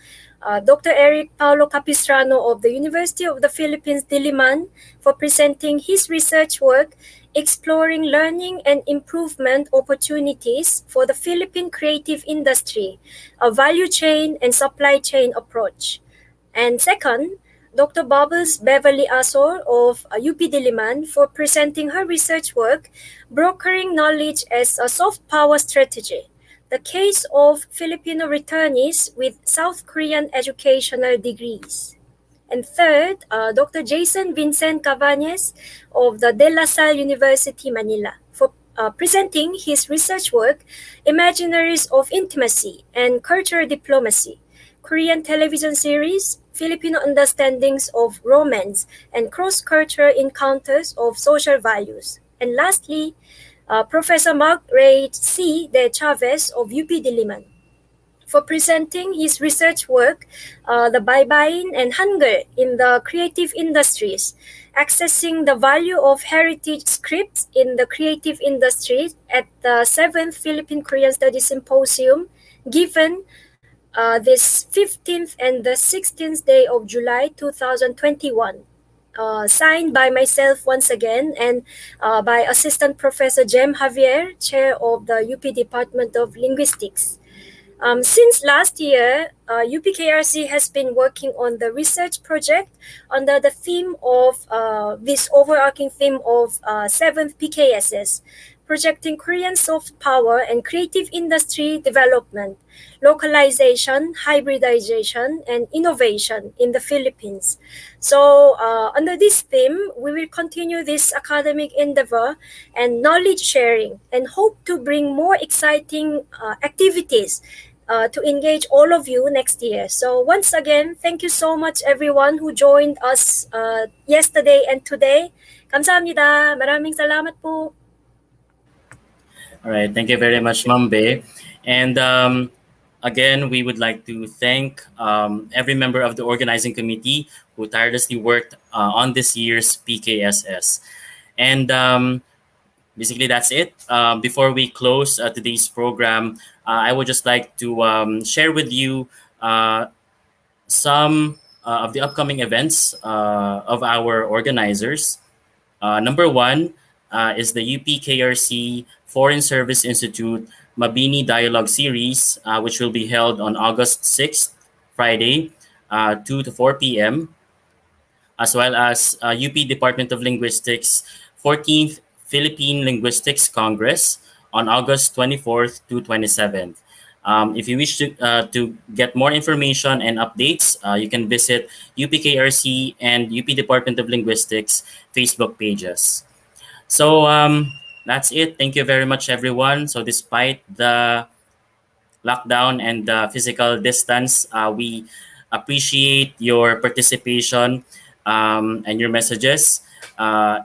Speaker 5: Dr. Eric Paulo Capistrano of the University of the Philippines, Diliman, for presenting his research work exploring learning and improvement opportunities for the Philippine creative industry, a value chain and supply chain approach. And second, Dr. Bubbles Beverly Asor of UP Diliman for presenting her research work, Brokering Knowledge as a Soft Power Strategy, the case of Filipino returnees with South Korean educational degrees. And third, Dr. Jason Vincent Cabañes of the De La Salle University, Manila, for presenting his research work, Imaginaries of Intimacy and Cultural Diplomacy, Korean television series, Filipino understandings of romance and cross-cultural encounters of social values. And lastly, Professor Mark Ray C. De Chavez of UP Diliman for presenting his research work, the baybayin and hangeul in the creative industries, accessing the value of heritage scripts in the creative industry at the 7th Philippine Korean Studies Symposium, given this 15th and the 16th day of July 2021. Signed by myself once again and by Assistant Professor Jem Javier, Chair of the UP Department of Linguistics. Since last year, UPKRC has been working on the research project under the theme of this overarching theme of 7th PKSS, projecting Korean soft power and creative industry development, localization, hybridization, and innovation in the Philippines. So, under this theme, we will continue this academic endeavor and knowledge sharing and hope to bring more exciting activities to engage all of you next year. So once again, thank you so much everyone who joined us yesterday and today. 감사합니다. 마raming salamat po.
Speaker 1: All right, thank you very much, Mambe. And again, we would like to thank every member of the organizing committee who tirelessly worked on this year's PKSS. And basically, that's it. Before we close today's program, I would just like to share with you some of the upcoming events of our organizers. Number one is the UPKRC Foreign Service Institute Mabini Dialogue Series, which will be held on August 6th, Friday, 2 to 4 p.m., as well as UP Department of Linguistics 14th Philippine Linguistics Congress on August 24th to 27th. If you wish to get more information and updates, you can visit UPKRC and UP Department of Linguistics Facebook pages. So that's it. Thank you very much, everyone. So despite the lockdown and physical distance. We appreciate your participation and your messages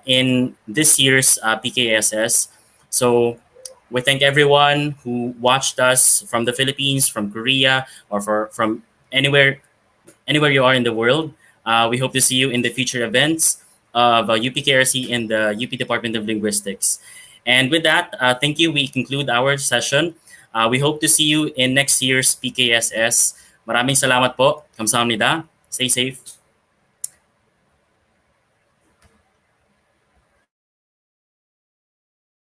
Speaker 1: in this year's PKSS. So we thank everyone who watched us from the Philippines, from Korea, or from anywhere you are in the world. We hope to see you in the future events of UPKRC and the UP Department of Linguistics. And with that, thank you. We conclude our session. We hope to see you in next year's PKSS. Maraming salamat po. Kamsahamnida. Stay safe.